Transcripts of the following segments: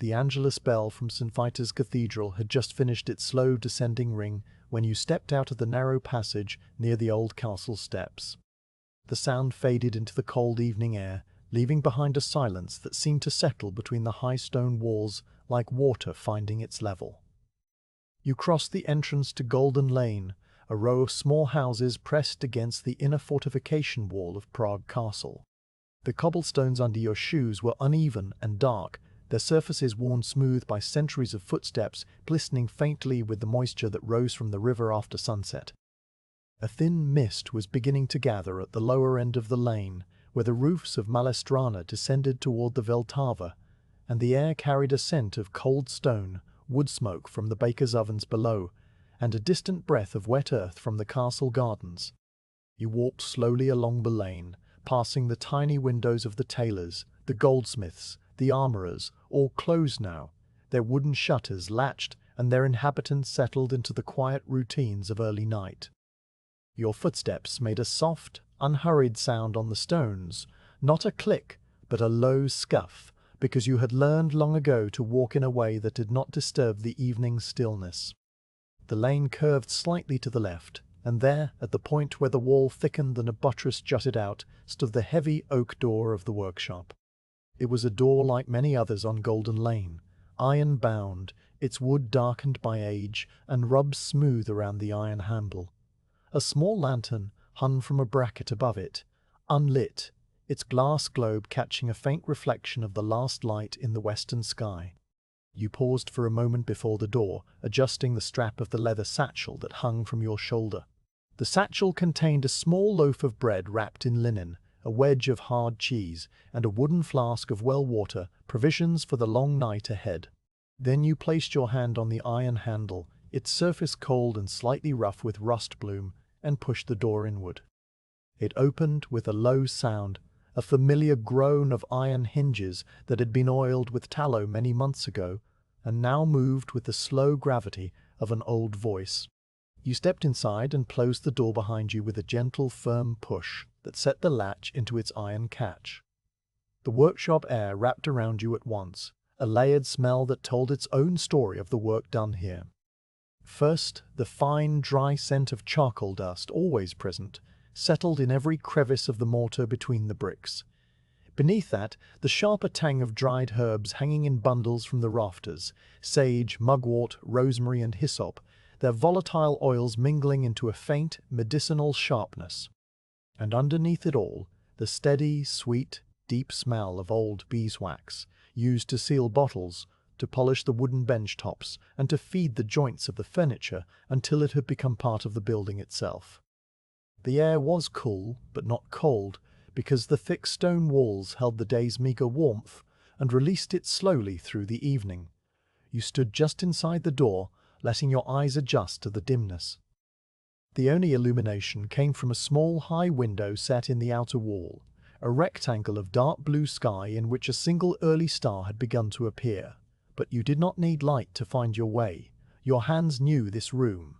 The Angelus bell from St. Vitus's Cathedral had just finished its slow descending ring when you stepped out of the narrow passage near the old castle steps. The sound faded into the cold evening air, leaving behind a silence that seemed to settle between the high stone walls like water finding its level. You crossed the entrance to Golden Lane, a row of small houses pressed against the inner fortification wall of Prague Castle. The cobblestones under your shoes were uneven and dark, their surfaces worn smooth by centuries of footsteps glistening faintly with the moisture that rose from the river after sunset. A thin mist was beginning to gather at the lower end of the lane, where the roofs of Malestrana descended toward the Vltava, and the air carried a scent of cold stone, wood smoke from the bakers' ovens below, and a distant breath of wet earth from the castle gardens. You walked slowly along the lane, passing the tiny windows of the tailors, the goldsmiths, the armourers, all closed now, their wooden shutters latched and their inhabitants settled into the quiet routines of early night. Your footsteps made a soft, unhurried sound on the stones, not a click, but a low scuff, because you had learned long ago to walk in a way that did not disturb the evening stillness. The lane curved slightly to the left, and there, at the point where the wall thickened and a buttress jutted out, stood the heavy oak door of the workshop. It was a door like many others on Golden Lane, iron-bound, its wood darkened by age and rubbed smooth around the iron handle. A small lantern hung from a bracket above it, unlit, its glass globe catching a faint reflection of the last light in the western sky. You paused for a moment before the door, adjusting the strap of the leather satchel that hung from your shoulder. The satchel contained a small loaf of bread wrapped in linen, a wedge of hard cheese, and a wooden flask of well water, provisions for the long night ahead. Then you placed your hand on the iron handle, its surface cold and slightly rough with rust bloom, and pushed the door inward. It opened with a low sound, a familiar groan of iron hinges that had been oiled with tallow many months ago, and now moved with the slow gravity of an old voice. You stepped inside and closed the door behind you with a gentle, firm push that set the latch into its iron catch. The workshop air wrapped around you at once, a layered smell that told its own story of the work done here. First, the fine, dry scent of charcoal dust, always present, settled in every crevice of the mortar between the bricks. Beneath that, the sharper tang of dried herbs hanging in bundles from the rafters, sage, mugwort, rosemary, and hyssop, their volatile oils mingling into a faint, medicinal sharpness. And underneath it all, the steady, sweet, deep smell of old beeswax, used to seal bottles, to polish the wooden bench tops, and to feed the joints of the furniture until it had become part of the building itself. The air was cool, but not cold, because the thick stone walls held the day's meagre warmth and released it slowly through the evening. You stood just inside the door, letting your eyes adjust to the dimness. The only illumination came from a small high window set in the outer wall, a rectangle of dark blue sky in which a single early star had begun to appear. But you did not need light to find your way. Your hands knew this room.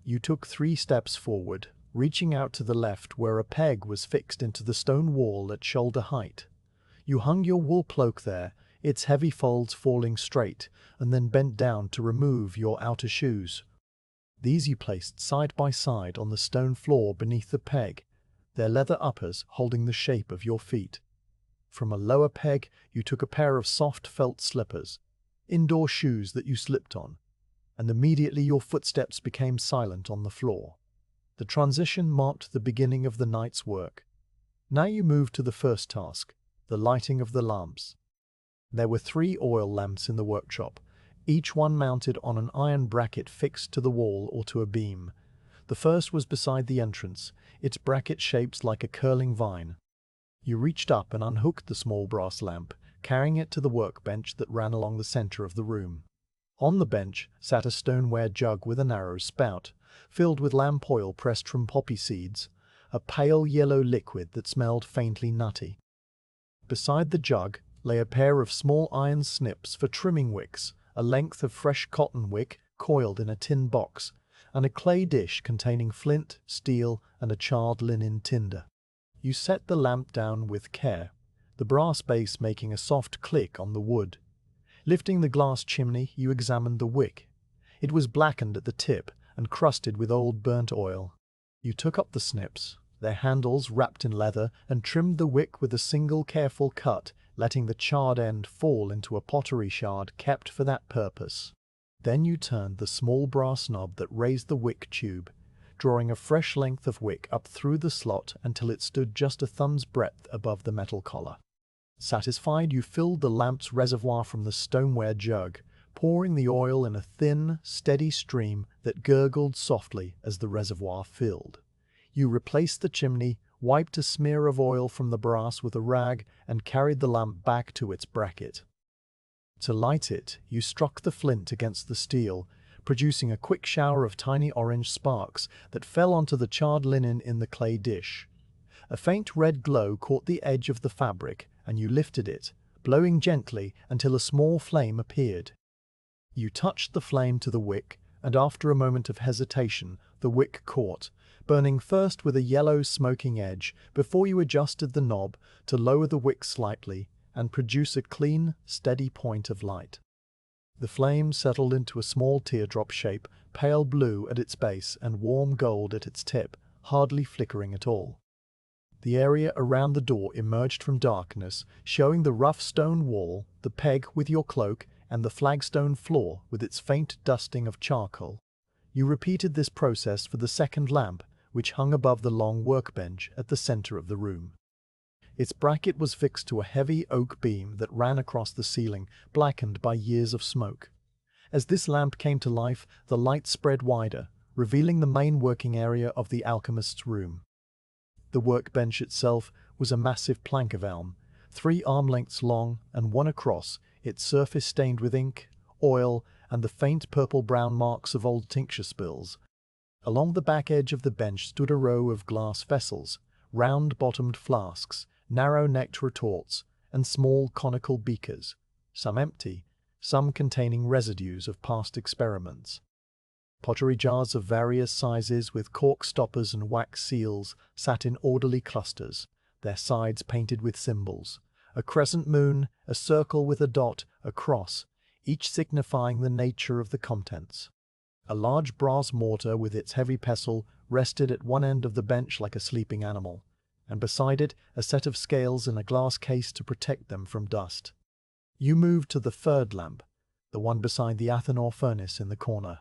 You took 3 steps forward, reaching out to the left where a peg was fixed into the stone wall at shoulder height. You hung your wool cloak there, its heavy folds falling straight, and then bent down to remove your outer shoes. These you placed side by side on the stone floor beneath the peg, their leather uppers holding the shape of your feet. From a lower peg you took a pair of soft felt slippers, indoor shoes that you slipped on, and immediately your footsteps became silent on the floor. The transition marked the beginning of the night's work. Now you moved to the first task, the lighting of the lamps. There were 3 oil lamps in the workshop, each one mounted on an iron bracket fixed to the wall or to a beam. The first was beside the entrance, its bracket shaped like a curling vine. You reached up and unhooked the small brass lamp, carrying it to the workbench that ran along the center of the room. On the bench sat a stoneware jug with a narrow spout, filled with lamp oil pressed from poppy seeds, a pale yellow liquid that smelled faintly nutty. Beside the jug lay a pair of small iron snips for trimming wicks, a length of fresh cotton wick coiled in a tin box, and a clay dish containing flint, steel, and a charred linen tinder. You set the lamp down with care, the brass base making a soft click on the wood. Lifting the glass chimney, you examined the wick. It was blackened at the tip and crusted with old burnt oil. You took up the snips, their handles wrapped in leather, and trimmed the wick with a single careful cut, letting the charred end fall into a pottery shard kept for that purpose. Then you turned the small brass knob that raised the wick tube, drawing a fresh length of wick up through the slot until it stood just a thumb's breadth above the metal collar. Satisfied, you filled the lamp's reservoir from the stoneware jug, pouring the oil in a thin, steady stream that gurgled softly as the reservoir filled. You replaced the chimney, wiped a smear of oil from the brass with a rag, and carried the lamp back to its bracket. To light it, you struck the flint against the steel, producing a quick shower of tiny orange sparks that fell onto the charred linen in the clay dish. A faint red glow caught the edge of the fabric, and you lifted it, blowing gently until a small flame appeared. You touched the flame to the wick, and after a moment of hesitation, the wick caught, burning first with a yellow smoking edge before you adjusted the knob to lower the wick slightly and produce a clean, steady point of light. The flame settled into a small teardrop shape, pale blue at its base and warm gold at its tip, hardly flickering at all. The area around the door emerged from darkness, showing the rough stone wall, the peg with your cloak, and the flagstone floor with its faint dusting of charcoal. You repeated this process for the second lamp, which hung above the long workbench at the center of the room. Its bracket was fixed to a heavy oak beam that ran across the ceiling, blackened by years of smoke. As this lamp came to life, the light spread wider, revealing the main working area of the alchemist's room. The workbench itself was a massive plank of elm, 3 arm lengths long and 1 across, its surface stained with ink, oil, and the faint purple-brown marks of old tincture spills. Along the back edge of the bench stood a row of glass vessels, round-bottomed flasks, narrow-necked retorts, and small conical beakers, some empty, some containing residues of past experiments. Pottery jars of various sizes with cork stoppers and wax seals sat in orderly clusters, their sides painted with symbols, a crescent moon, a circle with a dot, a cross, each signifying the nature of the contents. A large brass mortar with its heavy pestle rested at one end of the bench like a sleeping animal, and beside it a set of scales in a glass case to protect them from dust. You moved to the third lamp, the one beside the athanor furnace in the corner.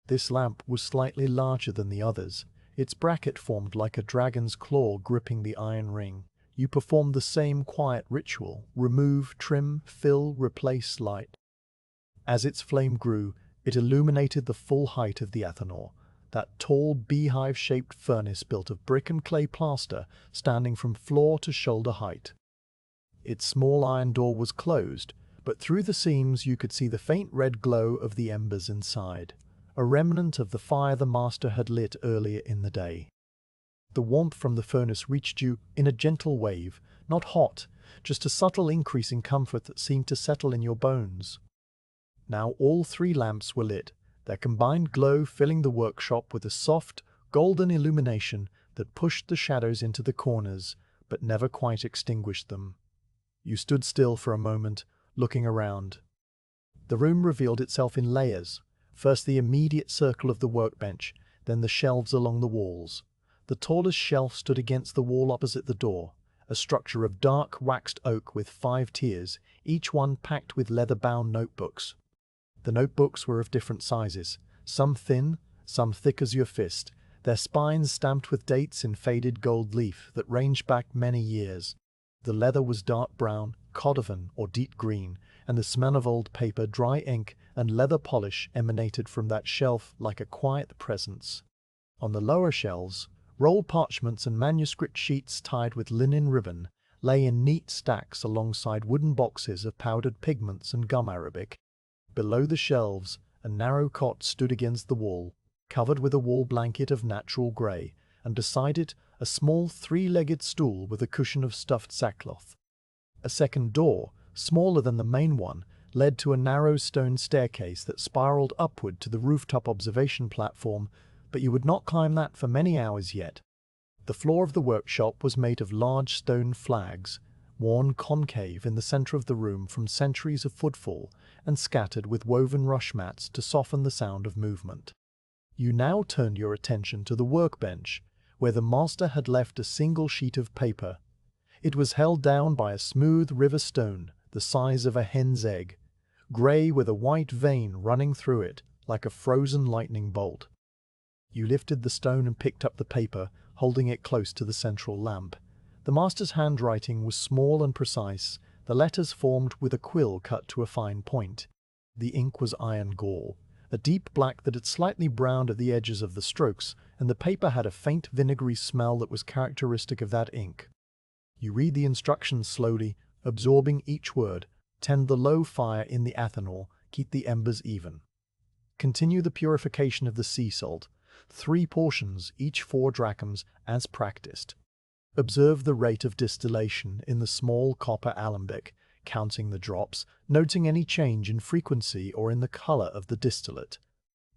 This lamp was slightly larger than the others. Its bracket formed like a dragon's claw gripping the iron ring. You performed the same quiet ritual: remove, trim, fill, replace, light. As its flame grew, it illuminated the full height of the athanor, that tall beehive-shaped furnace built of brick and clay plaster, standing from floor to shoulder height. Its small iron door was closed, but through the seams you could see the faint red glow of the embers inside, a remnant of the fire the master had lit earlier in the day. The warmth from the furnace reached you in a gentle wave, not hot, just a subtle increase in comfort that seemed to settle in your bones. Now all 3 lamps were lit, their combined glow filling the workshop with a soft, golden illumination that pushed the shadows into the corners, but never quite extinguished them. You stood still for a moment, looking around. The room revealed itself in layers, first the immediate circle of the workbench, then the shelves along the walls. The tallest shelf stood against the wall opposite the door, a structure of dark waxed oak with 5 tiers, each one packed with leather-bound notebooks. The notebooks were of different sizes, some thin, some thick as your fist, their spines stamped with dates in faded gold leaf that ranged back many years. The leather was dark brown, cordovan or deep green, and the smell of old paper, dry ink, and leather polish emanated from that shelf like a quiet presence. On the lower shelves, rolled parchments and manuscript sheets tied with linen ribbon lay in neat stacks alongside wooden boxes of powdered pigments and gum arabic. Below the shelves, a narrow cot stood against the wall, covered with a wall blanket of natural grey, and beside it a small 3-legged stool with a cushion of stuffed sackcloth. A second door, smaller than the main one, led to a narrow stone staircase that spiraled upward to the rooftop observation platform, but you would not climb that for many hours yet. The floor of the workshop was made of large stone flags, worn concave in the center of the room from centuries of footfall, and scattered with woven rush mats to soften the sound of movement. You now turned your attention to the workbench, where the master had left a single sheet of paper. It was held down by a smooth river stone the size of a hen's egg, grey with a white vein running through it like a frozen lightning bolt. You lifted the stone and picked up the paper, holding it close to the central lamp. The master's handwriting was small and precise, the letters formed with a quill cut to a fine point. The ink was iron gall, a deep black that had slightly browned at the edges of the strokes, and the paper had a faint vinegary smell that was characteristic of that ink. You read the instructions slowly, absorbing each word. Tend the low fire in the athanor, keep the embers even. Continue the purification of the sea salt, 3 portions, each 4 drachms, as practiced. Observe the rate of distillation in the small copper alembic, counting the drops, noting any change in frequency or in the color of the distillate.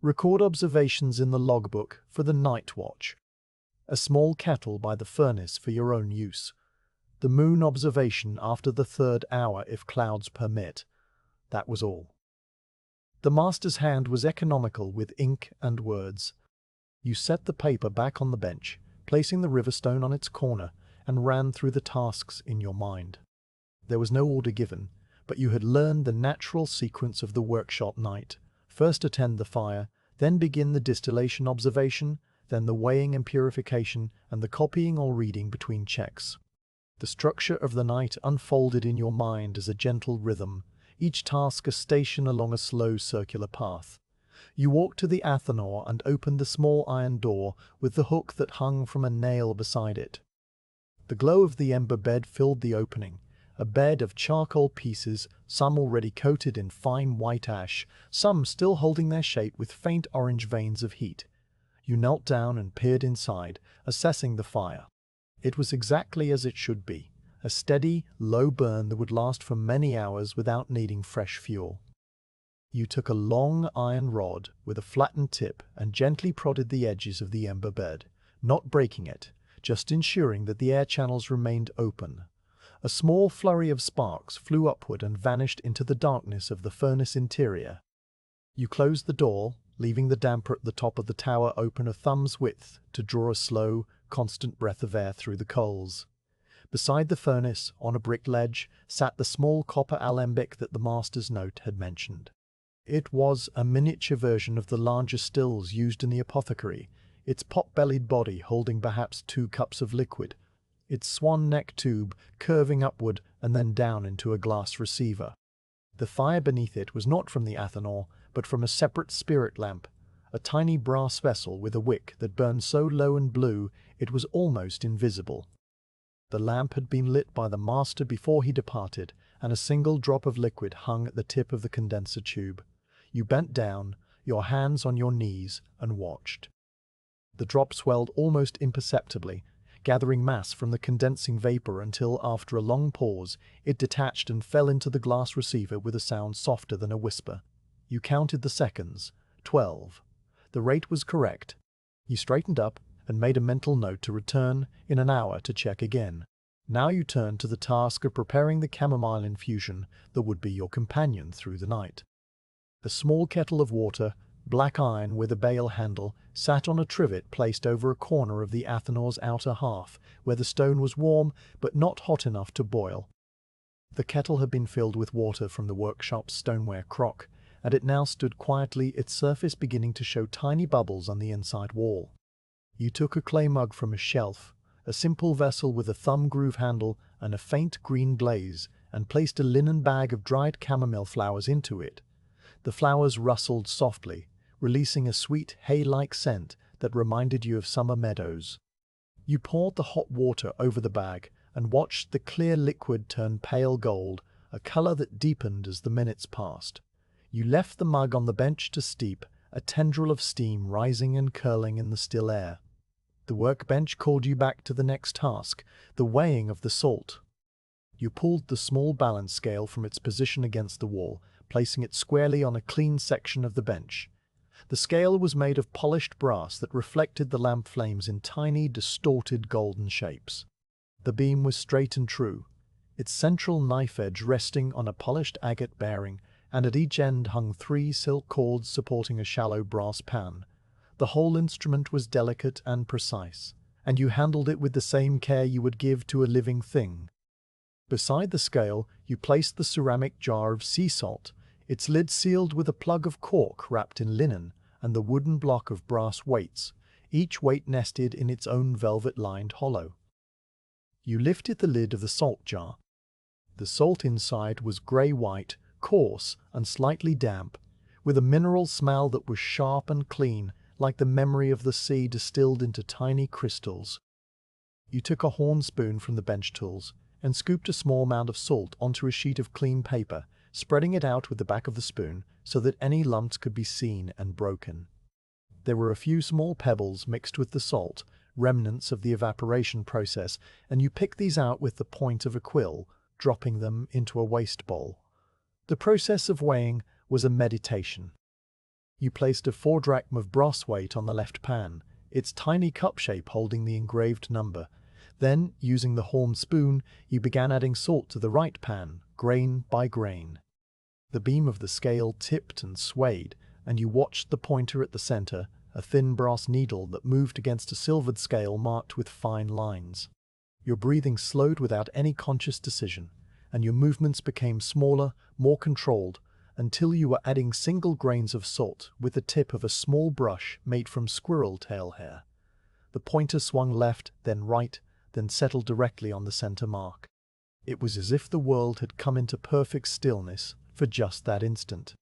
Record observations in the logbook for the night watch. A small kettle by the furnace for your own use. The moon observation after the 3rd hour if clouds permit. That was all. The master's hand was economical with ink and words. You set the paper back on the bench, placing the riverstone on its corner, and ran through the tasks in your mind. There was no order given, but you had learned the natural sequence of the workshop night. First attend the fire, then begin the distillation observation, then the weighing and purification, and the copying or reading between checks. The structure of the night unfolded in your mind as a gentle rhythm, each task a station along a slow circular path. You walked to the athanor and opened the small iron door with the hook that hung from a nail beside it. The glow of the ember bed filled the opening, a bed of charcoal pieces, some already coated in fine white ash, some still holding their shape with faint orange veins of heat. You knelt down and peered inside, assessing the fire. It was exactly as it should be, a steady, low burn that would last for many hours without needing fresh fuel. You took a long iron rod with a flattened tip and gently prodded the edges of the ember bed, not breaking it, just ensuring that the air channels remained open. A small flurry of sparks flew upward and vanished into the darkness of the furnace interior. You closed the door, leaving the damper at the top of the tower open a thumb's width to draw a slow, constant breath of air through the coals. Beside the furnace, on a brick ledge, sat the small copper alembic that the master's note had mentioned. It was a miniature version of the larger stills used in the apothecary, its pot-bellied body holding perhaps 2 cups of liquid, its swan neck tube curving upward and then down into a glass receiver. The fire beneath it was not from the athanor, but from a separate spirit lamp, a tiny brass vessel with a wick that burned so low and blue it was almost invisible. The lamp had been lit by the master before he departed, and a single drop of liquid hung at the tip of the condenser tube. You bent down, your hands on your knees, and watched. The drop swelled almost imperceptibly, gathering mass from the condensing vapor until, after a long pause, it detached and fell into the glass receiver with a sound softer than a whisper. You counted the seconds. 12. The rate was correct. You straightened up and made a mental note to return in an hour to check again. Now you turned to the task of preparing the chamomile infusion that would be your companion through the night. A small kettle of water, black iron with a bale handle, sat on a trivet placed over a corner of the athanor's outer half, where the stone was warm but not hot enough to boil. The kettle had been filled with water from the workshop's stoneware crock, and it now stood quietly, its surface beginning to show tiny bubbles on the inside wall. You took a clay mug from a shelf, a simple vessel with a thumb groove handle and a faint green glaze, and placed a linen bag of dried chamomile flowers into it. The flowers rustled softly, releasing a sweet hay-like scent that reminded you of summer meadows. You poured the hot water over the bag and watched the clear liquid turn pale gold, a color that deepened as the minutes passed. You left the mug on the bench to steep, a tendril of steam rising and curling in the still air. The workbench called you back to the next task, the weighing of the salt. You pulled the small balance scale from its position against the wall, placing it squarely on a clean section of the bench. The scale was made of polished brass that reflected the lamp flames in tiny, distorted golden shapes. The beam was straight and true, its central knife edge resting on a polished agate bearing, and at each end hung 3 silk cords supporting a shallow brass pan. The whole instrument was delicate and precise, and you handled it with the same care you would give to a living thing. Beside the scale, you placed the ceramic jar of sea salt, its lid sealed with a plug of cork wrapped in linen, and the wooden block of brass weights, each weight nested in its own velvet-lined hollow. You lifted the lid of the salt jar. The salt inside was grey-white, coarse, and slightly damp, with a mineral smell that was sharp and clean, like the memory of the sea distilled into tiny crystals. You took a horn spoon from the bench tools and scooped a small amount of salt onto a sheet of clean paper, spreading it out with the back of the spoon so that any lumps could be seen and broken. There were a few small pebbles mixed with the salt, remnants of the evaporation process, and you picked these out with the point of a quill, dropping them into a waste bowl. The process of weighing was a meditation. You placed a 4 drachm of brass weight on the left pan, its tiny cup shape holding the engraved number. Then, using the horn spoon, you began adding salt to the right pan, grain by grain. The beam of the scale tipped and swayed, and you watched the pointer at the center, a thin brass needle that moved against a silvered scale marked with fine lines. Your breathing slowed without any conscious decision, and your movements became smaller, more controlled, until you were adding single grains of salt with the tip of a small brush made from squirrel tail hair. The pointer swung left, then right, then settled directly on the center mark. It was as if the world had come into perfect stillness for just that instant.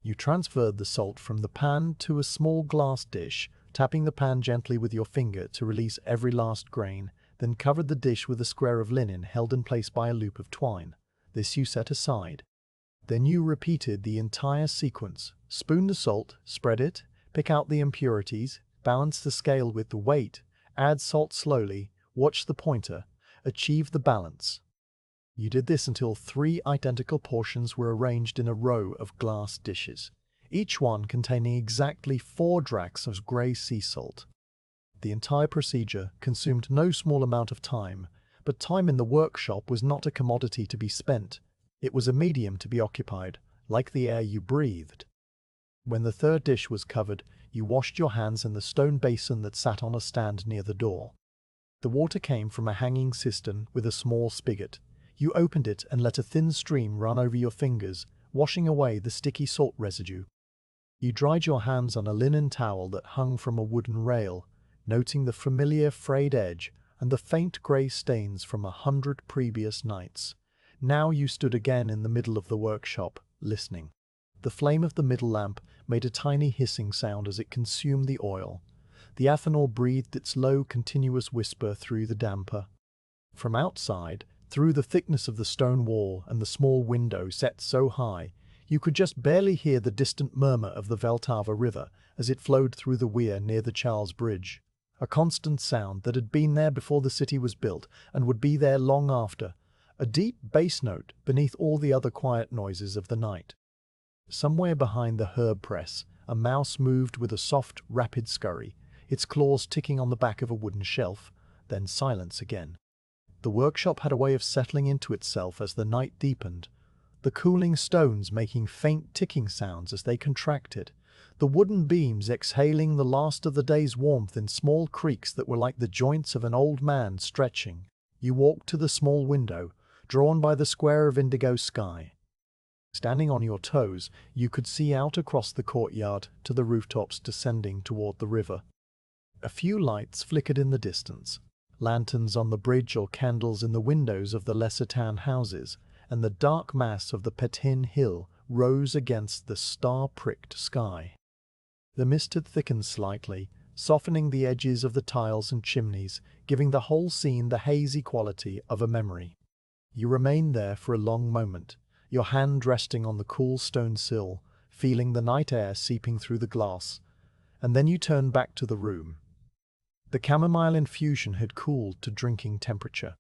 You transferred the salt from the pan to a small glass dish, tapping the pan gently with your finger to release every last grain, then covered the dish with a square of linen held in place by a loop of twine. This you set aside. Then you repeated the entire sequence. Spoon the salt, spread it, pick out the impurities, balance the scale with the weight, add salt slowly, watch the pointer, achieve the balance. You did this until 3 identical portions were arranged in a row of glass dishes, each one containing exactly 4 drachms of grey sea salt. The entire procedure consumed no small amount of time, but time in the workshop was not a commodity to be spent. It was a medium to be occupied, like the air you breathed. When the 3rd dish was covered, you washed your hands in the stone basin that sat on a stand near the door. The water came from a hanging cistern with a small spigot. You opened it and let a thin stream run over your fingers, washing away the sticky salt residue. You dried your hands on a linen towel that hung from a wooden rail, noting the familiar frayed edge and the faint grey stains from 100 previous nights. Now you stood again in the middle of the workshop, listening. The flame of the middle lamp made a tiny hissing sound as it consumed the oil. The athanor breathed its low, continuous whisper through the damper. From outside, through the thickness of the stone wall and the small window set so high, you could just barely hear the distant murmur of the Vltava river as it flowed through the weir near the Charles Bridge, a constant sound that had been there before the city was built and would be there long after, a deep bass note beneath all the other quiet noises of the night. Somewhere behind the herb press, a mouse moved with a soft, rapid scurry, its claws ticking on the back of a wooden shelf, then silence again. The workshop had a way of settling into itself as the night deepened, the cooling stones making faint ticking sounds as they contracted, the wooden beams exhaling the last of the day's warmth in small creaks that were like the joints of an old man stretching. You walked to the small window, drawn by the square of indigo sky. Standing on your toes, you could see out across the courtyard to the rooftops descending toward the river. A few lights flickered in the distance, lanterns on the bridge or candles in the windows of the lesser town houses, and the dark mass of the Petin hill rose against the star-pricked sky. The mist had thickened slightly, softening the edges of the tiles and chimneys, giving the whole scene the hazy quality of a memory. You remained there for a long moment, your hand resting on the cool stone sill, feeling the night air seeping through the glass, and then you turned back to the room. The chamomile infusion had cooled to drinking temperature.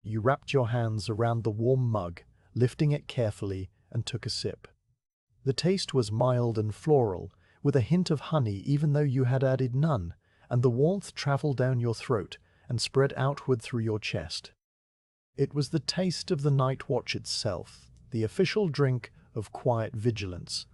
You wrapped your hands around the warm mug, lifting it carefully, and took a sip. The taste was mild and floral, with a hint of honey even though you had added none, and the warmth traveled down your throat and spread outward through your chest. It was the taste of the night watch itself, the official drink of quiet vigilance.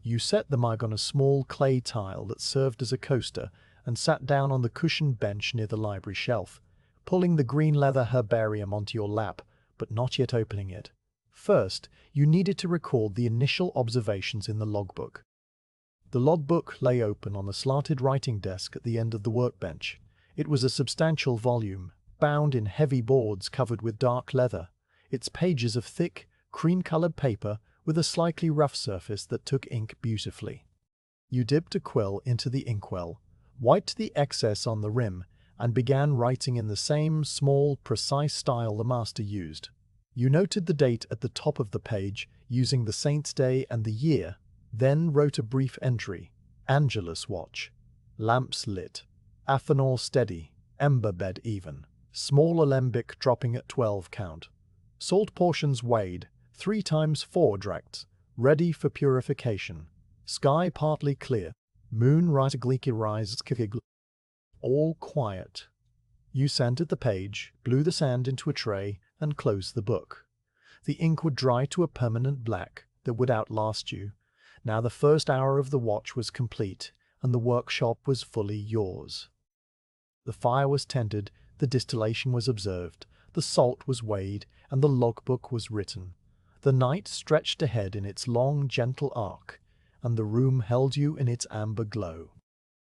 You set the mug on a small clay tile that served as a coaster and sat down on the cushioned bench near the library shelf, pulling the green leather herbarium onto your lap, but not yet opening it. First, you needed to record the initial observations in the logbook. The logbook lay open on the slanted writing desk at the end of the workbench. It was a substantial volume, bound in heavy boards covered with dark leather, its pages of thick, cream-colored paper with a slightly rough surface that took ink beautifully. You dipped a quill into the inkwell, wiped the excess on the rim, and began writing in the same small, precise style the master used. You noted the date at the top of the page using the saint's day and the year, then wrote a brief entry: Angelus watch, lamps lit, athanor steady, ember bed even, small alembic dropping at 12 count, salt portions weighed, 3 times 4 drachms, ready for purification, sky partly clear, moon right gleeky rises kikig. All quiet. You sanded the page, blew the sand into a tray, and closed the book. The ink would dry to a permanent black that would outlast you. Now the first hour of the watch was complete, and the workshop was fully yours. The fire was tended, the distillation was observed, the salt was weighed, and the logbook was written. The night stretched ahead in its long, gentle arc, and the room held you in its amber glow.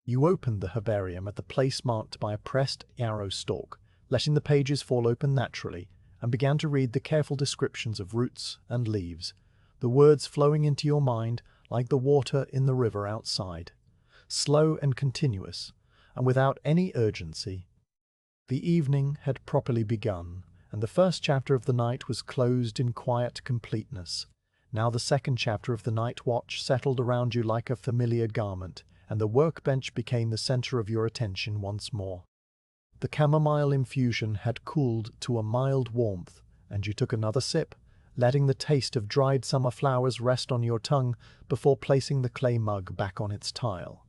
You opened the herbarium at the place marked by a pressed arrow stalk, letting the pages fall open naturally, and began to read the careful descriptions of roots and leaves, the words flowing into your mind like the water in the river outside, slow and continuous, and without any urgency. The evening had properly begun, and the first chapter of the night was closed in quiet completeness. Now the second chapter of the night watch settled around you like a familiar garment, and the workbench became the center of your attention once more. The chamomile infusion had cooled to a mild warmth, and you took another sip, letting the taste of dried summer flowers rest on your tongue before placing the clay mug back on its tile.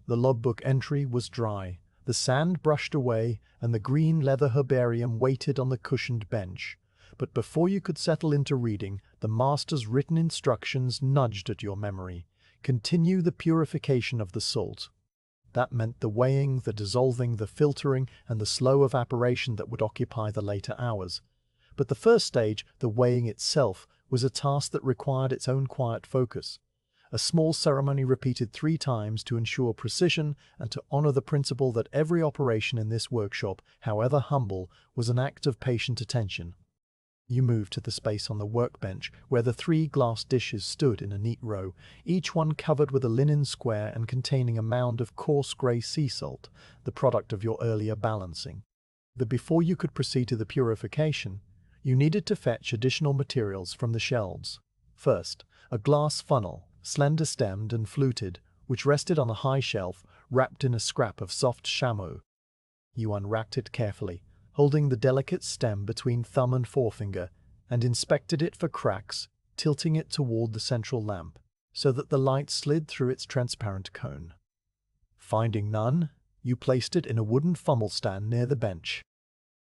The logbook entry was dry, the sand brushed away, and the green leather herbarium waited on the cushioned bench. But before you could settle into reading, the master's written instructions nudged at your memory. Continue the purification of the salt. That meant the weighing, the dissolving, the filtering, and the slow evaporation that would occupy the later hours. But the first stage, the weighing itself, was a task that required its own quiet focus. A small ceremony repeated 3 times to ensure precision and to honor the principle that every operation in this workshop, however humble, was an act of patient attention. You moved to the space on the workbench where the 3 glass dishes stood in a neat row, each one covered with a linen square and containing a mound of coarse grey sea salt, the product of your earlier balancing. But before you could proceed to the purification, you needed to fetch additional materials from the shelves. First, a glass funnel, slender-stemmed and fluted, which rested on a high shelf wrapped in a scrap of soft chamois. You unwrapped it carefully, holding the delicate stem between thumb and forefinger, and inspected it for cracks, tilting it toward the central lamp, so that the light slid through its transparent cone. Finding none, you placed it in a wooden funnel stand near the bench.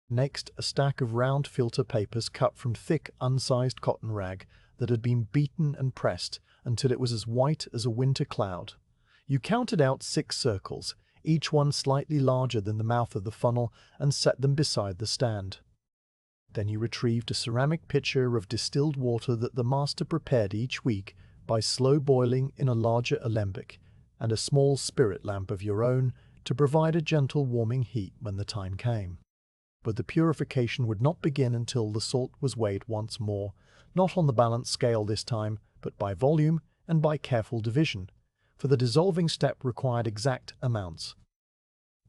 Next, a stack of round filter papers cut from thick, unsized cotton rag that had been beaten and pressed until it was as white as a winter cloud. You counted out 6 circles, each one slightly larger than the mouth of the funnel, and set them beside the stand. Then you retrieved a ceramic pitcher of distilled water that the master prepared each week by slow boiling in a larger alembic, and a small spirit lamp of your own to provide a gentle warming heat when the time came. But the purification would not begin until the salt was weighed once more, not on the balance scale this time, but by volume and by careful division, for the dissolving step required exact amounts.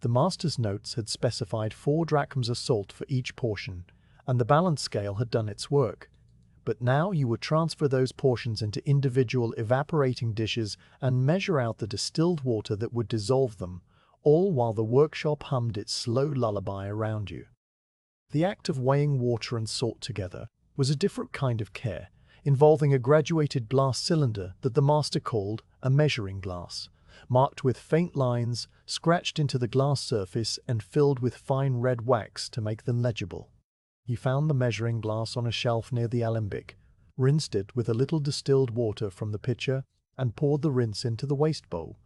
The master's notes had specified 4 drachms of salt for each portion, and the balance scale had done its work. But now you would transfer those portions into individual evaporating dishes and measure out the distilled water that would dissolve them, all while the workshop hummed its slow lullaby around you. The act of weighing water and salt together was a different kind of care, involving a graduated glass cylinder that the master called a measuring glass, marked with faint lines, scratched into the glass surface and filled with fine red wax to make them legible. He found the measuring glass on a shelf near the alembic, rinsed it with a little distilled water from the pitcher, and poured the rinse into the waste bowl.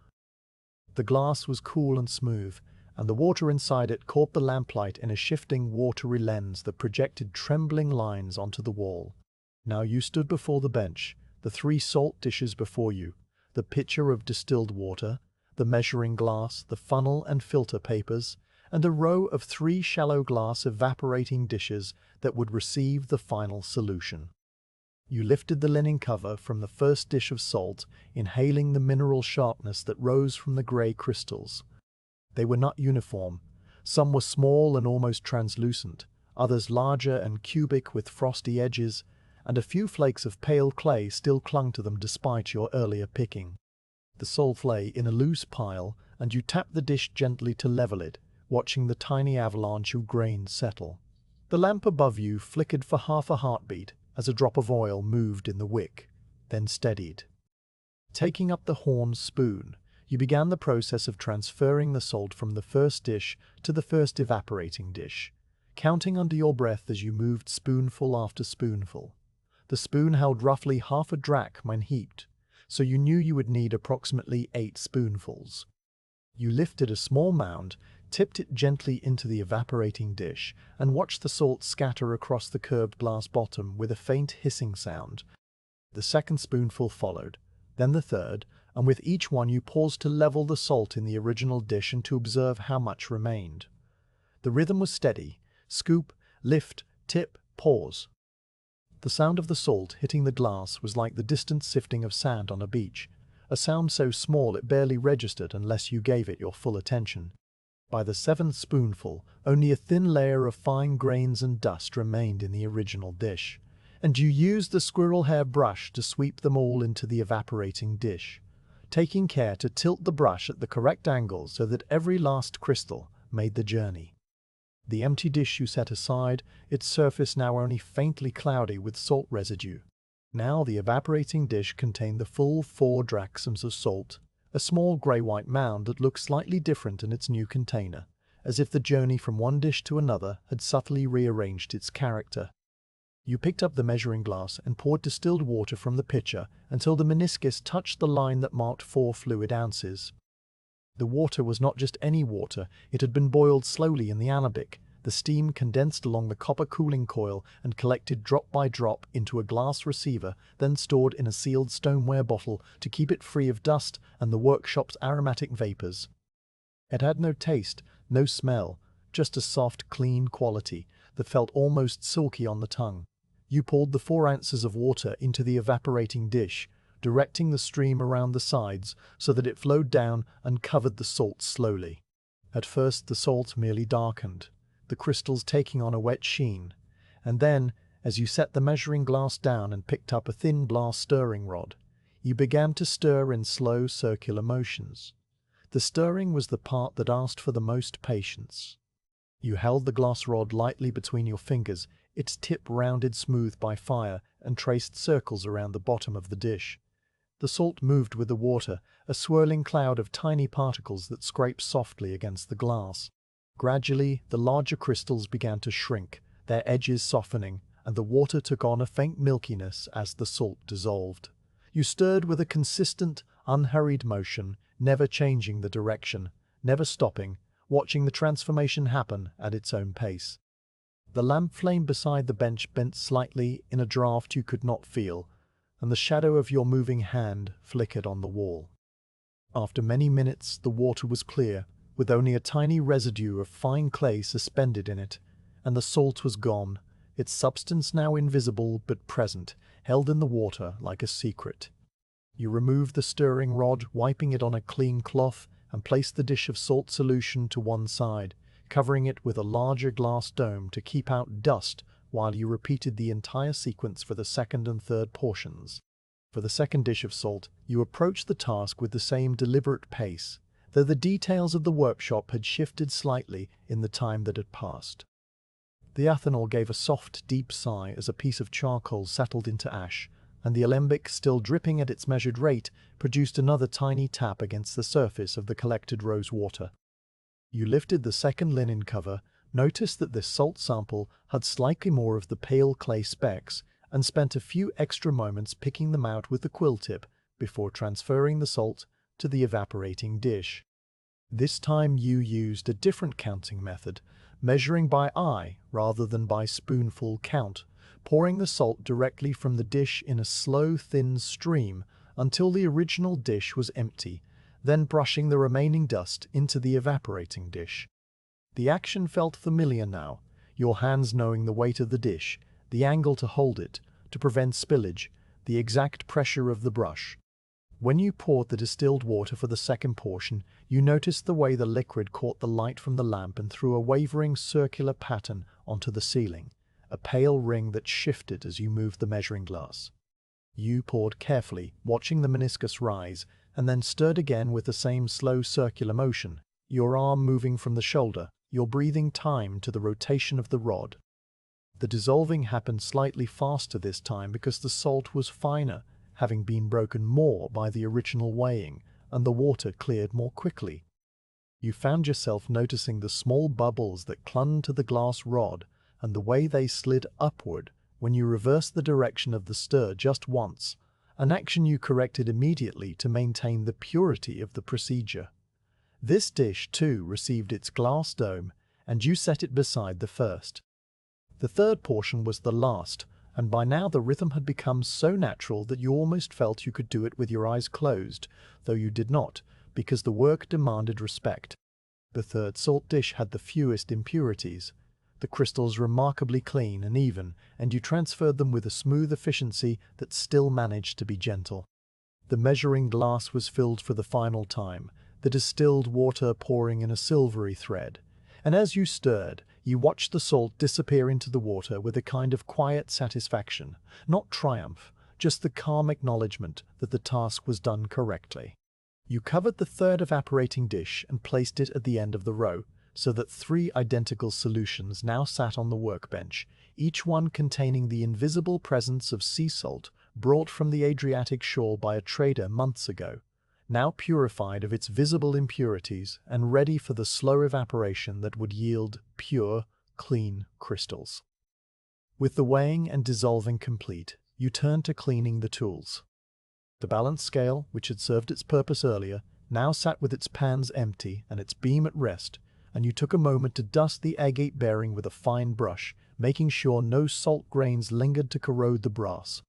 The glass was cool and smooth, and the water inside it caught the lamplight in a shifting, watery lens that projected trembling lines onto the wall. Now you stood before the bench, the 3 salt dishes before you, the pitcher of distilled water, the measuring glass, the funnel and filter papers, and a row of 3 shallow glass evaporating dishes that would receive the final solution. You lifted the linen cover from the first dish of salt, inhaling the mineral sharpness that rose from the grey crystals. They were not uniform. Some were small and almost translucent, others larger and cubic with frosty edges, and a few flakes of pale clay still clung to them despite your earlier picking. The salt lay in a loose pile, and you tapped the dish gently to level it, watching the tiny avalanche of grains settle. The lamp above you flickered for half a heartbeat as a drop of oil moved in the wick, then steadied. Taking up the horn spoon, you began the process of transferring the salt from the first dish to the first evaporating dish, counting under your breath as you moved spoonful after spoonful. The spoon held roughly half a drachm heaped, so you knew you would need approximately 8 spoonfuls. You lifted a small mound, tipped it gently into the evaporating dish, and watched the salt scatter across the curved glass bottom with a faint hissing sound. The second spoonful followed, then the third, and with each one you paused to level the salt in the original dish and to observe how much remained. The rhythm was steady: scoop, lift, tip, pause. The sound of the salt hitting the glass was like the distant sifting of sand on a beach, a sound so small it barely registered unless you gave it your full attention. By the 7th spoonful, only a thin layer of fine grains and dust remained in the original dish, and you used the squirrel hair brush to sweep them all into the evaporating dish, taking care to tilt the brush at the correct angle so that every last crystal made the journey. The empty dish you set aside, its surface now only faintly cloudy with salt residue. Now the evaporating dish contained the full 4 drachms of salt, a small grey-white mound that looked slightly different in its new container, as if the journey from one dish to another had subtly rearranged its character. You picked up the measuring glass and poured distilled water from the pitcher until the meniscus touched the line that marked 4 fluid ounces. The water was not just any water, it had been boiled slowly in the alembic. The steam condensed along the copper cooling coil and collected drop by drop into a glass receiver, then stored in a sealed stoneware bottle to keep it free of dust and the workshop's aromatic vapors. It had no taste, no smell, just a soft, clean quality that felt almost silky on the tongue. You poured the 4 ounces of water into the evaporating dish, directing the stream around the sides so that it flowed down and covered the salt slowly. At first the salt merely darkened, the crystals taking on a wet sheen, and then, as you set the measuring glass down and picked up a thin glass stirring rod, you began to stir in slow circular motions. The stirring was the part that asked for the most patience. You held the glass rod lightly between your fingers, its tip rounded smooth by fire, and traced circles around the bottom of the dish. The salt moved with the water, a swirling cloud of tiny particles that scraped softly against the glass. Gradually, the larger crystals began to shrink, their edges softening, and the water took on a faint milkiness as the salt dissolved. You stirred with a consistent, unhurried motion, never changing the direction, never stopping, watching the transformation happen at its own pace. The lamp flame beside the bench bent slightly in a draught you could not feel, and the shadow of your moving hand flickered on the wall. After many minutes, the water was clear, with only a tiny residue of fine clay suspended in it, and the salt was gone, its substance now invisible but present, held in the water like a secret. You removed the stirring rod, wiping it on a clean cloth, and placed the dish of salt solution to one side, covering it with a larger glass dome to keep out dust while you repeated the entire sequence for the second and third portions. For the second dish of salt, you approached the task with the same deliberate pace, though the details of the workshop had shifted slightly in the time that had passed. The athanor gave a soft, deep sigh as a piece of charcoal settled into ash, and the alembic, still dripping at its measured rate, produced another tiny tap against the surface of the collected rose water. You lifted the second linen cover, noticed that this salt sample had slightly more of the pale clay specks, and spent a few extra moments picking them out with the quill tip before transferring the salt to the evaporating dish. This time you used a different counting method, measuring by eye rather than by spoonful count, pouring the salt directly from the dish in a slow, thin stream until the original dish was empty, then brushing the remaining dust into the evaporating dish. The action felt familiar now, your hands knowing the weight of the dish, the angle to hold it, to prevent spillage, the exact pressure of the brush. When you poured the distilled water for the second portion, you noticed the way the liquid caught the light from the lamp and threw a wavering circular pattern onto the ceiling, a pale ring that shifted as you moved the measuring glass. You poured carefully, watching the meniscus rise, and then stirred again with the same slow circular motion, your arm moving from the shoulder, your breathing timed to the rotation of the rod. The dissolving happened slightly faster this time because the salt was finer, having been broken more by the original weighing, and the water cleared more quickly. You found yourself noticing the small bubbles that clung to the glass rod and the way they slid upward when you reversed the direction of the stir just once, an action you corrected immediately to maintain the purity of the procedure. This dish, too, received its glass dome, and you set it beside the first. The third portion was the last, and by now the rhythm had become so natural that you almost felt you could do it with your eyes closed, though you did not, because the work demanded respect. The third salt dish had the fewest impurities, the crystals remarkably clean and even, and you transferred them with a smooth efficiency that still managed to be gentle. The measuring glass was filled for the final time, the distilled water pouring in a silvery thread, and as you stirred, you watched the salt disappear into the water with a kind of quiet satisfaction, not triumph, just the calm acknowledgement that the task was done correctly. You covered the third evaporating dish and placed it at the end of the row, so that 3 identical solutions now sat on the workbench, each one containing the invisible presence of sea salt brought from the Adriatic shore by a trader months ago, now purified of its visible impurities and ready for the slow evaporation that would yield pure, clean crystals. With the weighing and dissolving complete, you turned to cleaning the tools. The balance scale, which had served its purpose earlier, now sat with its pans empty and its beam at rest, and you took a moment to dust the agate bearing with a fine brush, making sure no salt grains lingered to corrode the brass.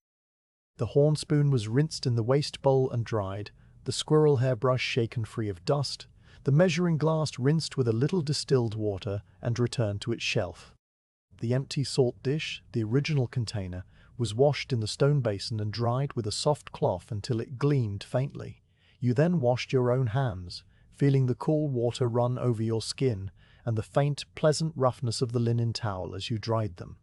The horn spoon was rinsed in the waste bowl and dried, the squirrel hair brush shaken free of dust, the measuring glass rinsed with a little distilled water and returned to its shelf. The empty salt dish, the original container, was washed in the stone basin and dried with a soft cloth until it gleamed faintly. You then washed your own hands, feeling the cool water run over your skin and the faint, pleasant roughness of the linen towel as you dried them.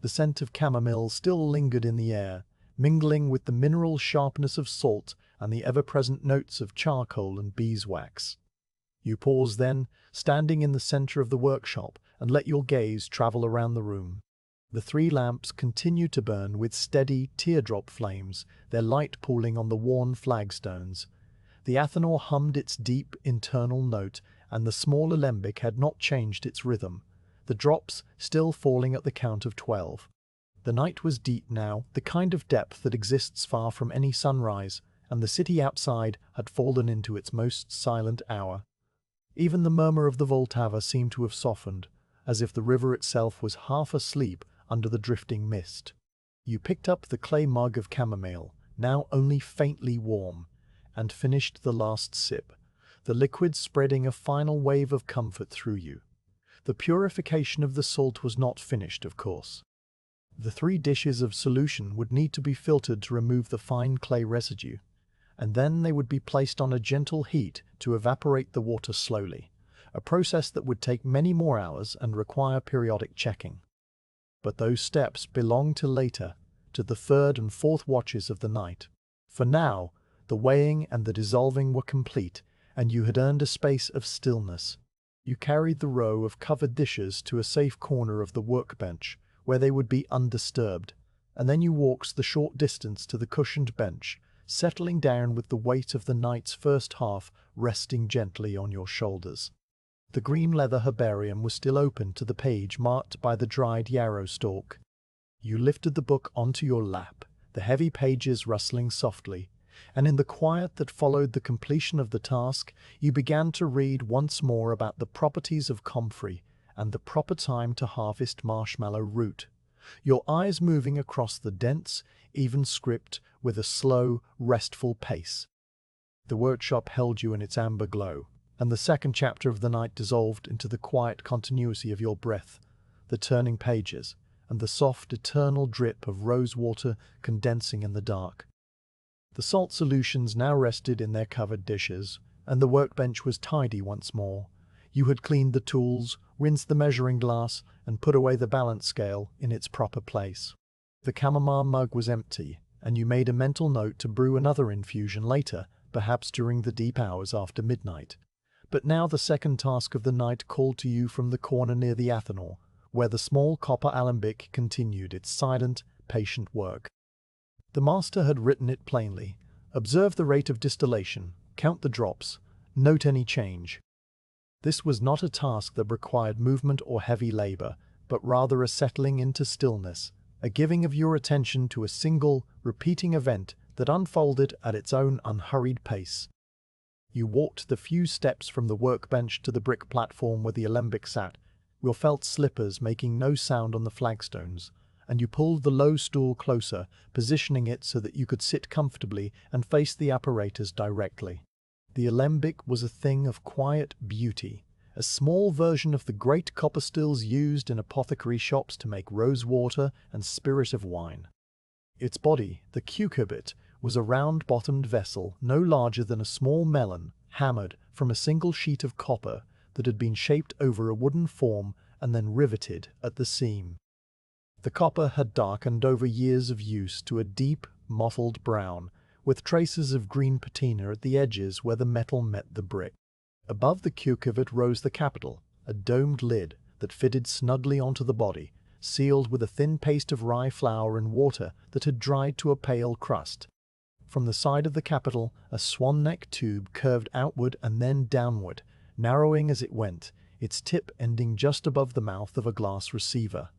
The scent of chamomile still lingered in the air, mingling with the mineral sharpness of salt and the ever-present notes of charcoal and beeswax. You paused then, standing in the center of the workshop, and let your gaze travel around the room. The 3 lamps continued to burn with steady teardrop flames, their light pooling on the worn flagstones. The athanor hummed its deep internal note, and the small alembic had not changed its rhythm, the drops still falling at the count of 12. The night was deep now, the kind of depth that exists far from any sunrise, and the city outside had fallen into its most silent hour. Even the murmur of the Voltava seemed to have softened, as if the river itself was half asleep under the drifting mist. You picked up the clay mug of chamomile, now only faintly warm, and finished the last sip, the liquid spreading a final wave of comfort through you. The purification of the salt was not finished, of course. The 3 dishes of solution would need to be filtered to remove the fine clay residue, and then they would be placed on a gentle heat to evaporate the water slowly, a process that would take many more hours and require periodic checking. But those steps belonged to later, to the 3rd and 4th watches of the night. For now, the weighing and the dissolving were complete, and you had earned a space of stillness. You carried the row of covered dishes to a safe corner of the workbench, where they would be undisturbed, and then you walked the short distance to the cushioned bench, settling down with the weight of the night's first half resting gently on your shoulders. The green leather herbarium was still open to the page marked by the dried yarrow stalk. You lifted the book onto your lap, the heavy pages rustling softly, and in the quiet that followed the completion of the task, you began to read once more about the properties of comfrey and the proper time to harvest marshmallow root, your eyes moving across the dense, even script with a slow, restful pace. The workshop held you in its amber glow, and the second chapter of the night dissolved into the quiet continuity of your breath, the turning pages, and the soft, eternal drip of rose water condensing in the dark. The salt solutions now rested in their covered dishes, and the workbench was tidy once more. You had cleaned the tools, rinsed the measuring glass, and put away the balance scale in its proper place. The chamomile mug was empty, and you made a mental note to brew another infusion later, perhaps during the deep hours after midnight. But now the second task of the night called to you from the corner near the athanor, where the small copper alembic continued its silent, patient work. The master had written it plainly. Observe the rate of distillation, count the drops, note any change. This was not a task that required movement or heavy labor, but rather a settling into stillness, a giving of your attention to a single, repeating event that unfolded at its own unhurried pace. You walked the few steps from the workbench to the brick platform where the alembic sat, your felt slippers making no sound on the flagstones, and you pulled the low stool closer, positioning it so that you could sit comfortably and face the apparatus directly. The alembic was a thing of quiet beauty, a small version of the great copper stills used in apothecary shops to make rose water and spirit of wine. Its body, the cucurbit, was a round-bottomed vessel no larger than a small melon, hammered from a single sheet of copper that had been shaped over a wooden form and then riveted at the seam. The copper had darkened over years of use to a deep, mottled brown, with traces of green patina at the edges where the metal met the brick. Above the cucurbit rose the capital, a domed lid that fitted snugly onto the body, sealed with a thin paste of rye flour and water that had dried to a pale crust. From the side of the capital, a swan-neck tube curved outward and then downward, narrowing as it went, its tip ending just above the mouth of a glass receiver.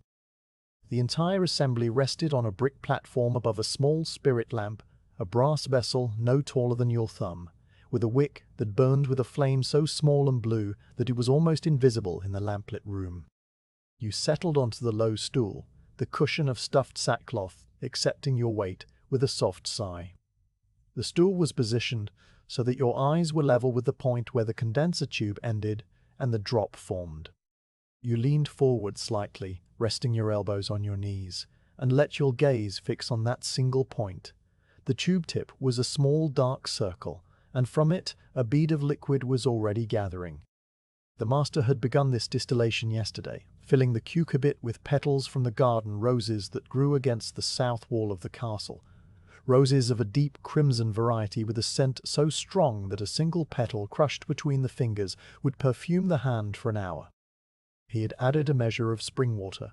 The entire assembly rested on a brick platform above a small spirit lamp, a brass vessel no taller than your thumb, with a wick that burned with a flame so small and blue that it was almost invisible in the lamplit room. You settled onto the low stool, the cushion of stuffed sackcloth accepting your weight with a soft sigh. The stool was positioned so that your eyes were level with the point where the condenser tube ended and the drop formed. You leaned forward slightly, resting your elbows on your knees, and let your gaze fix on that single point. The tube tip was a small dark circle, and from it a bead of liquid was already gathering. The master had begun this distillation yesterday, filling the cucurbit with petals from the garden roses that grew against the south wall of the castle. Roses of a deep crimson variety with a scent so strong that a single petal crushed between the fingers would perfume the hand for an hour. He had added a measure of spring water,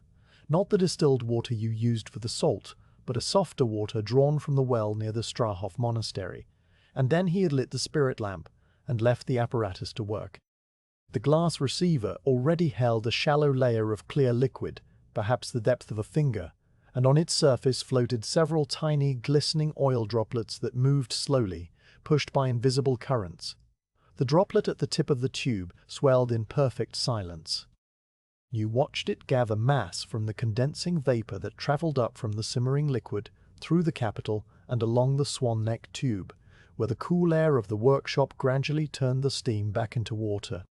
not the distilled water you used for the salt, but a softer water drawn from the well near the Strahov monastery, and then he had lit the spirit lamp and left the apparatus to work. The glass receiver already held a shallow layer of clear liquid, perhaps the depth of a finger, and on its surface floated several tiny, glistening oil droplets that moved slowly, pushed by invisible currents. The droplet at the tip of the tube swelled in perfect silence. You watched it gather mass from the condensing vapor that traveled up from the simmering liquid, through the capital, and along the swan-neck tube, where the cool air of the workshop gradually turned the steam back into water.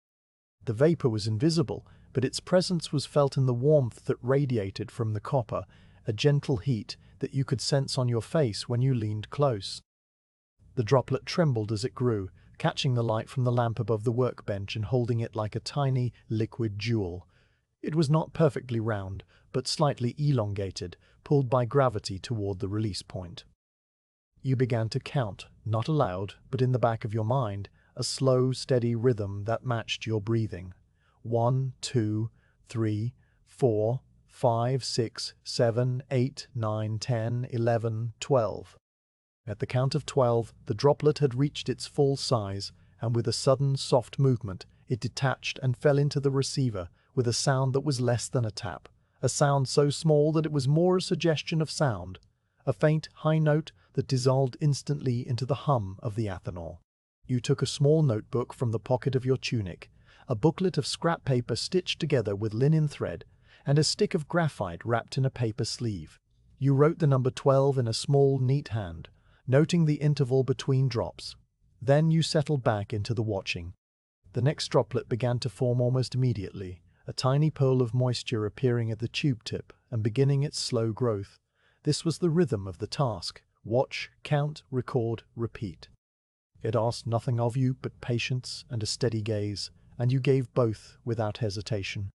The vapor was invisible, but its presence was felt in the warmth that radiated from the copper, a gentle heat that you could sense on your face when you leaned close. The droplet trembled as it grew, catching the light from the lamp above the workbench and holding it like a tiny, liquid jewel. It was not perfectly round, but slightly elongated, pulled by gravity toward the release point. You began to count, not aloud, but in the back of your mind, a slow, steady rhythm that matched your breathing. 1, 2, 3, 4, 5, 6, 7, 8, 9, 10, 11, 12. At the count of 12, the droplet had reached its full size, and with a sudden, soft movement, it detached and fell into the receiver with a sound that was less than a tap, a sound so small that it was more a suggestion of sound, a faint high note that dissolved instantly into the hum of the athanor. You took a small notebook from the pocket of your tunic, a booklet of scrap paper stitched together with linen thread, and a stick of graphite wrapped in a paper sleeve. You wrote the number 12 in a small, neat hand, noting the interval between drops. Then you settled back into the watching. The next droplet began to form almost immediately, a tiny pearl of moisture appearing at the tube tip and beginning its slow growth. This was the rhythm of the task: watch, count, record, repeat. It asked nothing of you but patience and a steady gaze, and you gave both without hesitation.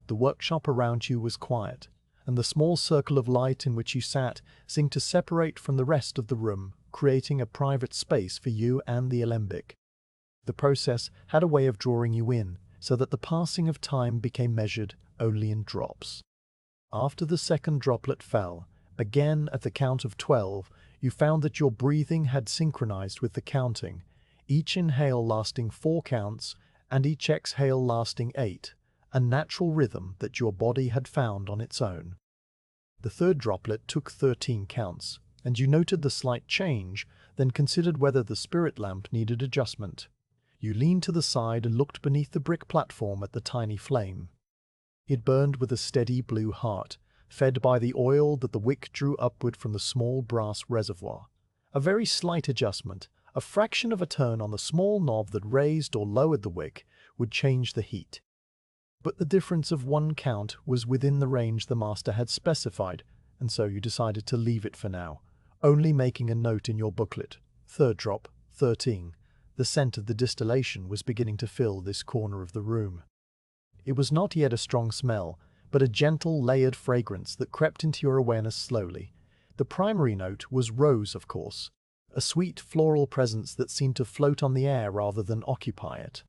The workshop around you was quiet, and the small circle of light in which you sat seemed to separate from the rest of the room, creating a private space for you and the alembic. The process had a way of drawing you in, so that the passing of time became measured only in drops. After the second droplet fell, again at the count of 12, you found that your breathing had synchronized with the counting, each inhale lasting 4 counts and each exhale lasting 8, a natural rhythm that your body had found on its own. The third droplet took 13 counts, and you noted the slight change, then considered whether the spirit lamp needed adjustment. You leaned to the side and looked beneath the brick platform at the tiny flame. It burned with a steady blue heart, fed by the oil that the wick drew upward from the small brass reservoir. A very slight adjustment, a fraction of a turn on the small knob that raised or lowered the wick, would change the heat. But the difference of 1 count was within the range the master had specified, and so you decided to leave it for now, only making a note in your booklet. Third drop, 13. The scent of the distillation was beginning to fill this corner of the room. It was not yet a strong smell, but a gentle, layered fragrance that crept into your awareness slowly. The primary note was rose, of course, a sweet floral presence that seemed to float on the air rather than occupy it.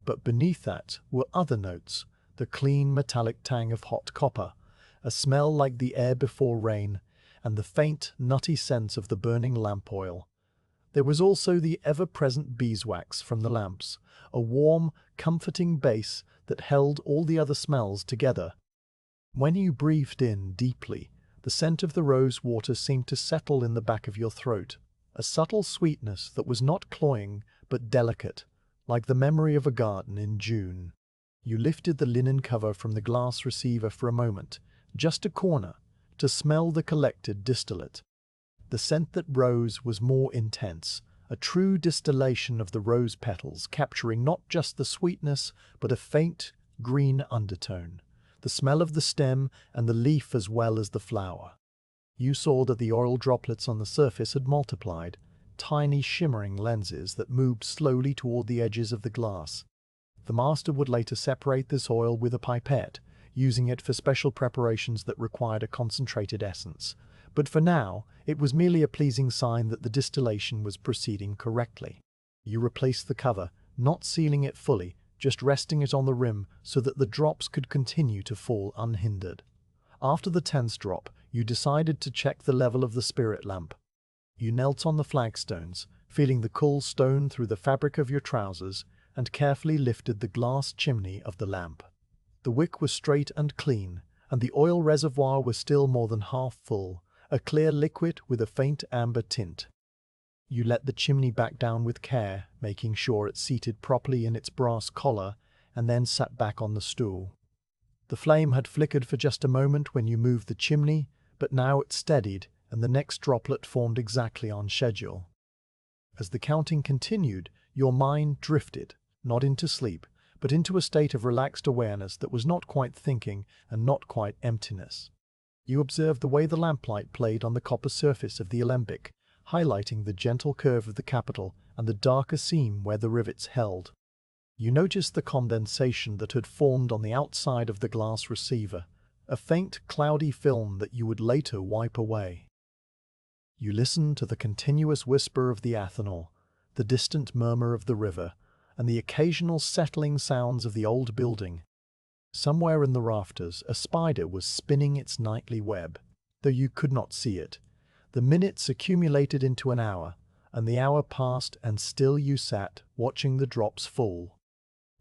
But beneath that were other notes, the clean metallic tang of hot copper, a smell like the air before rain, and the faint, nutty sense of the burning lamp oil. There was also the ever-present beeswax from the lamps, a warm, comforting base that held all the other smells together. When you breathed in deeply, the scent of the rose water seemed to settle in the back of your throat, a subtle sweetness that was not cloying but delicate, like the memory of a garden in June. You lifted the linen cover from the glass receiver for a moment, just a corner, to smell the collected distillate. The scent that rose was more intense, a true distillation of the rose petals, capturing not just the sweetness, but a faint, green undertone, the smell of the stem and the leaf as well as the flower. You saw that the oil droplets on the surface had multiplied, tiny shimmering lenses that moved slowly toward the edges of the glass. The master would later separate this oil with a pipette, using it for special preparations that required a concentrated essence. But for now, it was merely a pleasing sign that the distillation was proceeding correctly. You replaced the cover, not sealing it fully, just resting it on the rim so that the drops could continue to fall unhindered. After the 10th drop, you decided to check the level of the spirit lamp. You knelt on the flagstones, feeling the cool stone through the fabric of your trousers, and carefully lifted the glass chimney of the lamp. The wick was straight and clean, and the oil reservoir was still more than half full, a clear liquid with a faint amber tint. You let the chimney back down with care, making sure it seated properly in its brass collar, and then sat back on the stool. The flame had flickered for just a moment when you moved the chimney, but now it steadied, and the next droplet formed exactly on schedule. As the counting continued, your mind drifted, not into sleep, but into a state of relaxed awareness that was not quite thinking and not quite emptiness. You observed the way the lamplight played on the copper surface of the alembic, highlighting the gentle curve of the capital and the darker seam where the rivets held. You noticed the condensation that had formed on the outside of the glass receiver, a faint cloudy film that you would later wipe away. You listened to the continuous whisper of the athanor, the distant murmur of the river, and the occasional settling sounds of the old building. Somewhere in the rafters, a spider was spinning its nightly web, though you could not see it. The minutes accumulated into an hour, and the hour passed and still you sat, watching the drops fall.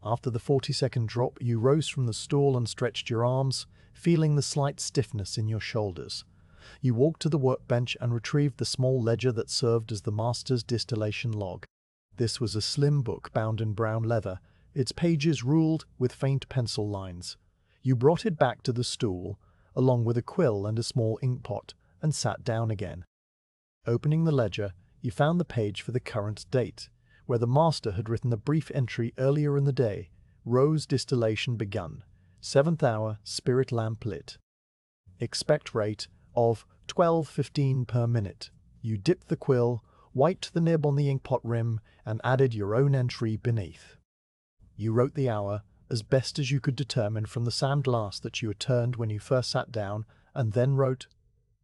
After the 40-second drop, you rose from the stool and stretched your arms, feeling the slight stiffness in your shoulders. You walked to the workbench and retrieved the small ledger that served as the master's distillation log. This was a slim book bound in brown leather, its pages ruled with faint pencil lines. You brought it back to the stool, along with a quill and a small inkpot, and sat down again. Opening the ledger, you found the page for the current date, where the master had written a brief entry earlier in the day: rose distillation begun, 7th hour, spirit lamp lit. Expect rate of 12:15 per minute. You dipped the quill, wiped the nib on the inkpot rim, and added your own entry beneath. You wrote the hour, as best as you could determine from the sand glass that you had turned when you first sat down, and then wrote,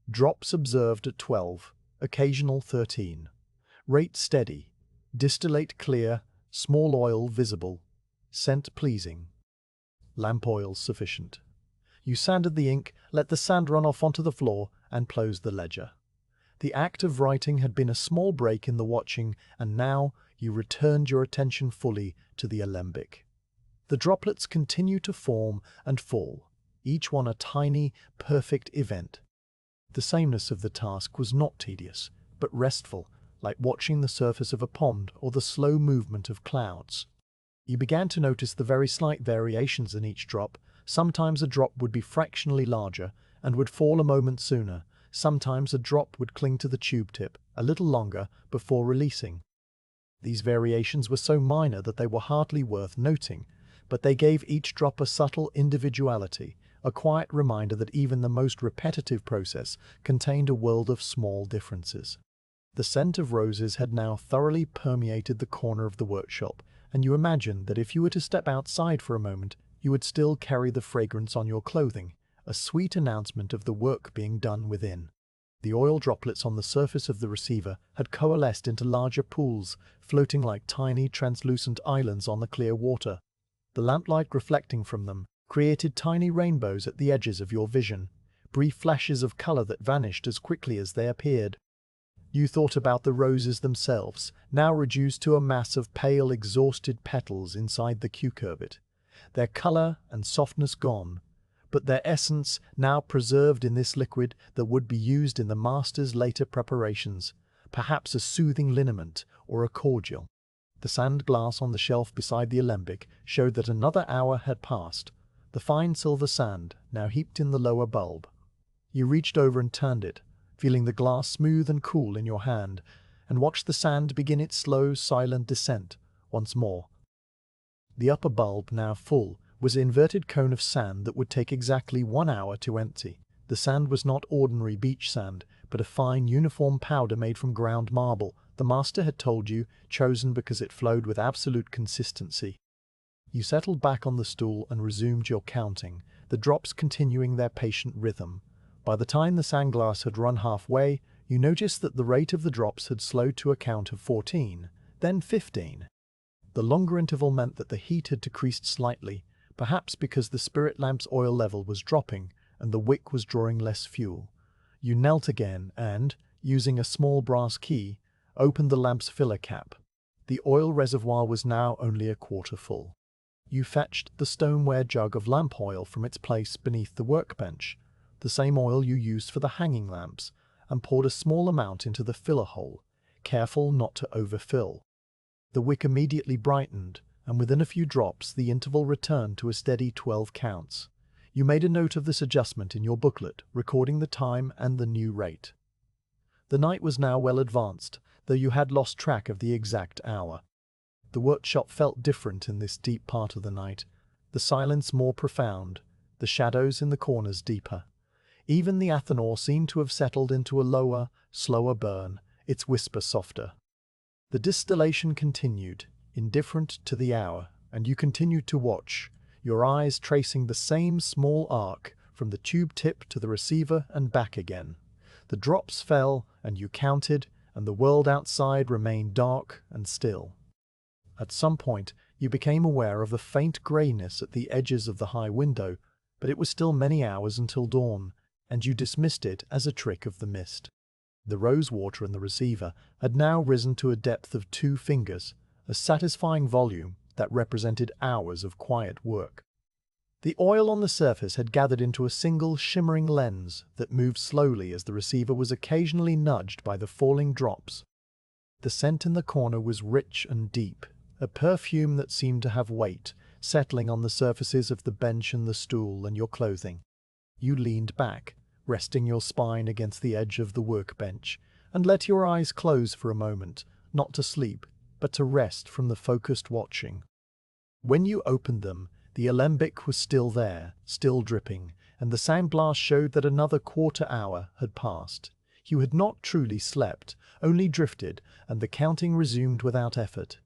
drops observed at 12, occasional 13. Rate steady, distillate clear, small oil visible, scent pleasing. Lamp oil sufficient. You sanded the ink, let the sand run off onto the floor, and closed the ledger. The act of writing had been a small break in the watching, and now you returned your attention fully to the alembic. The droplets continue to form and fall, each one a tiny, perfect event. The sameness of the task was not tedious, but restful, like watching the surface of a pond or the slow movement of clouds. You began to notice the very slight variations in each drop. Sometimes a drop would be fractionally larger and would fall a moment sooner. Sometimes a drop would cling to the tube tip a little longer before releasing. These variations were so minor that they were hardly worth noting, but they gave each drop a subtle individuality, a quiet reminder that even the most repetitive process contained a world of small differences. The scent of roses had now thoroughly permeated the corner of the workshop, and you imagined that if you were to step outside for a moment, you would still carry the fragrance on your clothing, a sweet announcement of the work being done within. The oil droplets on the surface of the receiver had coalesced into larger pools, floating like tiny translucent islands on the clear water. The lamplight reflecting from them created tiny rainbows at the edges of your vision, brief flashes of color that vanished as quickly as they appeared. You thought about the roses themselves, now reduced to a mass of pale, exhausted petals inside the cucurbit, their color and softness gone, but their essence now preserved in this liquid that would be used in the master's later preparations, perhaps a soothing liniment or a cordial. The sand glass on the shelf beside the alembic showed that another hour had passed, the fine silver sand now heaped in the lower bulb. You reached over and turned it, feeling the glass smooth and cool in your hand, and watched the sand begin its slow, silent descent once more. The upper bulb, now full, was an inverted cone of sand that would take exactly 1 hour to empty. The sand was not ordinary beach sand, but a fine, uniform powder made from ground marble, the master had told you, chosen because it flowed with absolute consistency. You settled back on the stool and resumed your counting, the drops continuing their patient rhythm. By the time the sandglass had run halfway, you noticed that the rate of the drops had slowed to a count of 14, then 15. The longer interval meant that the heat had decreased slightly, perhaps because the spirit lamp's oil level was dropping and the wick was drawing less fuel. You knelt again and, using a small brass key, opened the lamp's filler cap. The oil reservoir was now only a quarter full. You fetched the stoneware jug of lamp oil from its place beneath the workbench, the same oil you used for the hanging lamps, and poured a small amount into the filler hole, careful not to overfill. The wick immediately brightened, and within a few drops the interval returned to a steady 12 counts. You made a note of this adjustment in your booklet, recording the time and the new rate. The night was now well advanced, though you had lost track of the exact hour. The workshop felt different in this deep part of the night, the silence more profound, the shadows in the corners deeper. Even the athanor seemed to have settled into a lower, slower burn, its whisper softer. The distillation continued, indifferent to the hour, and you continued to watch, your eyes tracing the same small arc from the tube tip to the receiver and back again. The drops fell, and you counted, and the world outside remained dark and still. At some point, you became aware of a faint greyness at the edges of the high window, but it was still many hours until dawn, and you dismissed it as a trick of the mist. The rose water in the receiver had now risen to a depth of 2 fingers, a satisfying volume that represented hours of quiet work. The oil on the surface had gathered into a single shimmering lens that moved slowly as the receiver was occasionally nudged by the falling drops. The scent in the corner was rich and deep, a perfume that seemed to have weight, settling on the surfaces of the bench and the stool and your clothing. You leaned back, resting your spine against the edge of the workbench, and let your eyes close for a moment, not to sleep, but to rest from the focused watching. When you opened them, the alembic was still there, still dripping, and the sandblast showed that another quarter hour had passed. You had not truly slept, only drifted, and the counting resumed without effort.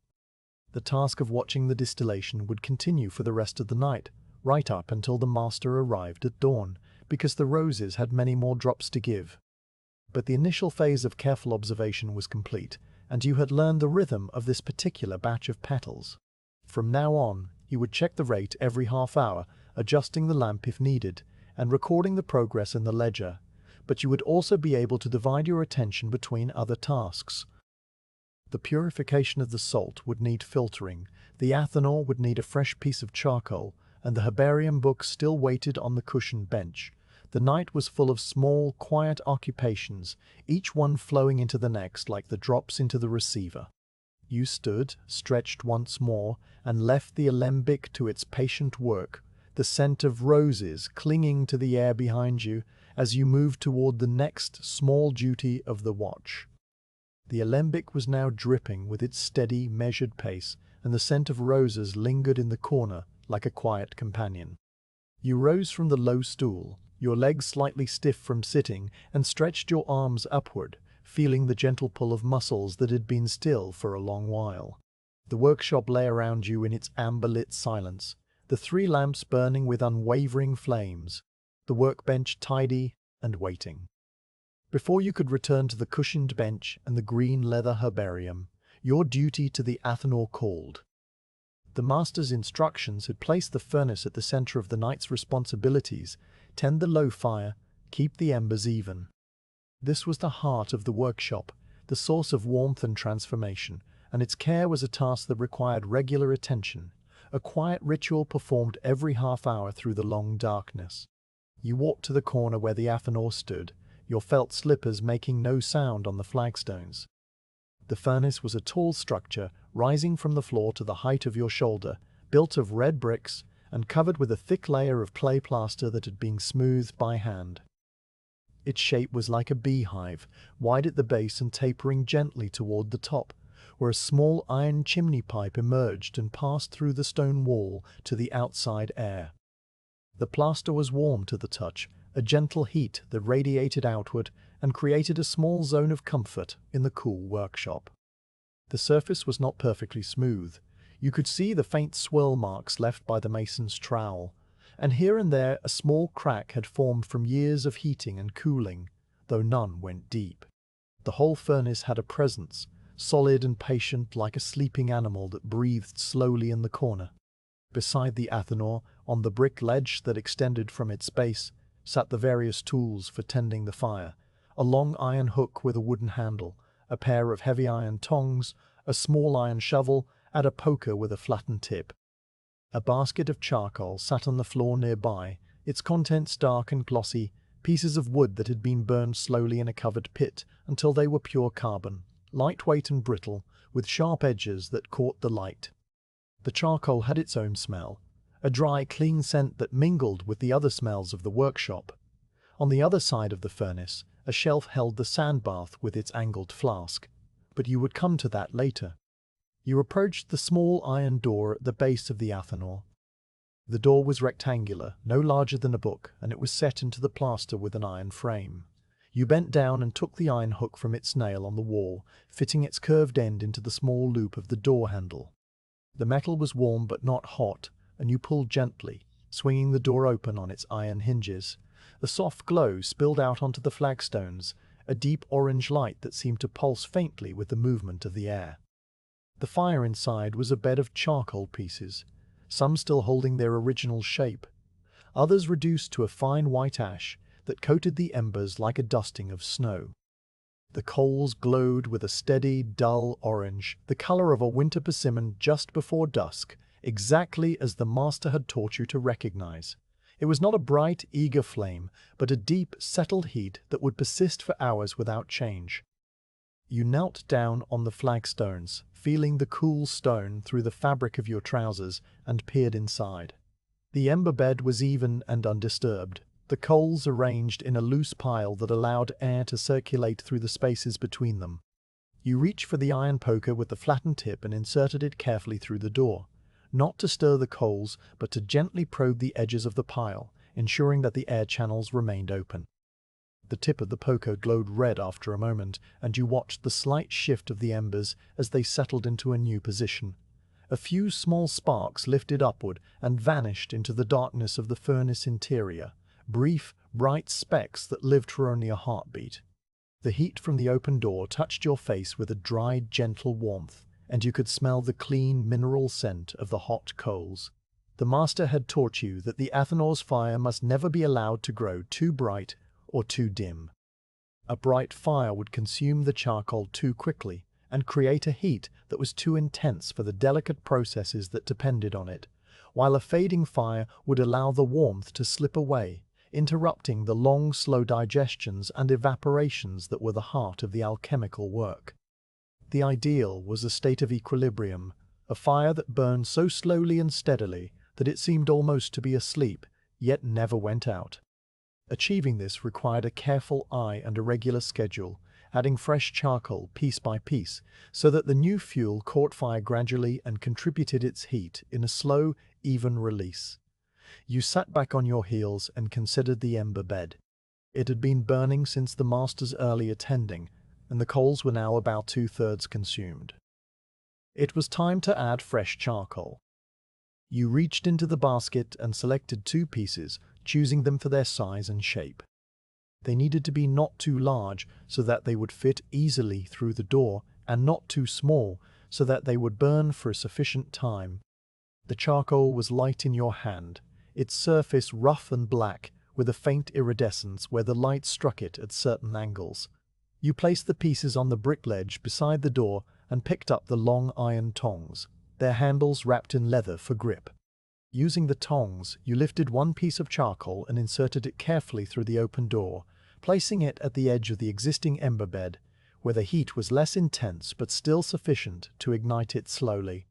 The task of watching the distillation would continue for the rest of the night, right up until the master arrived at dawn, because the roses had many more drops to give. But the initial phase of careful observation was complete, and you had learned the rhythm of this particular batch of petals. From now on, you would check the rate every half hour, adjusting the lamp if needed, and recording the progress in the ledger, but you would also be able to divide your attention between other tasks. The purification of the salt would need filtering, the athanor would need a fresh piece of charcoal, and the herbarium book still waited on the cushioned bench. The night was full of small, quiet occupations, each one flowing into the next like the drops into the receiver. You stood, stretched once more, and left the alembic to its patient work, the scent of roses clinging to the air behind you as you moved toward the next small duty of the watch. The alembic was now dripping with its steady, measured pace, and the scent of roses lingered in the corner like a quiet companion. You rose from the low stool, your legs slightly stiff from sitting, and stretched your arms upward, feeling the gentle pull of muscles that had been still for a long while. The workshop lay around you in its amber-lit silence, the 3 lamps burning with unwavering flames, the workbench tidy and waiting. Before you could return to the cushioned bench and the green leather herbarium, your duty to the athanor called. The master's instructions had placed the furnace at the center of the night's responsibilities: tend the low fire, keep the embers even. This was the heart of the workshop, the source of warmth and transformation, and its care was a task that required regular attention, a quiet ritual performed every half hour through the long darkness. You walked to the corner where the athanor stood, your felt slippers making no sound on the flagstones. The furnace was a tall structure rising from the floor to the height of your shoulder, built of red bricks and covered with a thick layer of clay plaster that had been smoothed by hand. Its shape was like a beehive, wide at the base and tapering gently toward the top, where a small iron chimney pipe emerged and passed through the stone wall to the outside air. The plaster was warm to the touch, a gentle heat that radiated outward and created a small zone of comfort in the cool workshop. The surface was not perfectly smooth. You could see the faint swirl marks left by the mason's trowel, and here and there a small crack had formed from years of heating and cooling, though none went deep. The whole furnace had a presence, solid and patient like a sleeping animal that breathed slowly in the corner. Beside the athanor, on the brick ledge that extended from its base, sat the various tools for tending the fire: a long iron hook with a wooden handle, a pair of heavy iron tongs, a small iron shovel, and a poker with a flattened tip. A basket of charcoal sat on the floor nearby, its contents dark and glossy, pieces of wood that had been burned slowly in a covered pit until they were pure carbon, lightweight and brittle, with sharp edges that caught the light. The charcoal had its own smell, a dry, clean scent that mingled with the other smells of the workshop. On the other side of the furnace, a shelf held the sand bath with its angled flask, but you would come to that later. You approached the small iron door at the base of the athanor. The door was rectangular, no larger than a book, and it was set into the plaster with an iron frame. You bent down and took the iron hook from its nail on the wall, fitting its curved end into the small loop of the door handle. The metal was warm but not hot, and you pulled gently, swinging the door open on its iron hinges. The soft glow spilled out onto the flagstones, a deep orange light that seemed to pulse faintly with the movement of the air. The fire inside was a bed of charcoal pieces, some still holding their original shape, others reduced to a fine white ash that coated the embers like a dusting of snow. The coals glowed with a steady, dull orange, the color of a winter persimmon just before dusk, exactly as the master had taught you to recognize. It was not a bright, eager flame, but a deep, settled heat that would persist for hours without change. You knelt down on the flagstones, feeling the cool stone through the fabric of your trousers, and peered inside. The ember bed was even and undisturbed, the coals arranged in a loose pile that allowed air to circulate through the spaces between them. You reached for the iron poker with the flattened tip and inserted it carefully through the door, not to stir the coals, but to gently probe the edges of the pile, ensuring that the air channels remained open. The tip of the poker glowed red after a moment, and you watched the slight shift of the embers as they settled into a new position. A few small sparks lifted upward and vanished into the darkness of the furnace interior, brief, bright specks that lived for only a heartbeat. The heat from the open door touched your face with a dry, gentle warmth, and you could smell the clean, mineral scent of the hot coals. The master had taught you that the athanor's fire must never be allowed to grow too bright or too dim. A bright fire would consume the charcoal too quickly and create a heat that was too intense for the delicate processes that depended on it, while a fading fire would allow the warmth to slip away, interrupting the long, slow digestions and evaporations that were the heart of the alchemical work. The ideal was a state of equilibrium, a fire that burned so slowly and steadily that it seemed almost to be asleep, yet never went out. Achieving this required a careful eye and a regular schedule, adding fresh charcoal piece by piece, so that the new fuel caught fire gradually and contributed its heat in a slow, even release. You sat back on your heels and considered the ember bed. It had been burning since the master's early attending, and the coals were now about 2/3 consumed. It was time to add fresh charcoal. You reached into the basket and selected 2 pieces, choosing them for their size and shape. They needed to be not too large so that they would fit easily through the door, and not too small so that they would burn for a sufficient time. The charcoal was light in your hand, its surface rough and black, with a faint iridescence where the light struck it at certain angles. You placed the pieces on the brick ledge beside the door and picked up the long iron tongs, their handles wrapped in leather for grip. Using the tongs, you lifted one piece of charcoal and inserted it carefully through the open door, placing it at the edge of the existing ember bed, where the heat was less intense but still sufficient to ignite it slowly.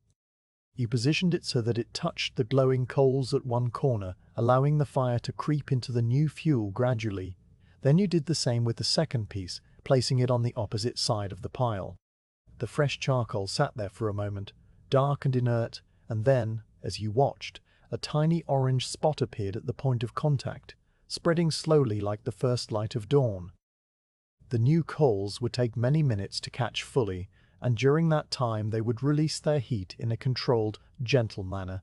You positioned it so that it touched the glowing coals at one corner, allowing the fire to creep into the new fuel gradually. Then you did the same with the second piece, placing it on the opposite side of the pile. The fresh charcoal sat there for a moment, dark and inert, and then, as you watched, a tiny orange spot appeared at the point of contact, spreading slowly like the first light of dawn. The new coals would take many minutes to catch fully, and during that time they would release their heat in a controlled, gentle manner.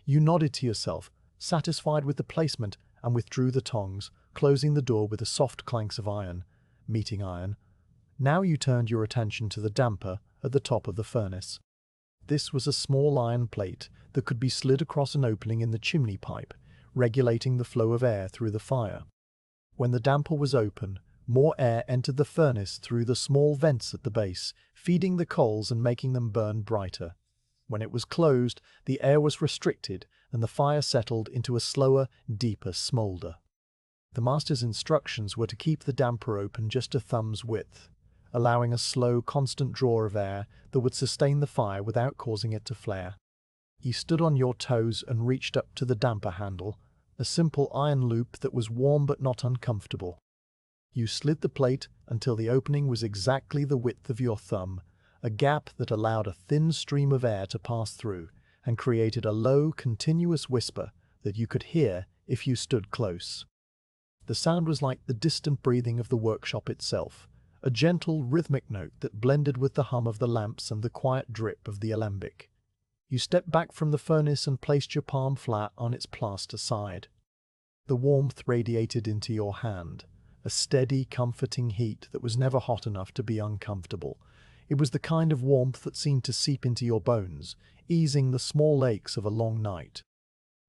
You nodded to yourself, satisfied with the placement, and withdrew the tongs, closing the door with a soft clanks of iron, meeting iron. Now you turned your attention to the damper at the top of the furnace. This was a small iron plate that could be slid across an opening in the chimney pipe, regulating the flow of air through the fire. When the damper was open, more air entered the furnace through the small vents at the base, feeding the coals and making them burn brighter. When it was closed, the air was restricted and the fire settled into a slower, deeper smoulder. The master's instructions were to keep the damper open just a thumb's width, allowing a slow, constant draw of air that would sustain the fire without causing it to flare. You stood on your toes and reached up to the damper handle, a simple iron loop that was warm but not uncomfortable. You slid the plate until the opening was exactly the width of your thumb, a gap that allowed a thin stream of air to pass through and created a low, continuous whisper that you could hear if you stood close. The sound was like the distant breathing of the workshop itself, a gentle, rhythmic note that blended with the hum of the lamps and the quiet drip of the alembic. You stepped back from the furnace and placed your palm flat on its plaster side. The warmth radiated into your hand, a steady, comforting heat that was never hot enough to be uncomfortable. It was the kind of warmth that seemed to seep into your bones, easing the small aches of a long night.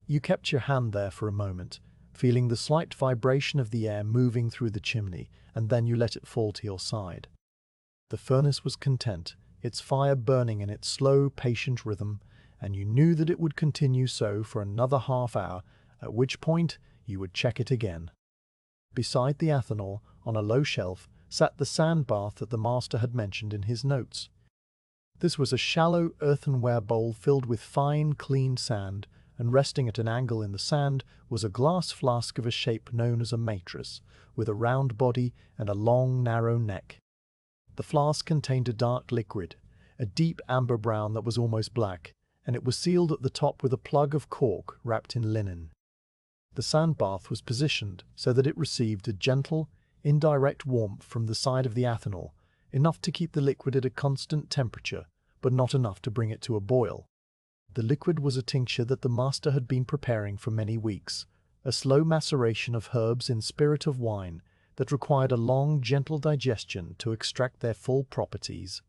You kept your hand there for a moment, feeling the slight vibration of the air moving through the chimney, and then you let it fall to your side. The furnace was content, its fire burning in its slow, patient rhythm, and you knew that it would continue so for another half hour, at which point you would check it again. Beside the athanor, on a low shelf, sat the sand bath that the master had mentioned in his notes. This was a shallow earthenware bowl filled with fine, clean sand, and resting at an angle in the sand was a glass flask of a shape known as a matris, with a round body and a long, narrow neck. The flask contained a dark liquid, a deep amber brown that was almost black, and it was sealed at the top with a plug of cork wrapped in linen. The sand bath was positioned so that it received a gentle, indirect warmth from the side of the athanor, enough to keep the liquid at a constant temperature, but not enough to bring it to a boil. The liquid was a tincture that the master had been preparing for many weeks, a slow maceration of herbs in spirit of wine that required a long, gentle digestion to extract their full properties.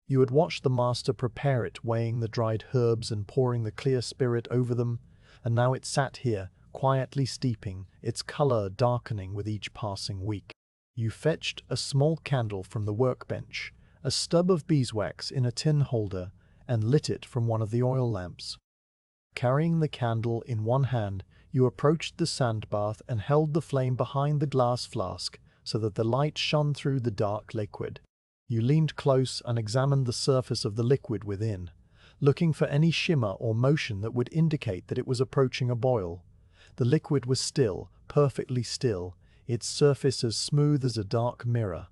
You had watched the master prepare it, weighing the dried herbs and pouring the clear spirit over them, and now it sat here, quietly steeping, its color darkening with each passing week. You fetched a small candle from the workbench, a stub of beeswax in a tin holder, and lit it from one of the oil lamps. Carrying the candle in one hand, you approached the sand bath and held the flame behind the glass flask so that the light shone through the dark liquid. You leaned close and examined the surface of the liquid within, looking for any shimmer or motion that would indicate that it was approaching a boil. The liquid was still, perfectly still, its surface as smooth as a dark mirror.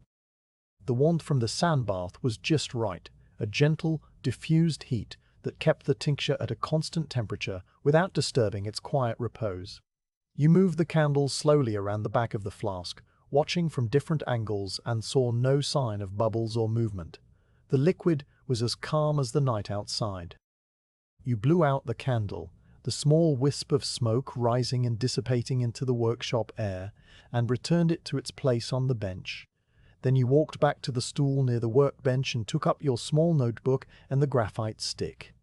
The warmth from the sand bath was just right, a gentle, diffused heat that kept the tincture at a constant temperature without disturbing its quiet repose. You moved the candle slowly around the back of the flask, watching from different angles, and saw no sign of bubbles or movement. The liquid was as calm as the night outside. You blew out the candle, the small wisp of smoke rising and dissipating into the workshop air, and returned it to its place on the bench. Then you walked back to the stool near the workbench and took up your small notebook and the graphite stick.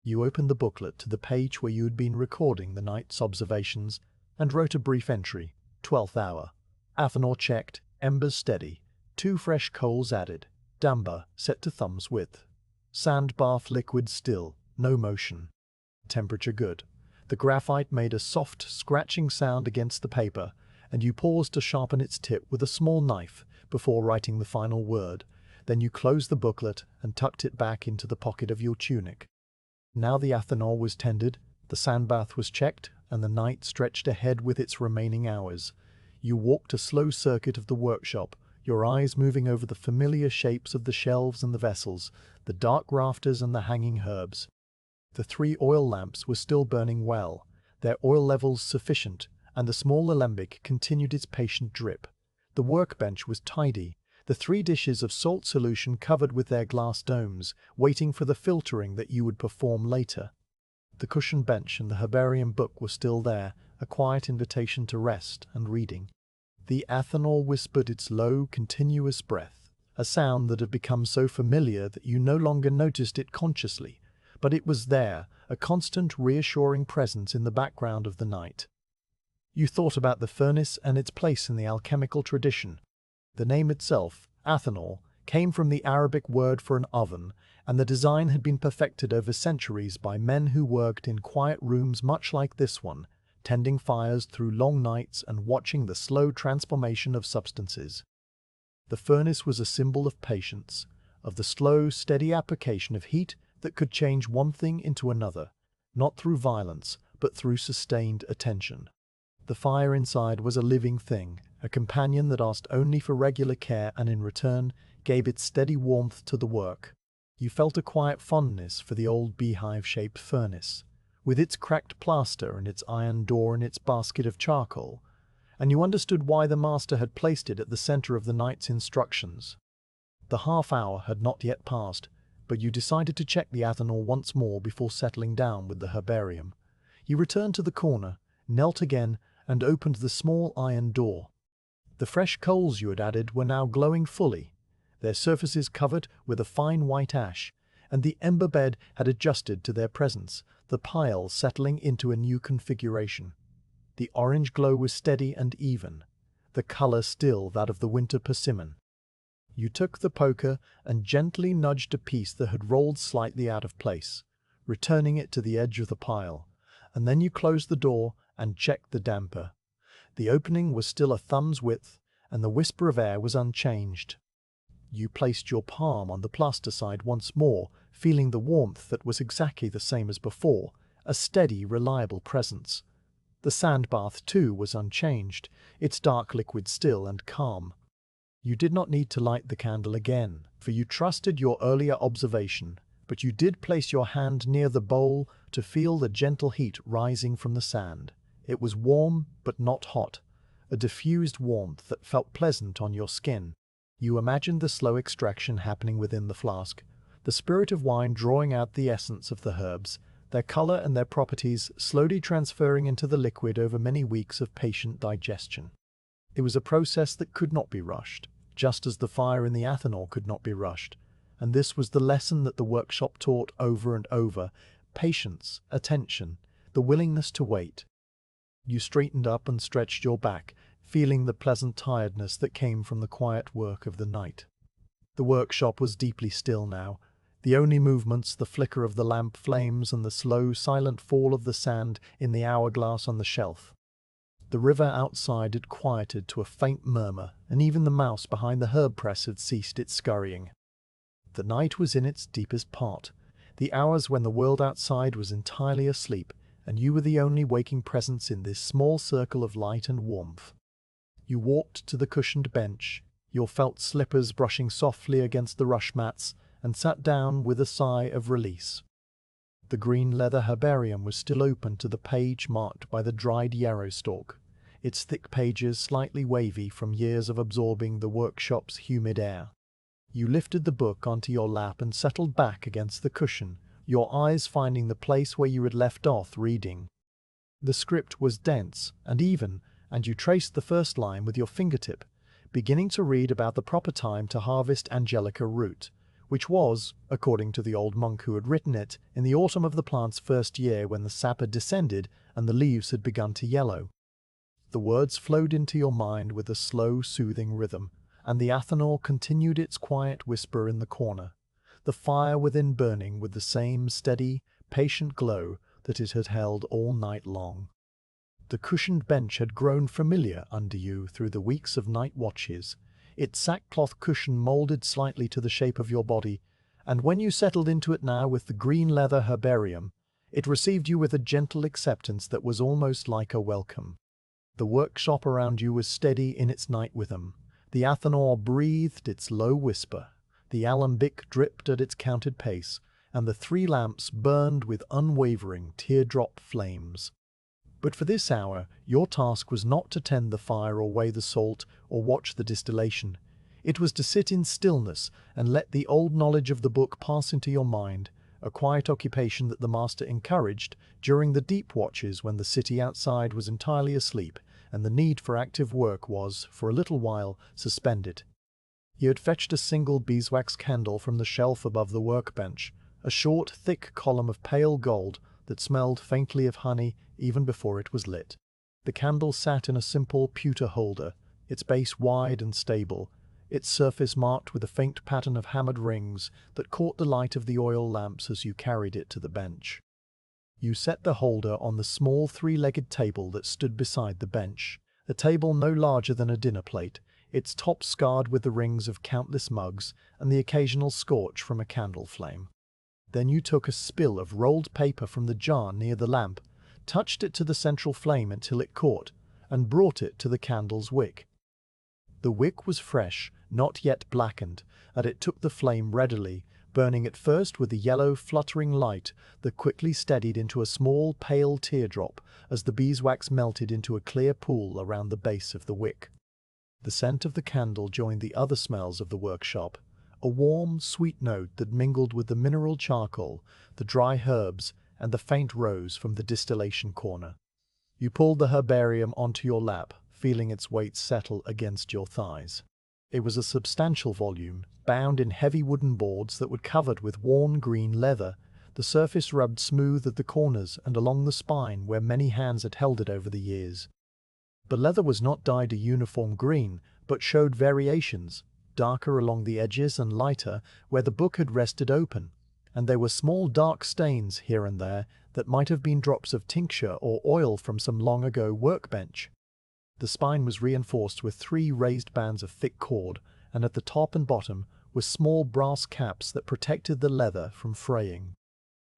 You opened the booklet to the page where you had been recording the night's observations and wrote a brief entry. 12th hour. Athanor checked, embers steady, 2 fresh coals added, damper set to thumb's width. Sand bath liquid still, no motion. Temperature good. The graphite made a soft, scratching sound against the paper, and you paused to sharpen its tip with a small knife before writing the final word. Then you closed the booklet and tucked it back into the pocket of your tunic. Now the athanor was tended, the sand bath was checked, and the night stretched ahead with its remaining hours. You walked a slow circuit of the workshop, your eyes moving over the familiar shapes of the shelves and the vessels, the dark rafters and the hanging herbs. The 3 oil lamps were still burning well, their oil levels sufficient, and the small alembic continued its patient drip. The workbench was tidy, the 3 dishes of salt solution covered with their glass domes, waiting for the filtering that you would perform later. The cushioned bench and the herbarium book were still there, a quiet invitation to rest and reading. The athanor whispered its low, continuous breath, a sound that had become so familiar that you no longer noticed it consciously, but it was there, a constant, reassuring presence in the background of the night. You thought about the furnace and its place in the alchemical tradition. The name itself, athanor, came from the Arabic word for an oven, and the design had been perfected over centuries by men who worked in quiet rooms much like this one, tending fires through long nights and watching the slow transformation of substances. The furnace was a symbol of patience, of the slow, steady application of heat that could change one thing into another, not through violence, but through sustained attention. The fire inside was a living thing, a companion that asked only for regular care and in return gave its steady warmth to the work. You felt a quiet fondness for the old beehive-shaped furnace, with its cracked plaster and its iron door and its basket of charcoal, and you understood why the master had placed it at the center of the night's instructions. The half hour had not yet passed, but you decided to check the athanor once more before settling down with the herbarium. You returned to the corner, knelt again, and opened the small iron door. The fresh coals you had added were now glowing fully, their surfaces covered with a fine white ash, and the ember bed had adjusted to their presence, the pile settling into a new configuration. The orange glow was steady and even, the color still that of the winter persimmon. You took the poker and gently nudged a piece that had rolled slightly out of place, returning it to the edge of the pile, and then you closed the door and checked the damper. The opening was still a thumb's width, and the whisper of air was unchanged. You placed your palm on the plaster side once more, feeling the warmth that was exactly the same as before, a steady, reliable presence. The sand bath, too, was unchanged, its dark liquid still and calm. You did not need to light the candle again, for you trusted your earlier observation, but you did place your hand near the bowl to feel the gentle heat rising from the sand. It was warm, but not hot, a diffused warmth that felt pleasant on your skin. You imagined the slow extraction happening within the flask, the spirit of wine drawing out the essence of the herbs, their color and their properties slowly transferring into the liquid over many weeks of patient digestion. It was a process that could not be rushed, just as the fire in the athanor could not be rushed, and this was the lesson that the workshop taught over and over: patience, attention, the willingness to wait. You straightened up and stretched your back, feeling the pleasant tiredness that came from the quiet work of the night. The workshop was deeply still now, the only movements the flicker of the lamp flames and the slow, silent fall of the sand in the hourglass on the shelf. The river outside had quieted to a faint murmur, and even the mouse behind the herb press had ceased its scurrying. The night was in its deepest part, the hours when the world outside was entirely asleep, and you were the only waking presence in this small circle of light and warmth. You walked to the cushioned bench, your felt slippers brushing softly against the rush mats, and sat down with a sigh of release. The green leather herbarium was still open to the page marked by the dried yarrow stalk, its thick pages slightly wavy from years of absorbing the workshop's humid air. You lifted the book onto your lap and settled back against the cushion, your eyes finding the place where you had left off reading. The script was dense and even, and you traced the first line with your fingertip, beginning to read about the proper time to harvest angelica root, which was, according to the old monk who had written it, in the autumn of the plant's first year when the sap had descended and the leaves had begun to yellow. The words flowed into your mind with a slow, soothing rhythm, and the athanor continued its quiet whisper in the corner, the fire within burning with the same steady, patient glow that it had held all night long. The cushioned bench had grown familiar under you through the weeks of night watches, its sackcloth cushion moulded slightly to the shape of your body, and when you settled into it now with the green leather herbarium, it received you with a gentle acceptance that was almost like a welcome. The workshop around you was steady in its night rhythm. The athanor breathed its low whisper, the alembic dripped at its counted pace, and the 3 lamps burned with unwavering teardrop flames. But for this hour, your task was not to tend the fire or weigh the salt or watch the distillation. It was to sit in stillness and let the old knowledge of the book pass into your mind, a quiet occupation that the master encouraged during the deep watches when the city outside was entirely asleep and the need for active work was, for a little while, suspended. He had fetched a single beeswax candle from the shelf above the workbench, a short, thick column of pale gold that smelled faintly of honey even before it was lit. The candle sat in a simple pewter holder, its base wide and stable, its surface marked with a faint pattern of hammered rings that caught the light of the oil lamps as you carried it to the bench. You set the holder on the small 3-legged table that stood beside the bench, a table no larger than a dinner plate, its top scarred with the rings of countless mugs and the occasional scorch from a candle flame. Then you took a spill of rolled paper from the jar near the lamp, touched it to the central flame until it caught, and brought it to the candle's wick. The wick was fresh, not yet blackened, and it took the flame readily, burning at first with a yellow, fluttering light that quickly steadied into a small, pale teardrop as the beeswax melted into a clear pool around the base of the wick. The scent of the candle joined the other smells of the workshop, a warm, sweet note that mingled with the mineral charcoal, the dry herbs, and the faint rose from the distillation corner. You pulled the herbarium onto your lap, feeling its weight settle against your thighs. It was a substantial volume, bound in heavy wooden boards that were covered with worn green leather, the surface rubbed smooth at the corners and along the spine where many hands had held it over the years. The leather was not dyed a uniform green, but showed variations, darker along the edges and lighter where the book had rested open, and there were small dark stains here and there that might have been drops of tincture or oil from some long-ago workbench. The spine was reinforced with 3 raised bands of thick cord, and at the top and bottom were small brass caps that protected the leather from fraying.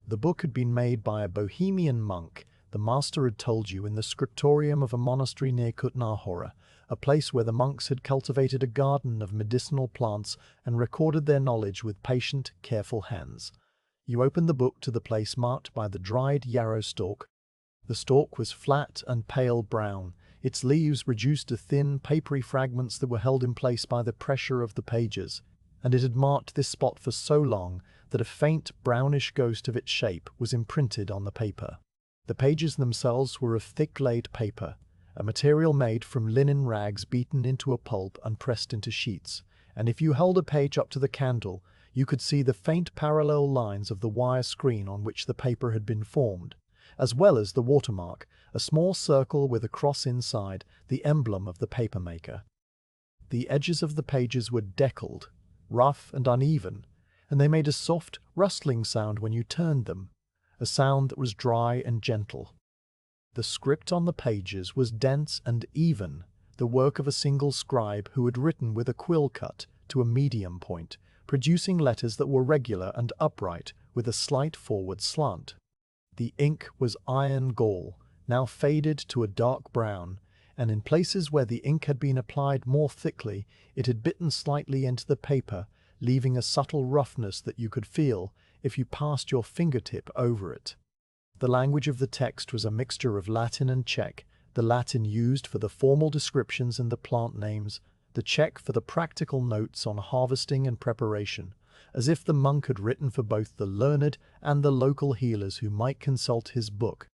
The book had been made by a Bohemian monk, the master had told you, in the scriptorium of a monastery near Kutná-Hora, a place where the monks had cultivated a garden of medicinal plants and recorded their knowledge with patient, careful hands. You opened the book to the place marked by the dried yarrow stalk. The stalk was flat and pale brown, its leaves reduced to thin, papery fragments that were held in place by the pressure of the pages, and it had marked this spot for so long that a faint, brownish ghost of its shape was imprinted on the paper. The pages themselves were of thick-laid paper, a material made from linen rags beaten into a pulp and pressed into sheets, and if you held a page up to the candle, you could see the faint parallel lines of the wire screen on which the paper had been formed, as well as the watermark, a small circle with a cross inside, the emblem of the papermaker. The edges of the pages were deckled, rough and uneven, and they made a soft, rustling sound when you turned them, a sound that was dry and gentle. The script on the pages was dense and even, the work of a single scribe who had written with a quill cut to a medium point, producing letters that were regular and upright, with a slight forward slant. The ink was iron gall, now faded to a dark brown, and in places where the ink had been applied more thickly, it had bitten slightly into the paper, leaving a subtle roughness that you could feel if you passed your fingertip over it. The language of the text was a mixture of Latin and Czech, the Latin used for the formal descriptions and the plant names, the Czech for the practical notes on harvesting and preparation, as if the monk had written for both the learned and the local healers who might consult his book.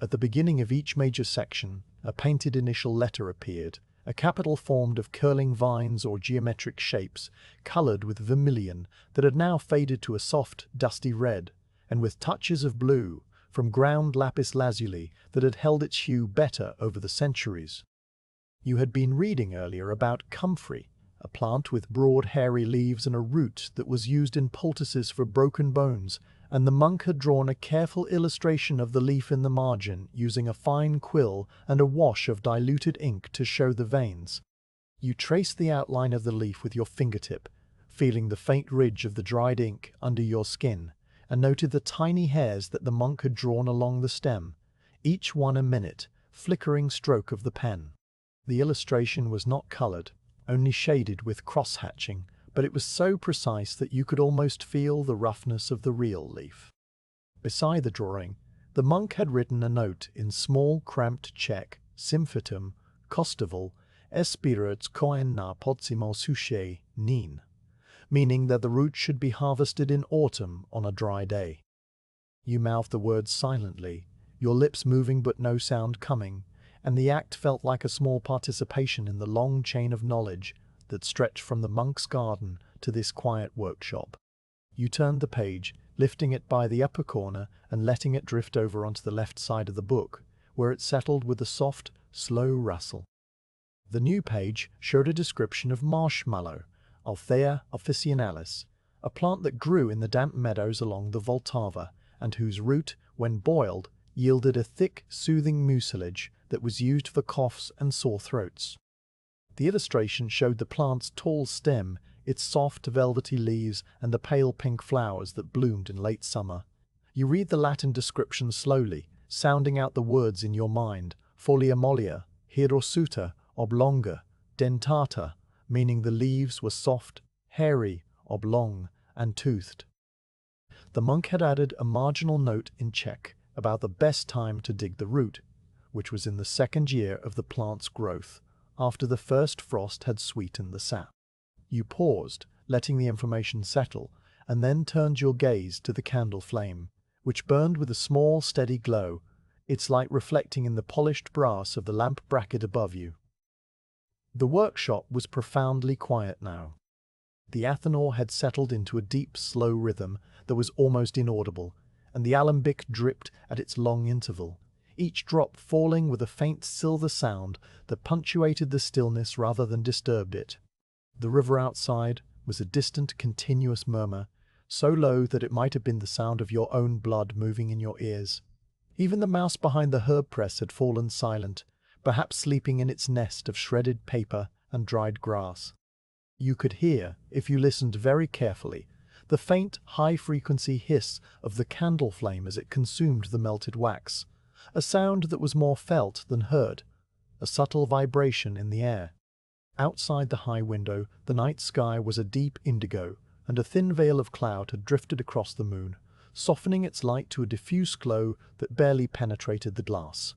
At the beginning of each major section, a painted initial letter appeared, a capital formed of curling vines or geometric shapes, coloured with vermilion that had now faded to a soft, dusty red, and with touches of blue, from ground lapis lazuli that had held its hue better over the centuries. You had been reading earlier about comfrey, a plant with broad hairy leaves and a root that was used in poultices for broken bones, and the monk had drawn a careful illustration of the leaf in the margin using a fine quill and a wash of diluted ink to show the veins. You traced the outline of the leaf with your fingertip, feeling the faint ridge of the dried ink under your skin, and noted the tiny hairs that the monk had drawn along the stem, each one a minute, flickering stroke of the pen. The illustration was not coloured, only shaded with cross-hatching, but it was so precise that you could almost feel the roughness of the real leaf. Beside the drawing, the monk had written a note in small, cramped Czech, Symphytum, Kostoval, Espirits koen na podzimo suše nin, meaning that the root should be harvested in autumn on a dry day. You mouthed the words silently, your lips moving but no sound coming, and the act felt like a small participation in the long chain of knowledge that stretched from the monk's garden to this quiet workshop. You turned the page, lifting it by the upper corner and letting it drift over onto the left side of the book, where it settled with a soft, slow rustle. The new page showed a description of marshmallow, Althea officinalis, a plant that grew in the damp meadows along the Vltava, and whose root, when boiled, yielded a thick, soothing mucilage that was used for coughs and sore throats. The illustration showed the plant's tall stem, its soft, velvety leaves, and the pale pink flowers that bloomed in late summer. You read the Latin description slowly, sounding out the words in your mind: folia mollia, hirsuta, oblonga, dentata, meaning the leaves were soft, hairy, oblong, and toothed. The monk had added a marginal note in Czech about the best time to dig the root, which was in the second year of the plant's growth, after the first frost had sweetened the sap. You paused, letting the information settle, and then turned your gaze to the candle flame, which burned with a small, steady glow, its light reflecting in the polished brass of the lamp bracket above you. The workshop was profoundly quiet now. The athanor had settled into a deep, slow rhythm that was almost inaudible, and the alembic dripped at its long interval, each drop falling with a faint silver sound that punctuated the stillness rather than disturbed it. The river outside was a distant, continuous murmur, so low that it might have been the sound of your own blood moving in your ears. Even the mouse behind the herb press had fallen silent, perhaps sleeping in its nest of shredded paper and dried grass. You could hear, if you listened very carefully, the faint, high-frequency hiss of the candle flame as it consumed the melted wax, a sound that was more felt than heard, a subtle vibration in the air. Outside the high window, the night sky was a deep indigo, and a thin veil of cloud had drifted across the moon, softening its light to a diffuse glow that barely penetrated the glass.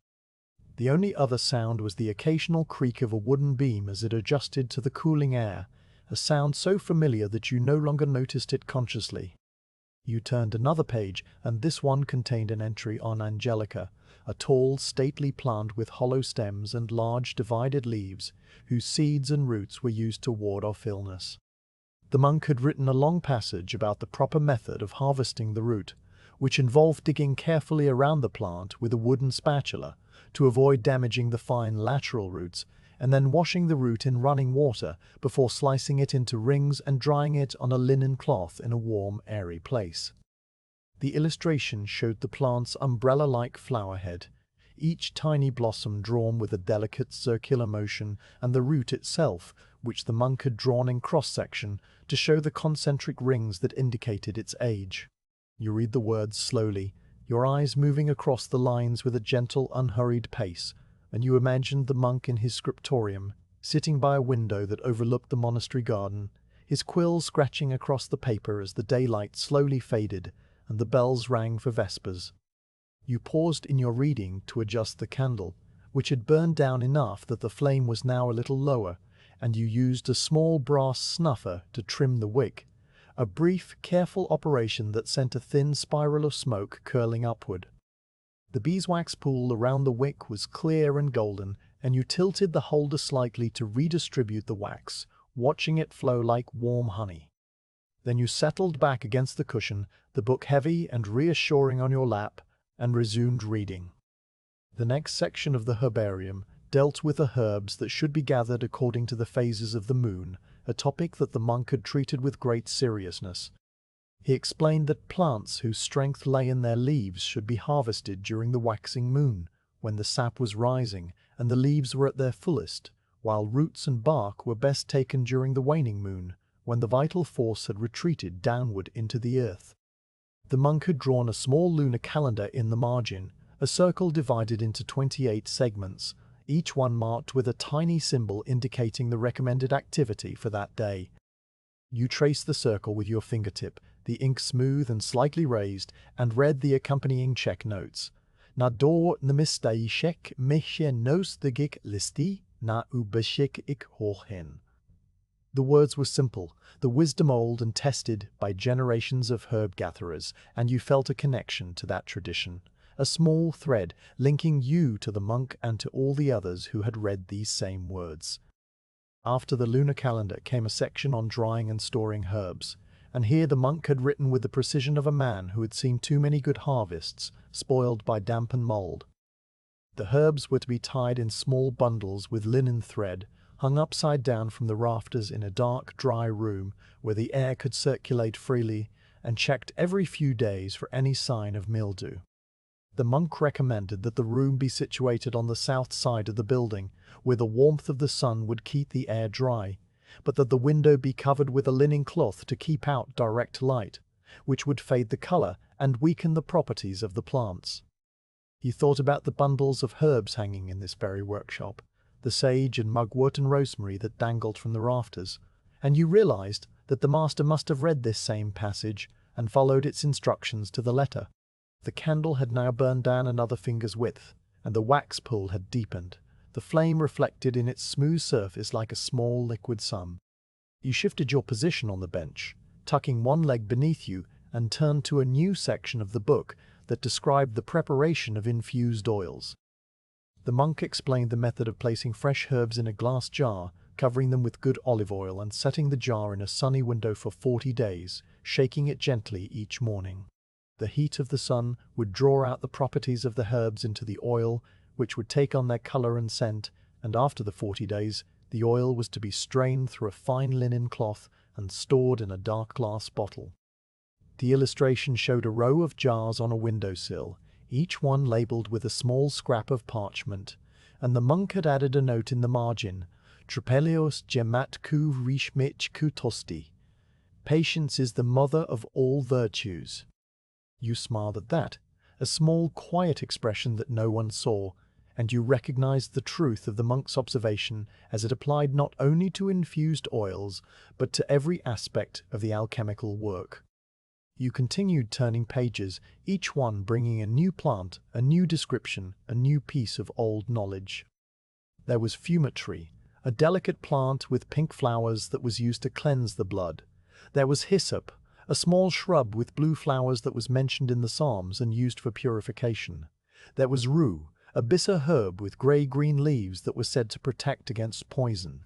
The only other sound was the occasional creak of a wooden beam as it adjusted to the cooling air, a sound so familiar that you no longer noticed it consciously. You turned another page, and this one contained an entry on Angelica, a tall, stately plant with hollow stems and large divided leaves, whose seeds and roots were used to ward off illness. The monk had written a long passage about the proper method of harvesting the root, which involved digging carefully around the plant with a wooden spatula to avoid damaging the fine lateral roots, and then washing the root in running water before slicing it into rings and drying it on a linen cloth in a warm, airy place. The illustration showed the plant's umbrella-like flower head, each tiny blossom drawn with a delicate circular motion, and the root itself, which the monk had drawn in cross-section to show the concentric rings that indicated its age. You read the words slowly, your eyes moving across the lines with a gentle, unhurried pace, and you imagined the monk in his scriptorium, sitting by a window that overlooked the monastery garden, his quill scratching across the paper as the daylight slowly faded and the bells rang for vespers. You paused in your reading to adjust the candle, which had burned down enough that the flame was now a little lower, and you used a small brass snuffer to trim the wick, a brief, careful operation that sent a thin spiral of smoke curling upward. The beeswax pool around the wick was clear and golden, and you tilted the holder slightly to redistribute the wax, watching it flow like warm honey. Then you settled back against the cushion, the book heavy and reassuring on your lap, and resumed reading. The next section of the herbarium dealt with the herbs that should be gathered according to the phases of the moon, a topic that the monk had treated with great seriousness. He explained that plants whose strength lay in their leaves should be harvested during the waxing moon, when the sap was rising and the leaves were at their fullest, while roots and bark were best taken during the waning moon, when the vital force had retreated downward into the earth. The monk had drawn a small lunar calendar in the margin, a circle divided into 28 segments, each one marked with a tiny symbol indicating the recommended activity for that day. You traced the circle with your fingertip, the ink smooth and slightly raised, and read the accompanying check notes. Na do namistaishek meche nos degik listi na ubeshik ik hochen. The words were simple, the wisdom old and tested by generations of herb gatherers, and you felt a connection to that tradition, a small thread linking you to the monk and to all the others who had read these same words. After the lunar calendar came a section on drying and storing herbs, and here the monk had written with the precision of a man who had seen too many good harvests spoiled by damp and mold. The herbs were to be tied in small bundles with linen thread, hung upside down from the rafters in a dark, dry room where the air could circulate freely, and checked every few days for any sign of mildew. The monk recommended that the room be situated on the south side of the building, where the warmth of the sun would keep the air dry, but that the window be covered with a linen cloth to keep out direct light, which would fade the color and weaken the properties of the plants. He thought about the bundles of herbs hanging in this very workshop, the sage and mugwort and rosemary that dangled from the rafters, and you realized that the master must have read this same passage and followed its instructions to the letter. The candle had now burned down another finger's width, and the wax pool had deepened, the flame reflected in its smooth surface like a small liquid sun. You shifted your position on the bench, tucking one leg beneath you, and turned to a new section of the book that described the preparation of infused oils. The monk explained the method of placing fresh herbs in a glass jar, covering them with good olive oil and setting the jar in a sunny window for 40 days, shaking it gently each morning. The heat of the sun would draw out the properties of the herbs into the oil, which would take on their color and scent, and after the 40 days, the oil was to be strained through a fine linen cloth and stored in a dark glass bottle. The illustration showed a row of jars on a windowsill, each one labelled with a small scrap of parchment, and the monk had added a note in the margin, Trapelios gemat ku rishmich ku tosti. Patience is the mother of all virtues. You smiled at that, a small, quiet expression that no one saw, and you recognized the truth of the monk's observation as it applied not only to infused oils, but to every aspect of the alchemical work. You continued turning pages, each one bringing a new plant, a new description, a new piece of old knowledge. There was fumitory, a delicate plant with pink flowers that was used to cleanse the blood. There was hyssop, a small shrub with blue flowers that was mentioned in the Psalms and used for purification. There was rue, a bitter herb with grey-green leaves that was said to protect against poison.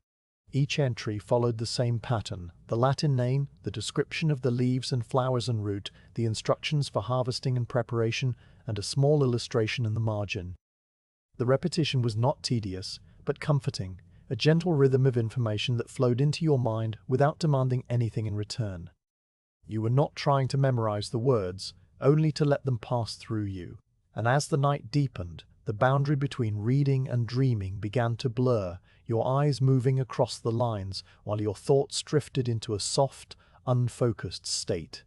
Each entry followed the same pattern: the Latin name, the description of the leaves and flowers and root, the instructions for harvesting and preparation, and a small illustration in the margin. The repetition was not tedious, but comforting, a gentle rhythm of information that flowed into your mind without demanding anything in return. You were not trying to memorize the words, only to let them pass through you. And as the night deepened, the boundary between reading and dreaming began to blur, your eyes moving across the lines while your thoughts drifted into a soft, unfocused state.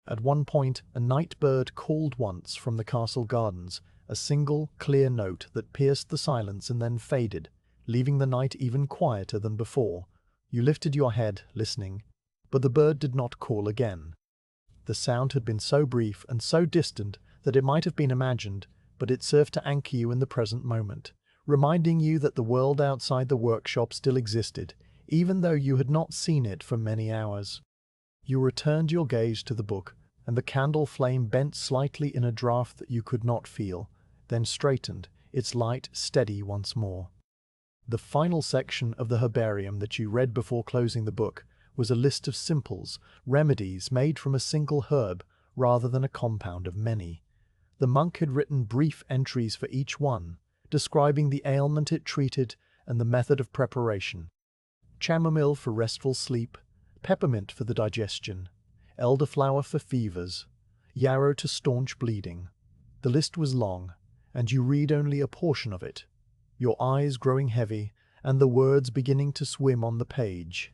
At one point, a night bird called once from the castle gardens, a single, clear note that pierced the silence and then faded, leaving the night even quieter than before. You lifted your head, listening, but the bird did not call again. The sound had been so brief and so distant that it might have been imagined, but it served to anchor you in the present moment, reminding you that the world outside the workshop still existed, even though you had not seen it for many hours. You returned your gaze to the book, and the candle flame bent slightly in a draught that you could not feel, then straightened, its light steady once more. The final section of the herbarium that you read before closing the book was a list of simples, remedies made from a single herb rather than a compound of many. The monk had written brief entries for each one, describing the ailment it treated and the method of preparation. Chamomile for restful sleep, peppermint for the digestion, elderflower for fevers, yarrow to staunch bleeding. The list was long, and you read only a portion of it, your eyes growing heavy and the words beginning to swim on the page.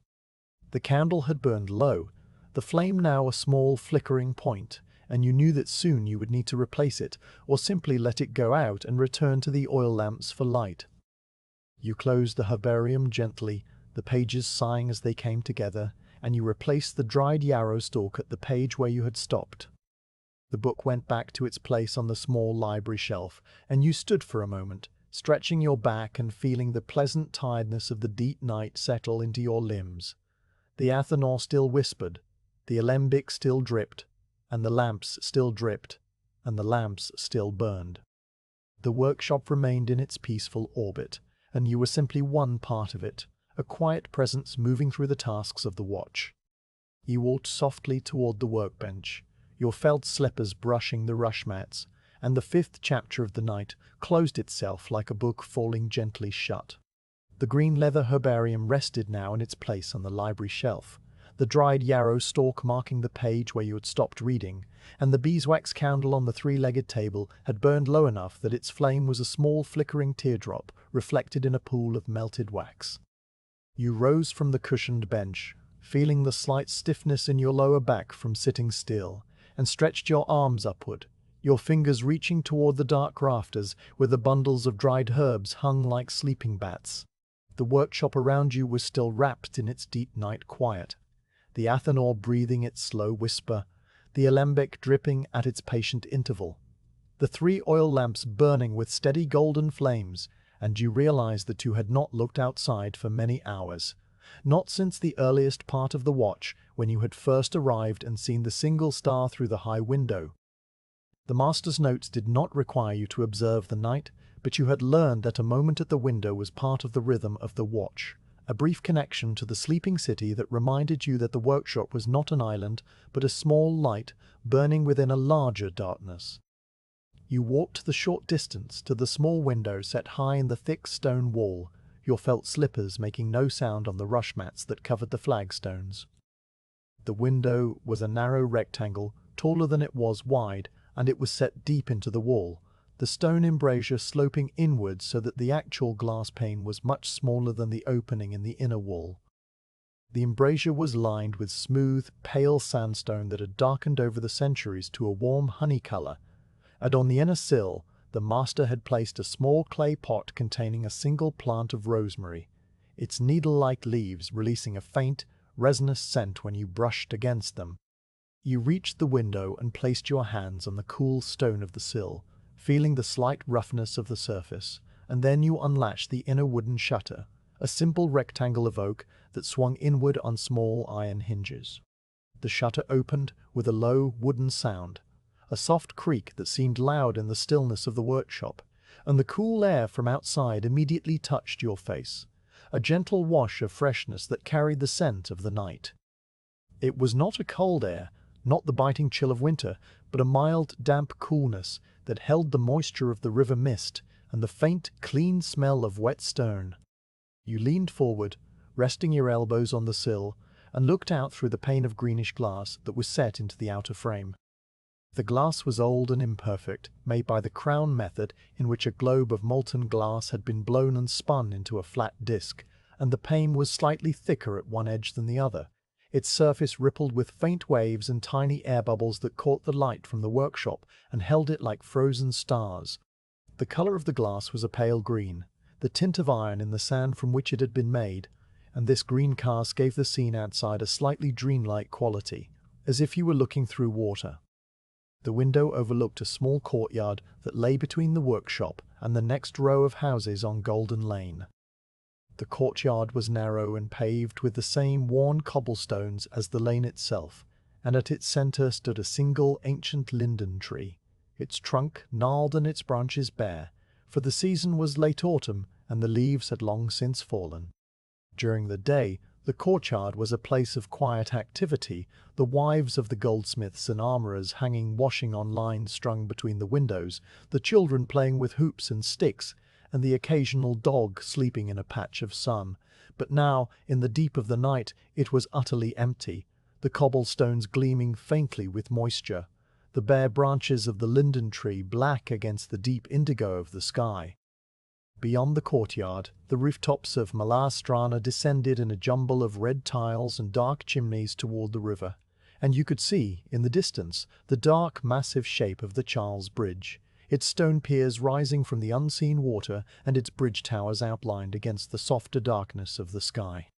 The candle had burned low, the flame now a small flickering point, and you knew that soon you would need to replace it, or simply let it go out and return to the oil lamps for light. You closed the herbarium gently, the pages sighing as they came together, and you replaced the dried yarrow stalk at the page where you had stopped. The book went back to its place on the small library shelf, and you stood for a moment, stretching your back and feeling the pleasant tiredness of the deep night settle into your limbs. The athanor still whispered, the alembic still dripped, and the lamps still dripped, and the lamps still burned. The workshop remained in its peaceful orbit, and you were simply one part of it, a quiet presence moving through the tasks of the watch. You walked softly toward the workbench, your felt slippers brushing the rush mats, and the fifth chapter of the night closed itself like a book falling gently shut. The green leather herbarium rested now in its place on the library shelf, the dried yarrow stalk marking the page where you had stopped reading, and the beeswax candle on the three-legged table had burned low enough that its flame was a small flickering teardrop reflected in a pool of melted wax. You rose from the cushioned bench, feeling the slight stiffness in your lower back from sitting still, and stretched your arms upward, your fingers reaching toward the dark rafters where the bundles of dried herbs hung like sleeping bats. The workshop around you was still wrapped in its deep night quiet, the athanor breathing its slow whisper, the alembic dripping at its patient interval, the 3 oil lamps burning with steady golden flames, and you realized that you had not looked outside for many hours, not since the earliest part of the watch when you had first arrived and seen the single star through the high window. The master's notes did not require you to observe the night, but you had learned that a moment at the window was part of the rhythm of the watch, a brief connection to the sleeping city that reminded you that the workshop was not an island, but a small light burning within a larger darkness. You walked the short distance to the small window set high in the thick stone wall, your felt slippers making no sound on the rush mats that covered the flagstones. The window was a narrow rectangle, taller than it was wide, and it was set deep into the wall, the stone embrasure sloping inwards so that the actual glass pane was much smaller than the opening in the inner wall. The embrasure was lined with smooth, pale sandstone that had darkened over the centuries to a warm honey color, and on the inner sill, the master had placed a small clay pot containing a single plant of rosemary, its needle-like leaves releasing a faint, resinous scent when you brushed against them. You reached the window and placed your hands on the cool stone of the sill, feeling the slight roughness of the surface, and then you unlatched the inner wooden shutter, a simple rectangle of oak that swung inward on small iron hinges. The shutter opened with a low wooden sound, a soft creak that seemed loud in the stillness of the workshop, and the cool air from outside immediately touched your face, a gentle wash of freshness that carried the scent of the night. It was not a cold air, not the biting chill of winter, but a mild, damp coolness that held the moisture of the river mist and the faint, clean smell of wet stone. You leaned forward, resting your elbows on the sill, and looked out through the pane of greenish glass that was set into the outer frame. The glass was old and imperfect, made by the crown method in which a globe of molten glass had been blown and spun into a flat disc, and the pane was slightly thicker at one edge than the other. Its surface rippled with faint waves and tiny air bubbles that caught the light from the workshop and held it like frozen stars. The color of the glass was a pale green, the tint of iron in the sand from which it had been made, and this green cast gave the scene outside a slightly dreamlike quality, as if you were looking through water. The window overlooked a small courtyard that lay between the workshop and the next row of houses on Golden Lane. The courtyard was narrow and paved with the same worn cobblestones as the lane itself, and at its center stood a single ancient linden tree, its trunk gnarled and its branches bare, for the season was late autumn and the leaves had long since fallen. During the day, the courtyard was a place of quiet activity, the wives of the goldsmiths and armorers hanging washing on lines strung between the windows, the children playing with hoops and sticks, and the occasional dog sleeping in a patch of sun. But now, in the deep of the night, it was utterly empty, the cobblestones gleaming faintly with moisture, the bare branches of the linden tree black against the deep indigo of the sky. Beyond the courtyard, the rooftops of Malastrana descended in a jumble of red tiles and dark chimneys toward the river, and you could see, in the distance, the dark, massive shape of the Charles Bridge, its stone piers rising from the unseen water and its bridge towers outlined against the softer darkness of the sky.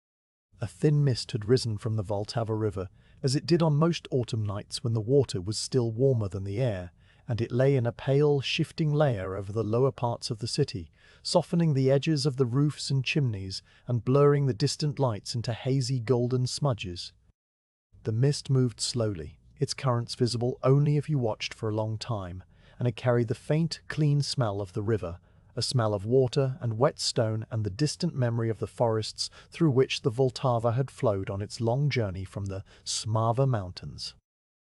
A thin mist had risen from the Vltava River, as it did on most autumn nights when the water was still warmer than the air, and it lay in a pale, shifting layer over the lower parts of the city, softening the edges of the roofs and chimneys and blurring the distant lights into hazy golden smudges. The mist moved slowly, its currents visible only if you watched for a long time, and it carried the faint, clean smell of the river, a smell of water and wet stone and the distant memory of the forests through which the Vltava had flowed on its long journey from the Smava Mountains.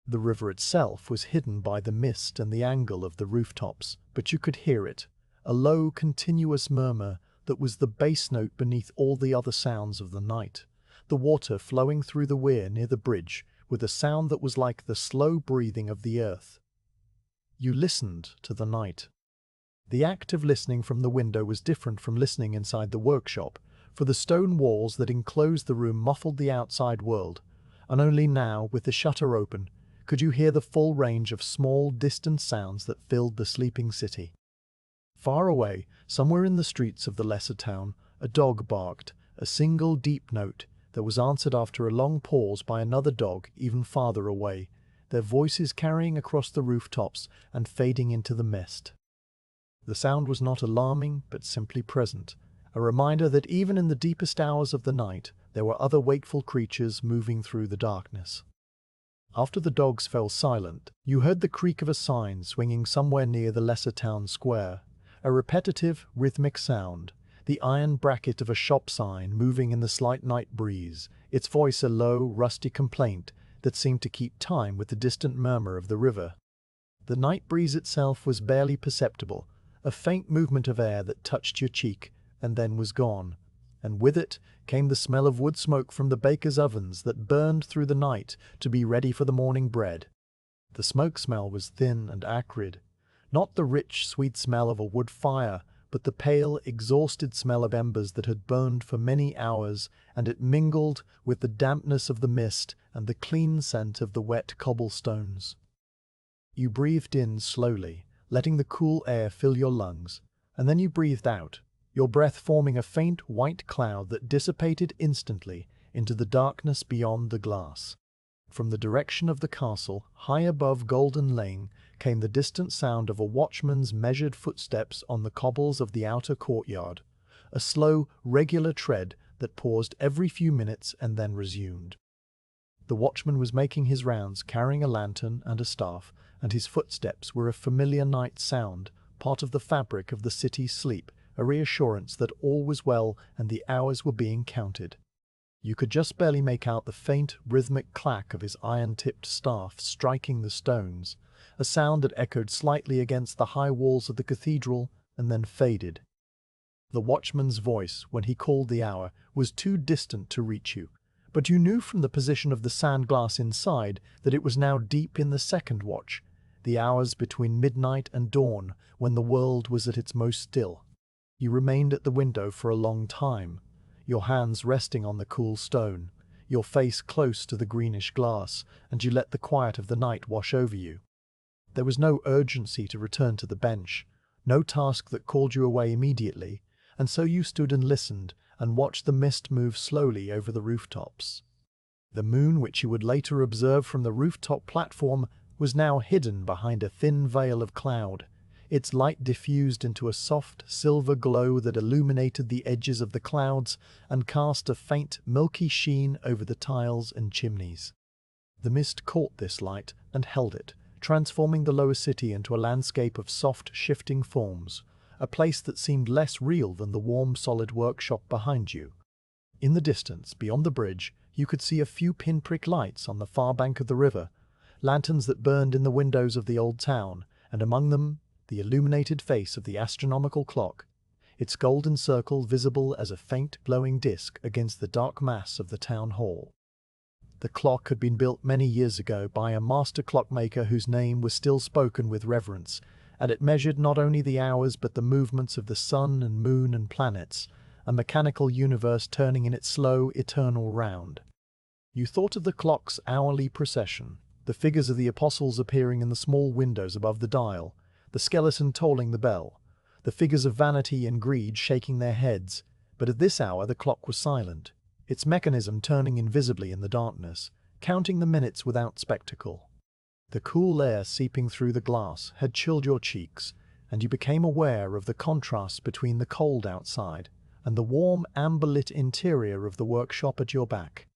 The river itself was hidden by the mist and the angle of the rooftops, but you could hear it, a low, continuous murmur that was the bass note beneath all the other sounds of the night, the water flowing through the weir near the bridge with a sound that was like the slow breathing of the earth. You listened to the night. The act of listening from the window was different from listening inside the workshop, for the stone walls that enclosed the room muffled the outside world, and only now, with the shutter open, could you hear the full range of small, distant sounds that filled the sleeping city. Far away, somewhere in the streets of the lesser town, a dog barked, a single deep note that was answered after a long pause by another dog even farther away, their voices carrying across the rooftops and fading into the mist. The sound was not alarming, but simply present, a reminder that even in the deepest hours of the night, there were other wakeful creatures moving through the darkness. After the dogs fell silent, you heard the creak of a sign swinging somewhere near the lesser town square, a repetitive, rhythmic sound, the iron bracket of a shop sign moving in the slight night breeze, its voice a low, rusty complaint that seemed to keep time with the distant murmur of the river. The night breeze itself was barely perceptible, a faint movement of air that touched your cheek and then was gone, and with it came the smell of wood smoke from the bakers' ovens that burned through the night to be ready for the morning bread. The smoke smell was thin and acrid, not the rich, sweet smell of a wood fire, but the pale, exhausted smell of embers that had burned for many hours, and it mingled with the dampness of the mist and the clean scent of the wet cobblestones. You breathed in slowly, letting the cool air fill your lungs, and then you breathed out, your breath forming a faint white cloud that dissipated instantly into the darkness beyond the glass. From the direction of the castle, high above Golden Lane, came the distant sound of a watchman's measured footsteps on the cobbles of the outer courtyard, a slow, regular tread that paused every few minutes and then resumed. The watchman was making his rounds, carrying a lantern and a staff, and his footsteps were a familiar night sound, part of the fabric of the city's sleep, a reassurance that all was well and the hours were being counted. You could just barely make out the faint, rhythmic clack of his iron-tipped staff striking the stones, a sound that echoed slightly against the high walls of the cathedral and then faded. The watchman's voice, when he called the hour, was too distant to reach you, but you knew from the position of the sand glass inside that it was now deep in the second watch, the hours between midnight and dawn, when the world was at its most still. You remained at the window for a long time, your hands resting on the cool stone, your face close to the greenish glass, and you let the quiet of the night wash over you. There was no urgency to return to the bench, no task that called you away immediately, and so you stood and listened and watched the mist move slowly over the rooftops. The moon, which you would later observe from the rooftop platform, was now hidden behind a thin veil of cloud, its light diffused into a soft silver glow that illuminated the edges of the clouds and cast a faint milky sheen over the tiles and chimneys. The mist caught this light and held it, transforming the lower city into a landscape of soft, shifting forms, a place that seemed less real than the warm, solid workshop behind you. In the distance, beyond the bridge, you could see a few pinprick lights on the far bank of the river, lanterns that burned in the windows of the old town, and among them the illuminated face of the astronomical clock, its golden circle visible as a faint glowing disk against the dark mass of the town hall. The clock had been built many years ago by a master clockmaker whose name was still spoken with reverence, and it measured not only the hours but the movements of the sun and moon and planets, a mechanical universe turning in its slow, eternal round. You thought of the clock's hourly procession, the figures of the apostles appearing in the small windows above the dial, the skeleton tolling the bell, the figures of vanity and greed shaking their heads, but at this hour the clock was silent, its mechanism turning invisibly in the darkness, counting the minutes without spectacle. The cool air seeping through the glass had chilled your cheeks, and you became aware of the contrast between the cold outside and the warm, amber-lit interior of the workshop at your back.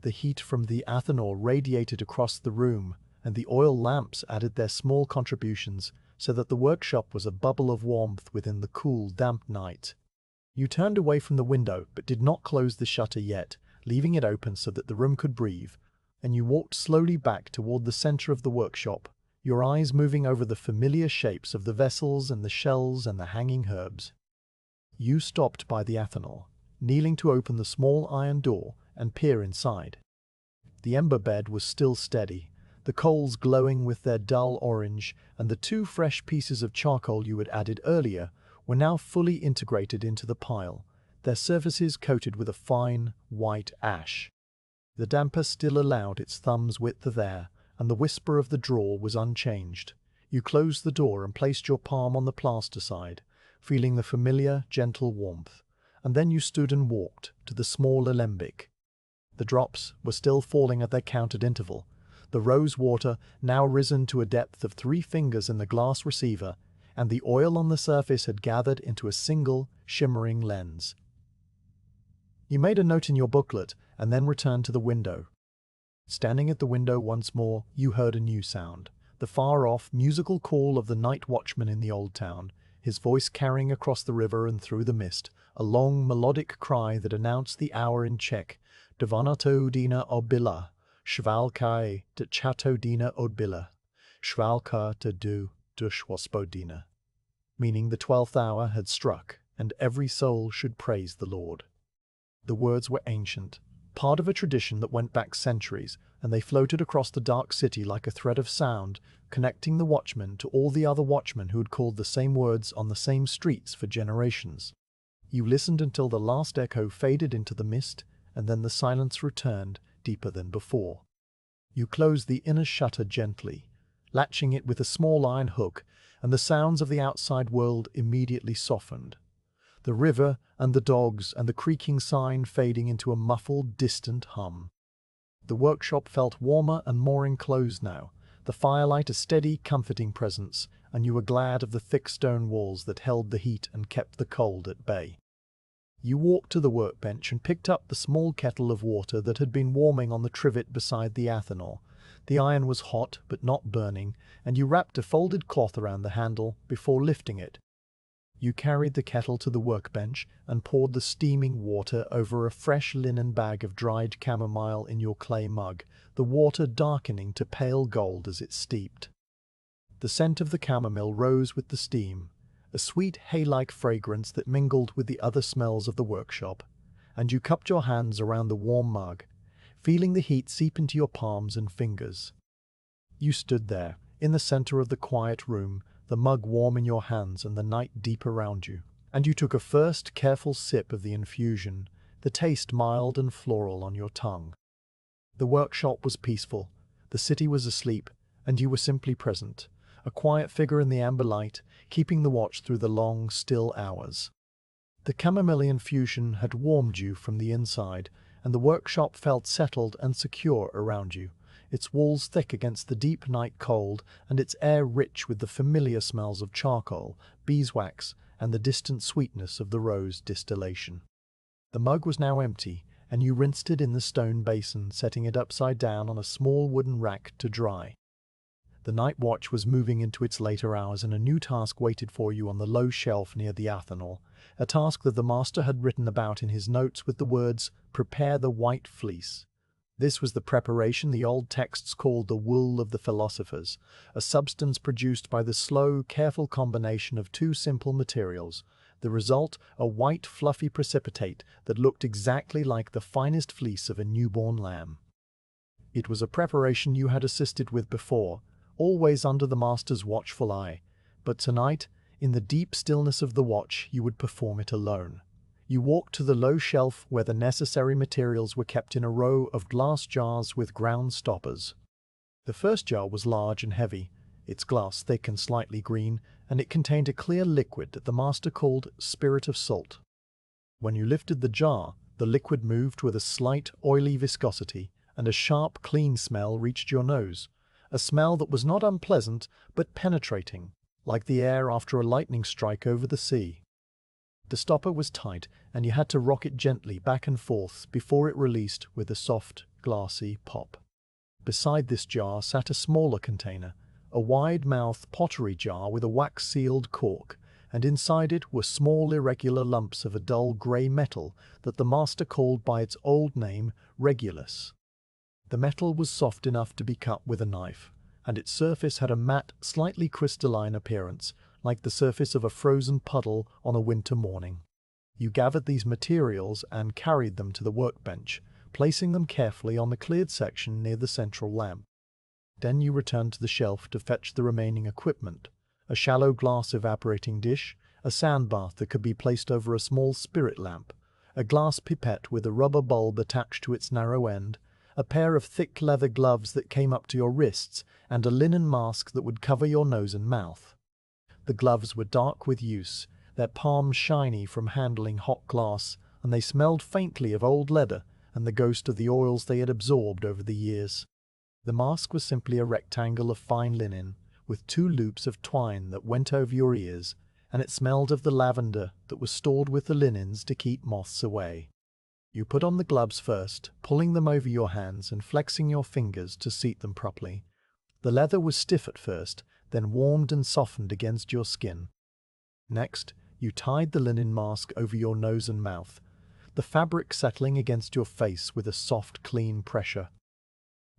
The heat from the athanor radiated across the room, and the oil lamps added their small contributions, so that the workshop was a bubble of warmth within the cool, damp night. You turned away from the window, but did not close the shutter yet, leaving it open so that the room could breathe, and you walked slowly back toward the center of the workshop, your eyes moving over the familiar shapes of the vessels and the shells and the hanging herbs. You stopped by the athanor, kneeling to open the small iron door and peer inside. The ember bed was still steady, the coals glowing with their dull orange, and the 2 fresh pieces of charcoal you had added earlier were now fully integrated into the pile, their surfaces coated with a fine, white ash. The damper still allowed its thumb's width there, and the whisper of the drawer was unchanged. You closed the door and placed your palm on the plaster side, feeling the familiar, gentle warmth, and then you stood and walked to the small alembic. The drops were still falling at their counted interval, the rose water now risen to a depth of 3 fingers in the glass receiver, and the oil on the surface had gathered into a single, shimmering lens. You made a note in your booklet and then returned to the window. Standing at the window once more, you heard a new sound, the far-off, musical call of the night watchman in the old town, his voice carrying across the river and through the mist, a long, melodic cry that announced the hour in Czech, Dvanatodina odbyla, Shvalkai de Chatodina odbyla, Shvalka te du dushwospodina, meaning the 12th hour had struck, and every soul should praise the Lord. The words were ancient, part of a tradition that went back centuries, and they floated across the dark city like a thread of sound, connecting the watchman to all the other watchmen who had called the same words on the same streets for generations. You listened until the last echo faded into the mist, and then the silence returned, deeper than before. You closed the inner shutter gently, latching it with a small iron hook, and the sounds of the outside world immediately softened. The river and the dogs and the creaking sign fading into a muffled, distant hum. The workshop felt warmer and more enclosed now, the firelight a steady, comforting presence, and you were glad of the thick stone walls that held the heat and kept the cold at bay. You walked to the workbench and picked up the small kettle of water that had been warming on the trivet beside the athanor. The iron was hot but not burning, and you wrapped a folded cloth around the handle before lifting it. You carried the kettle to the workbench and poured the steaming water over a fresh linen bag of dried chamomile in your clay mug, the water darkening to pale gold as it steeped. The scent of the chamomile rose with the steam, a sweet hay-like fragrance that mingled with the other smells of the workshop, and you cupped your hands around the warm mug, feeling the heat seep into your palms and fingers. You stood there, in the center of the quiet room, the mug warm in your hands and the night deep around you, and you took a first careful sip of the infusion, the taste mild and floral on your tongue. The workshop was peaceful, the city was asleep, and you were simply present, a quiet figure in the amber light, keeping the watch through the long, still hours. The chamomile infusion had warmed you from the inside, and the workshop felt settled and secure around you, its walls thick against the deep night cold and its air rich with the familiar smells of charcoal, beeswax, and the distant sweetness of the rose distillation. The mug was now empty, and you rinsed it in the stone basin, setting it upside down on a small wooden rack to dry. The night watch was moving into its later hours, and a new task waited for you on the low shelf near the athanor, a task that the master had written about in his notes with the words, "Prepare the white fleece." This was the preparation the old texts called the wool of the philosophers, a substance produced by the slow, careful combination of two simple materials, the result a white, fluffy precipitate that looked exactly like the finest fleece of a newborn lamb. It was a preparation you had assisted with before, always under the master's watchful eye, but tonight, in the deep stillness of the watch, you would perform it alone. You walked to the low shelf where the necessary materials were kept in a row of glass jars with ground stoppers. The first jar was large and heavy, its glass thick and slightly green, and it contained a clear liquid that the master called spirit of salt. When you lifted the jar, the liquid moved with a slight, oily viscosity, and a sharp, clean smell reached your nose, a smell that was not unpleasant but penetrating, like the air after a lightning strike over the sea. The stopper was tight, and you had to rock it gently back and forth before it released with a soft, glassy pop. Beside this jar sat a smaller container, a wide-mouthed pottery jar with a wax-sealed cork, and inside it were small irregular lumps of a dull grey metal that the master called by its old name regulus. The metal was soft enough to be cut with a knife, and its surface had a matte, slightly crystalline appearance, like the surface of a frozen puddle on a winter morning. You gathered these materials and carried them to the workbench, placing them carefully on the cleared section near the central lamp. Then you returned to the shelf to fetch the remaining equipment, a shallow glass evaporating dish, a sand bath that could be placed over a small spirit lamp, a glass pipette with a rubber bulb attached to its narrow end, a pair of thick leather gloves that came up to your wrists, and a linen mask that would cover your nose and mouth. The gloves were dark with use, their palms shiny from handling hot glass, and they smelled faintly of old leather and the ghost of the oils they had absorbed over the years. The mask was simply a rectangle of fine linen, with two loops of twine that went over your ears, and it smelled of the lavender that was stored with the linens to keep moths away. You put on the gloves first, pulling them over your hands and flexing your fingers to seat them properly. The leather was stiff at first, then warmed and softened against your skin. Next, you tied the linen mask over your nose and mouth, the fabric settling against your face with a soft, clean pressure.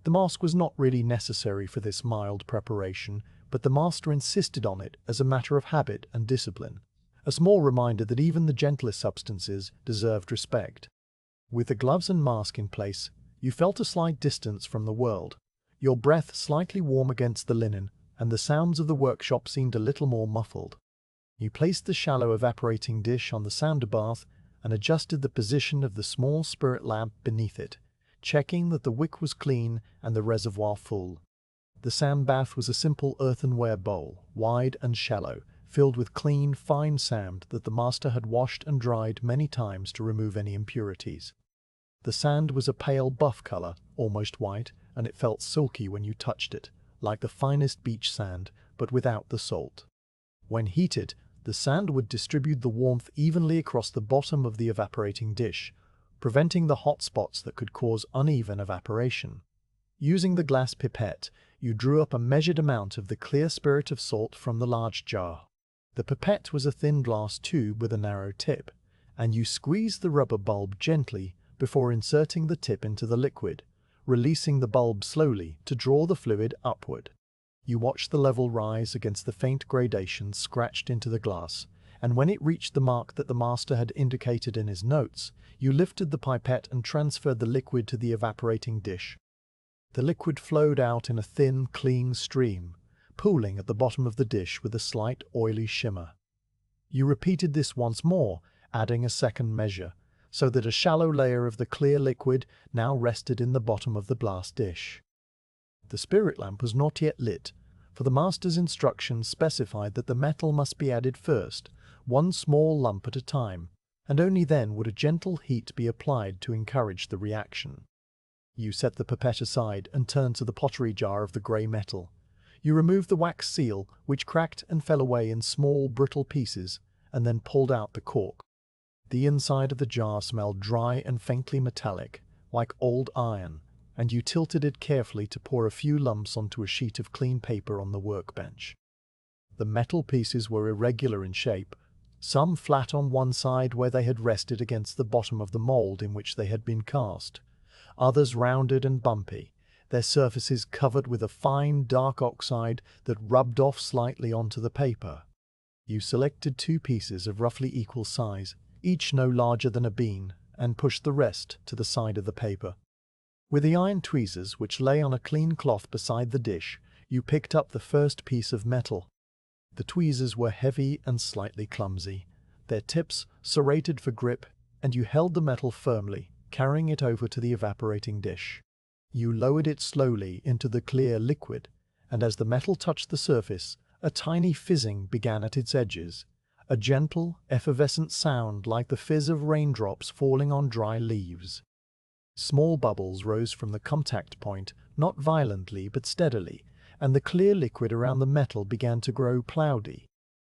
The mask was not really necessary for this mild preparation, but the master insisted on it as a matter of habit and discipline, a small reminder that even the gentlest substances deserved respect. With the gloves and mask in place, you felt a slight distance from the world, your breath slightly warm against the linen, and the sounds of the workshop seemed a little more muffled. You placed the shallow evaporating dish on the sounder bath and adjusted the position of the small spirit lamp beneath it, checking that the wick was clean and the reservoir full. The sand bath was a simple earthenware bowl, wide and shallow, filled with clean, fine sand that the master had washed and dried many times to remove any impurities. The sand was a pale buff color, almost white, and it felt silky when you touched it, like the finest beach sand, but without the salt. When heated, the sand would distribute the warmth evenly across the bottom of the evaporating dish, preventing the hot spots that could cause uneven evaporation. Using the glass pipette, you drew up a measured amount of the clear spirit of salt from the large jar. The pipette was a thin glass tube with a narrow tip, and you squeezed the rubber bulb gently before inserting the tip into the liquid, releasing the bulb slowly to draw the fluid upward. You watched the level rise against the faint gradations scratched into the glass, and when it reached the mark that the master had indicated in his notes, you lifted the pipette and transferred the liquid to the evaporating dish. The liquid flowed out in a thin, clean stream, pooling at the bottom of the dish with a slight oily shimmer. You repeated this once more, adding a second measure, so that a shallow layer of the clear liquid now rested in the bottom of the glass dish. The spirit lamp was not yet lit, for the master's instructions specified that the metal must be added first, one small lump at a time, and only then would a gentle heat be applied to encourage the reaction. You set the pipette aside and turned to the pottery jar of the grey metal. You removed the wax seal, which cracked and fell away in small, brittle pieces, and then pulled out the cork. The inside of the jar smelled dry and faintly metallic, like old iron, and you tilted it carefully to pour a few lumps onto a sheet of clean paper on the workbench. The metal pieces were irregular in shape, some flat on one side where they had rested against the bottom of the mold in which they had been cast, others rounded and bumpy, their surfaces covered with a fine dark oxide that rubbed off slightly onto the paper. You selected 2 pieces of roughly equal size, each no larger than a bean, and pushed the rest to the side of the paper. With the iron tweezers which lay on a clean cloth beside the dish, you picked up the first piece of metal. The tweezers were heavy and slightly clumsy, their tips serrated for grip, and you held the metal firmly, carrying it over to the evaporating dish. You lowered it slowly into the clear liquid, and as the metal touched the surface, a tiny fizzing began at its edges, a gentle, effervescent sound like the fizz of raindrops falling on dry leaves. Small bubbles rose from the contact point, not violently but steadily, and the clear liquid around the metal began to grow cloudy.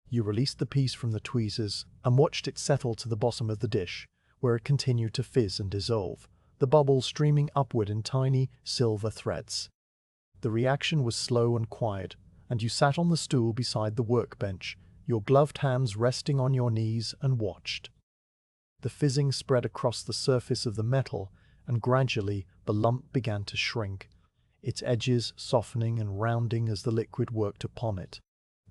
You released the piece from the tweezers and watched it settle to the bottom of the dish, where it continued to fizz and dissolve, the bubbles streaming upward in tiny, silver threads. The reaction was slow and quiet, and you sat on the stool beside the workbench, your gloved hands resting on your knees, and watched. The fizzing spread across the surface of the metal, and gradually the lump began to shrink, its edges softening and rounding as the liquid worked upon it.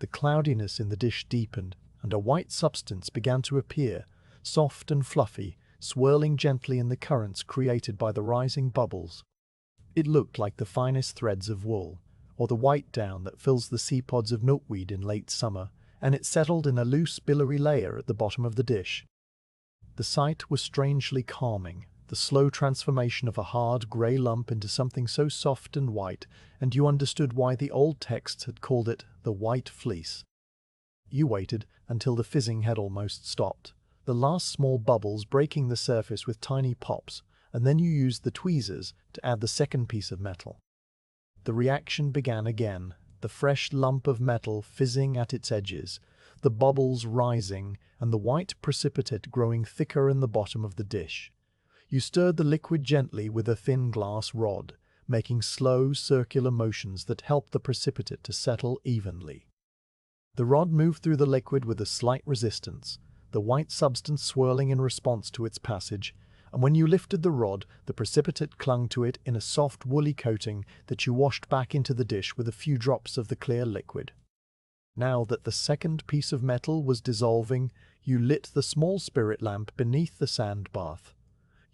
The cloudiness in the dish deepened, and a white substance began to appear, soft and fluffy, swirling gently in the currents created by the rising bubbles. It looked like the finest threads of wool, or the white down that fills the sea pods of milkweed in late summer, and it settled in a loose billowy layer at the bottom of the dish. The sight was strangely calming, the slow transformation of a hard grey lump into something so soft and white, and you understood why the old texts had called it the white fleece. You waited until the fizzing had almost stopped, the last small bubbles breaking the surface with tiny pops, and then you used the tweezers to add the second piece of metal. The reaction began again, the fresh lump of metal fizzing at its edges, the bubbles rising, and the white precipitate growing thicker in the bottom of the dish. You stirred the liquid gently with a thin glass rod, making slow circular motions that helped the precipitate to settle evenly. The rod moved through the liquid with a slight resistance, the white substance swirling in response to its passage, and when you lifted the rod, the precipitate clung to it in a soft woolly coating that you washed back into the dish with a few drops of the clear liquid. Now that the second piece of metal was dissolving, you lit the small spirit lamp beneath the sand bath.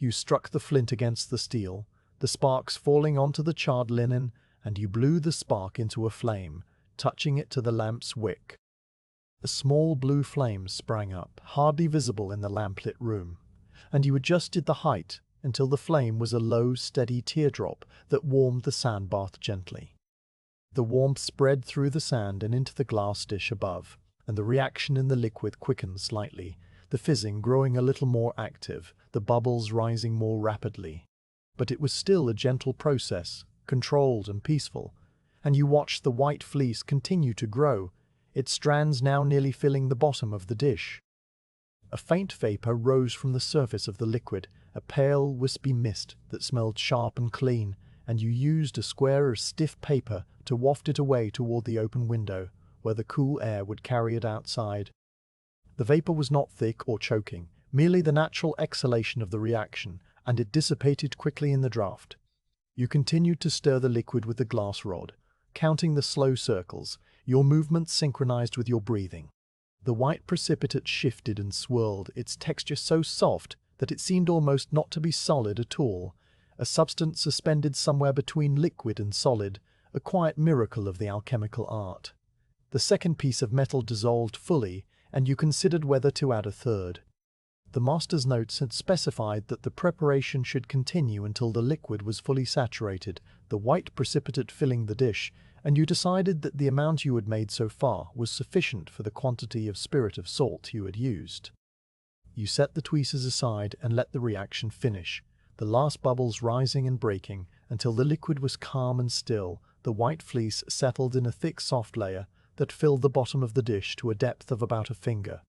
You struck the flint against the steel, the sparks falling onto the charred linen, and you blew the spark into a flame, touching it to the lamp's wick. A small blue flame sprang up, hardly visible in the lamplit room, and you adjusted the height until the flame was a low, steady teardrop that warmed the sand bath gently. The warmth spread through the sand and into the glass dish above, and the reaction in the liquid quickened slightly, the fizzing growing a little more active, the bubbles rising more rapidly. But it was still a gentle process, controlled and peaceful, and you watched the white fleece continue to grow, its strands now nearly filling the bottom of the dish. A faint vapor rose from the surface of the liquid, a pale, wispy mist that smelled sharp and clean, and you used a square of stiff paper to waft it away toward the open window, where the cool air would carry it outside. The vapor was not thick or choking, merely the natural exhalation of the reaction, and it dissipated quickly in the draught. You continued to stir the liquid with the glass rod, counting the slow circles, your movements synchronized with your breathing. The white precipitate shifted and swirled, its texture so soft that it seemed almost not to be solid at all, a substance suspended somewhere between liquid and solid, a quiet miracle of the alchemical art. The second piece of metal dissolved fully, and you considered whether to add a third. The master's notes had specified that the preparation should continue until the liquid was fully saturated, the white precipitate filling the dish, and you decided that the amount you had made so far was sufficient for the quantity of spirit of salt you had used. You set the tweezers aside and let the reaction finish, the last bubbles rising and breaking until the liquid was calm and still, the white fleece settled in a thick soft layer that filled the bottom of the dish to a depth of about a finger.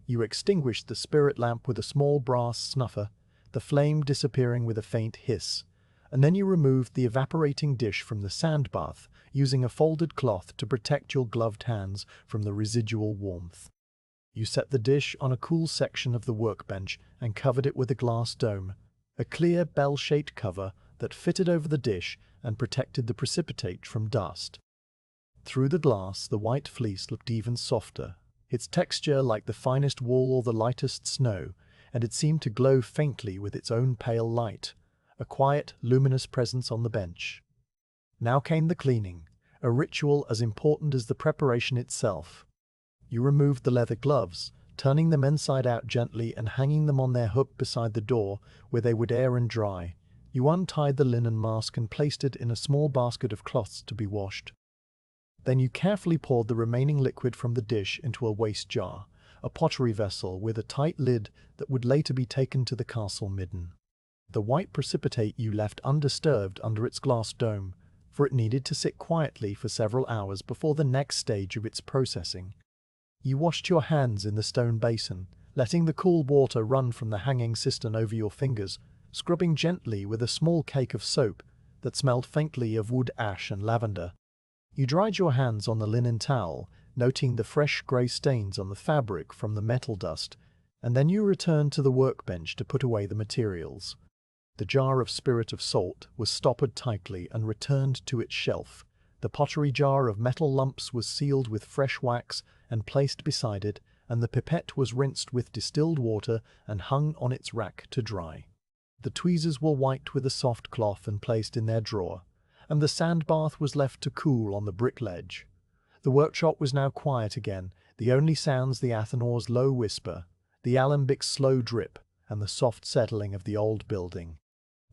You extinguished the spirit lamp with a small brass snuffer, the flame disappearing with a faint hiss, and then you removed the evaporating dish from the sand bath, using a folded cloth to protect your gloved hands from the residual warmth. You set the dish on a cool section of the workbench and covered it with a glass dome, a clear bell-shaped cover that fitted over the dish and protected the precipitate from dust. Through the glass, the white fleece looked even softer, its texture like the finest wool or the lightest snow, and it seemed to glow faintly with its own pale light, a quiet, luminous presence on the bench. Now came the cleaning, a ritual as important as the preparation itself. You removed the leather gloves, turning them inside out gently and hanging them on their hook beside the door where they would air and dry. You untied the linen mask and placed it in a small basket of cloths to be washed. Then you carefully poured the remaining liquid from the dish into a waste jar, a pottery vessel with a tight lid that would later be taken to the castle midden. The white precipitate you left undisturbed under its glass dome, for it needed to sit quietly for several hours before the next stage of its processing. You washed your hands in the stone basin, letting the cool water run from the hanging cistern over your fingers, scrubbing gently with a small cake of soap that smelled faintly of wood ash and lavender. You dried your hands on the linen towel, noting the fresh grey stains on the fabric from the metal dust, and then you returned to the workbench to put away the materials. The jar of spirit of salt was stoppered tightly and returned to its shelf. The pottery jar of metal lumps was sealed with fresh wax and placed beside it, and the pipette was rinsed with distilled water and hung on its rack to dry. The tweezers were wiped with a soft cloth and placed in their drawer, and the sand bath was left to cool on the brick ledge. The workshop was now quiet again, the only sounds the athanor's low whisper, the alembic's slow drip, and the soft settling of the old building.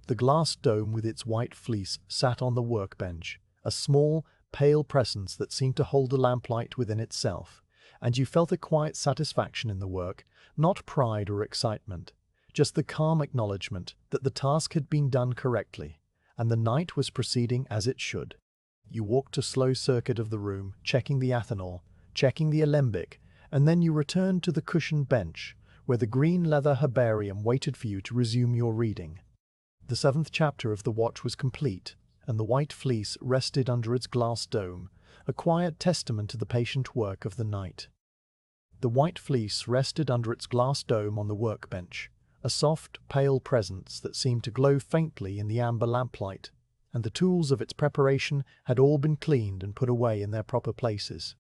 The glass dome with its white fleece sat on the workbench, a small, pale presence that seemed to hold the lamplight within itself, and you felt a quiet satisfaction in the work, not pride or excitement, just the calm acknowledgement that the task had been done correctly, and the night was proceeding as it should. You walked a slow circuit of the room, checking the athanor, checking the alembic, and then you returned to the cushioned bench, where the green leather herbarium waited for you to resume your reading. The 7th chapter of the watch was complete, and the white fleece rested under its glass dome, a quiet testament to the patient work of the night. The white fleece rested under its glass dome on the workbench, a soft, pale presence that seemed to glow faintly in the amber lamplight, and the tools of its preparation had all been cleaned and put away in their proper places.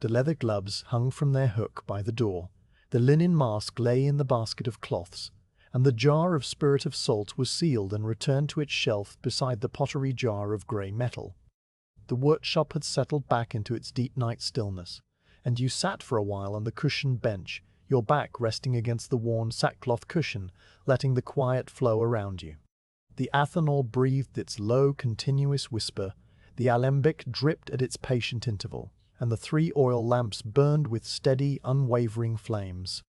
The leather gloves hung from their hook by the door, the linen mask lay in the basket of cloths, and the jar of spirit of salt was sealed and returned to its shelf beside the pottery jar of grey metal. The workshop had settled back into its deep night stillness, and you sat for a while on the cushioned bench, your back resting against the worn sackcloth cushion, letting the quiet flow around you. The athanor breathed its low, continuous whisper, the alembic dripped at its patient interval, and the 3 oil lamps burned with steady, unwavering flames.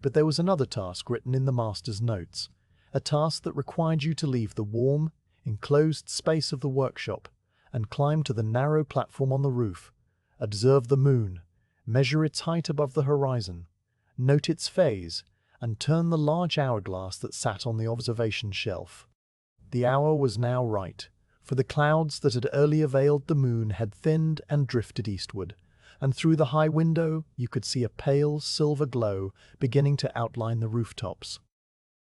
But there was another task written in the master's notes, a task that required you to leave the warm, enclosed space of the workshop and climb to the narrow platform on the roof, observe the moon, measure its height above the horizon, note its phase, and turn the large hourglass that sat on the observation shelf. The hour was now right, for the clouds that had earlier veiled the moon had thinned and drifted eastward, and through the high window you could see a pale silver glow beginning to outline the rooftops.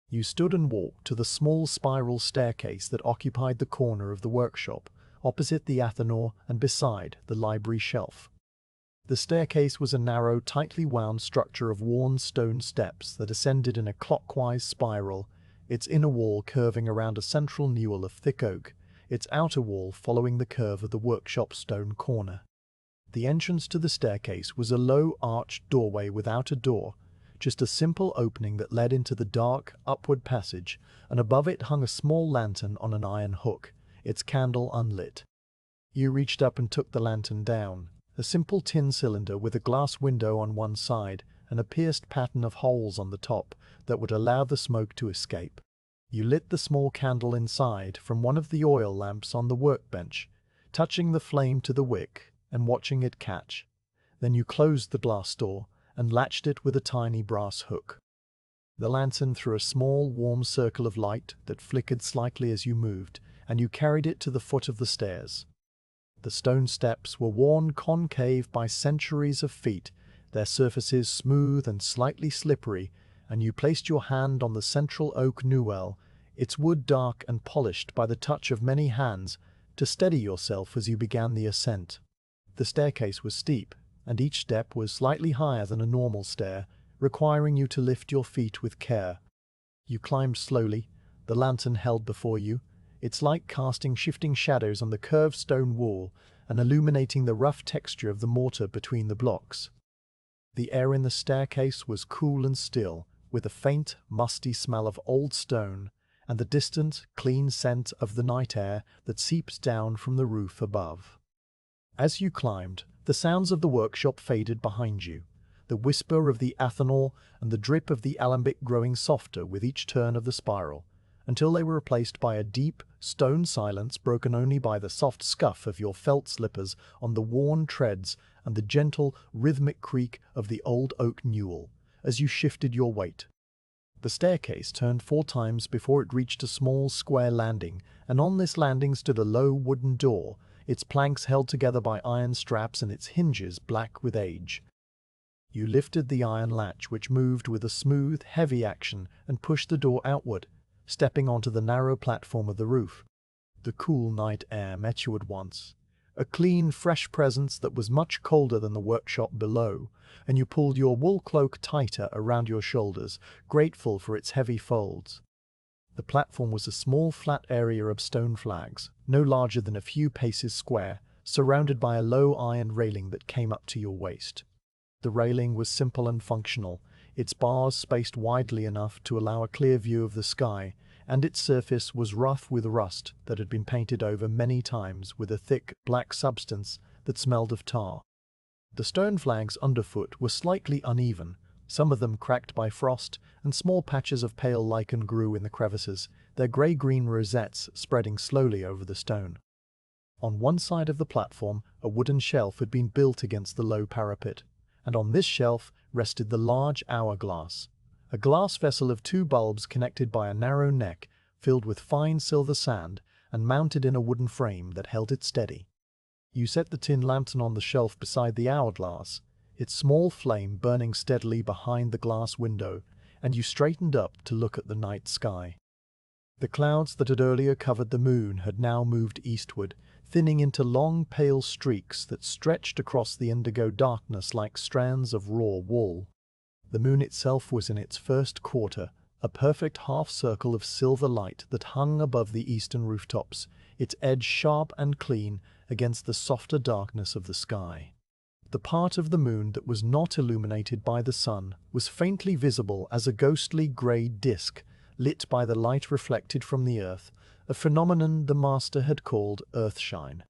You stood and walked to the small spiral staircase that occupied the corner of the workshop, opposite the athanor and beside the library shelf. The staircase was a narrow, tightly wound structure of worn stone steps that ascended in a clockwise spiral, its inner wall curving around a central newel of thick oak, its outer wall following the curve of the workshop stone corner. The entrance to the staircase was a low, arched doorway without a door, just a simple opening that led into the dark, upward passage, and above it hung a small lantern on an iron hook, its candle unlit. You reached up and took the lantern down, a simple tin cylinder with a glass window on one side and a pierced pattern of holes on the top that would allow the smoke to escape. You lit the small candle inside from one of the oil lamps on the workbench, touching the flame to the wick and watching it catch. Then you closed the glass door and latched it with a tiny brass hook. The lantern threw a small, warm circle of light that flickered slightly as you moved, and you carried it to the foot of the stairs. The stone steps were worn concave by centuries of feet, their surfaces smooth and slightly slippery, and you placed your hand on the central oak newel, its wood dark and polished by the touch of many hands, to steady yourself as you began the ascent. The staircase was steep, and each step was slightly higher than a normal stair, requiring you to lift your feet with care. You climbed slowly, the lantern held before you, its light casting shifting shadows on the curved stone wall and illuminating the rough texture of the mortar between the blocks. The air in the staircase was cool and still, with a faint, musty smell of old stone and the distant, clean scent of the night air that seeps down from the roof above. As you climbed, the sounds of the workshop faded behind you, the whisper of the athanor and the drip of the alembic growing softer with each turn of the spiral, until they were replaced by a deep, stone silence broken only by the soft scuff of your felt slippers on the worn treads and the gentle, rhythmic creak of the old oak newel as you shifted your weight. The staircase turned 4 times before it reached a small square landing, and on this landing stood a low wooden door, its planks held together by iron straps and its hinges black with age. You lifted the iron latch, which moved with a smooth, heavy action, and pushed the door outward, stepping onto the narrow platform of the roof. The cool night air met you at once, a clean, fresh presence that was much colder than the workshop below, and you pulled your wool cloak tighter around your shoulders, grateful for its heavy folds. The platform was a small flat area of stone flags, no larger than a few paces square, surrounded by a low iron railing that came up to your waist. The railing was simple and functional, its bars spaced widely enough to allow a clear view of the sky, and its surface was rough with rust that had been painted over many times with a thick, black substance that smelled of tar. The stone flags underfoot were slightly uneven, some of them cracked by frost, and small patches of pale lichen grew in the crevices, their grey-green rosettes spreading slowly over the stone. On one side of the platform, a wooden shelf had been built against the low parapet, and on this shelf rested the large hourglass, a glass vessel of 2 bulbs connected by a narrow neck filled with fine silver sand and mounted in a wooden frame that held it steady. You set the tin lantern on the shelf beside the hourglass, its small flame burning steadily behind the glass window, and you straightened up to look at the night sky. The clouds that had earlier covered the moon had now moved eastward, thinning into long pale streaks that stretched across the indigo darkness like strands of raw wool. The moon itself was in its first quarter, a perfect half-circle of silver light that hung above the eastern rooftops, its edge sharp and clean against the softer darkness of the sky. The part of the moon that was not illuminated by the sun was faintly visible as a ghostly grey disk lit by the light reflected from the earth, a phenomenon the master had called earthshine.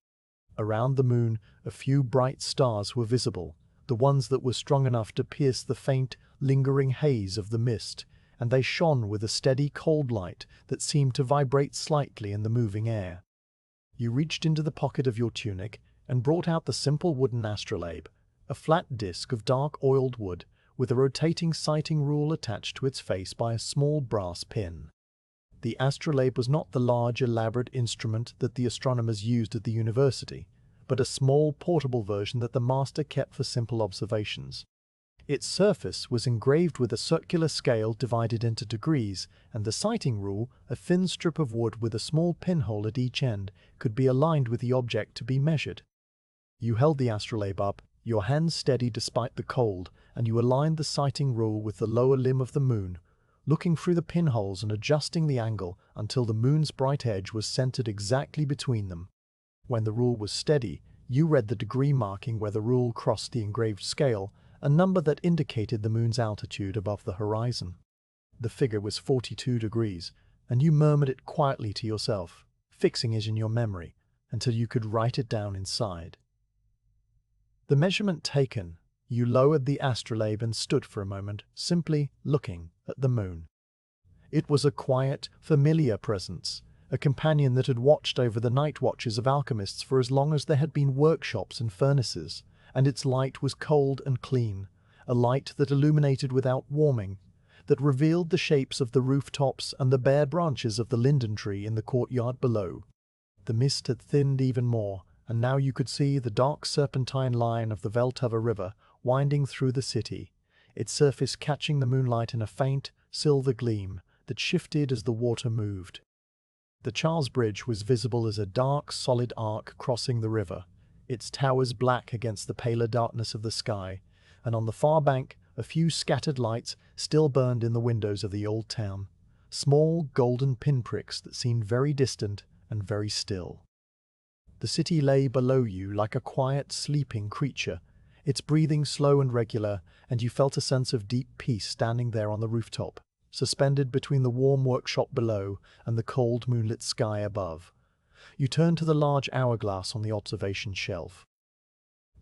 Around the moon, a few bright stars were visible, the ones that were strong enough to pierce the faint, lingering haze of the mist, and they shone with a steady cold light that seemed to vibrate slightly in the moving air. You reached into the pocket of your tunic and brought out the simple wooden astrolabe, a flat disc of dark oiled wood with a rotating sighting rule attached to its face by a small brass pin. The astrolabe was not the large, elaborate instrument that the astronomers used at the university, but a small, portable version that the master kept for simple observations. Its surface was engraved with a circular scale divided into degrees, and the sighting rule, a thin strip of wood with a small pinhole at each end, could be aligned with the object to be measured. You held the astrolabe up, your hands steady despite the cold, and you aligned the sighting rule with the lower limb of the moon, looking through the pinholes and adjusting the angle until the moon's bright edge was centered exactly between them. When the rule was steady, you read the degree marking where the rule crossed the engraved scale, a number that indicated the moon's altitude above the horizon. The figure was 42 degrees, and you murmured it quietly to yourself, fixing it in your memory until you could write it down inside. The measurement taken, you lowered the astrolabe and stood for a moment, simply looking at the moon. It was a quiet, familiar presence, a companion that had watched over the night watches of alchemists for as long as there had been workshops and furnaces, and its light was cold and clean, a light that illuminated without warming, that revealed the shapes of the rooftops and the bare branches of the linden tree in the courtyard below. The mist had thinned even more, and now you could see the dark serpentine line of the Vltava River winding through the city, its surface catching the moonlight in a faint, silver gleam that shifted as the water moved. The Charles Bridge was visible as a dark, solid arc crossing the river, its towers black against the paler darkness of the sky, and on the far bank a few scattered lights still burned in the windows of the old town, small golden pinpricks that seemed very distant and very still. The city lay below you like a quiet, sleeping creature, its breathing slow and regular, and you felt a sense of deep peace standing there on the rooftop, suspended between the warm workshop below and the cold moonlit sky above. You turned to the large hourglass on the observation shelf.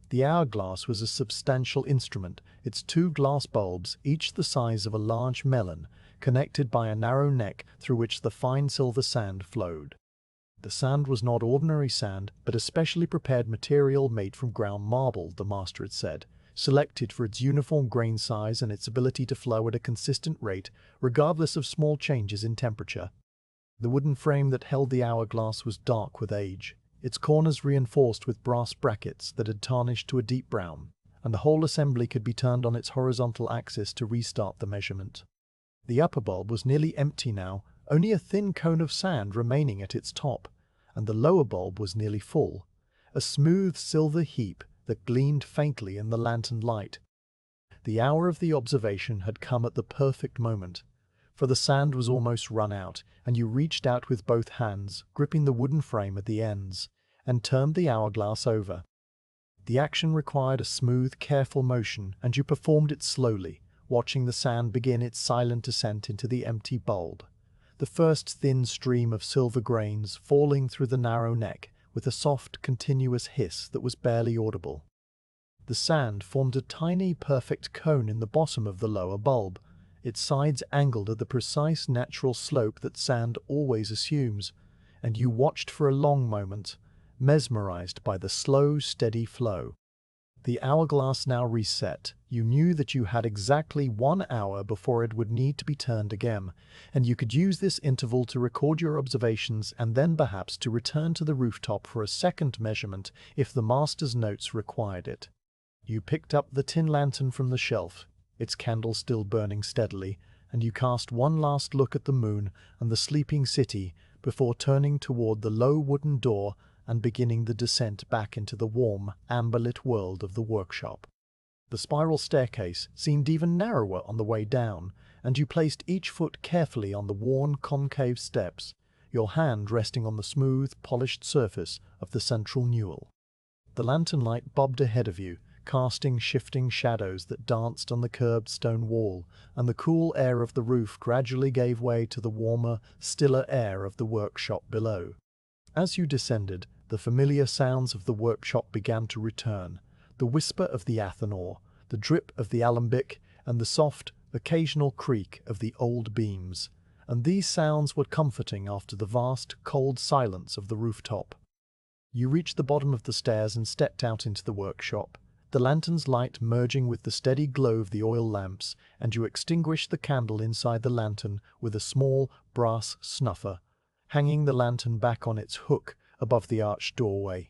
The hourglass was a substantial instrument, its two glass bulbs, each the size of a large melon, connected by a narrow neck through which the fine silver sand flowed. The sand was not ordinary sand, but a specially prepared material made from ground marble, the master had said, selected for its uniform grain size and its ability to flow at a consistent rate, regardless of small changes in temperature. The wooden frame that held the hourglass was dark with age, its corners reinforced with brass brackets that had tarnished to a deep brown, and the whole assembly could be turned on its horizontal axis to restart the measurement. The upper bulb was nearly empty now, only a thin cone of sand remaining at its top, and the lower bulb was nearly full, a smooth silver heap that gleamed faintly in the lantern light. The hour of the observation had come at the perfect moment, for the sand was almost run out, and you reached out with both hands, gripping the wooden frame at the ends, and turned the hourglass over. The action required a smooth, careful motion, and you performed it slowly, watching the sand begin its silent descent into the empty bulb, the first thin stream of silver grains falling through the narrow neck with a soft, continuous hiss that was barely audible. The sand formed a tiny, perfect cone in the bottom of the lower bulb, its sides angled at the precise natural slope that sand always assumes, and you watched for a long moment, mesmerized by the slow, steady flow. The hourglass now reset. You knew that you had exactly 1 hour before it would need to be turned again, and you could use this interval to record your observations and then perhaps to return to the rooftop for a second measurement if the master's notes required it. You picked up the tin lantern from the shelf, its candle still burning steadily, and you cast one last look at the moon and the sleeping city before turning toward the low wooden door and beginning the descent back into the warm, amber-lit world of the workshop. The spiral staircase seemed even narrower on the way down, and you placed each foot carefully on the worn concave steps, your hand resting on the smooth, polished surface of the central newel. The lantern light bobbed ahead of you, casting shifting shadows that danced on the curbed stone wall, and the cool air of the roof gradually gave way to the warmer, stiller air of the workshop below. As you descended, the familiar sounds of the workshop began to return, the whisper of the athanor, the drip of the alembic, and the soft, occasional creak of the old beams, and these sounds were comforting after the vast, cold silence of the rooftop. You reached the bottom of the stairs and stepped out into the workshop, the lantern's light merging with the steady glow of the oil lamps, and you extinguished the candle inside the lantern with a small brass snuffer, hanging the lantern back on its hook above the arched doorway.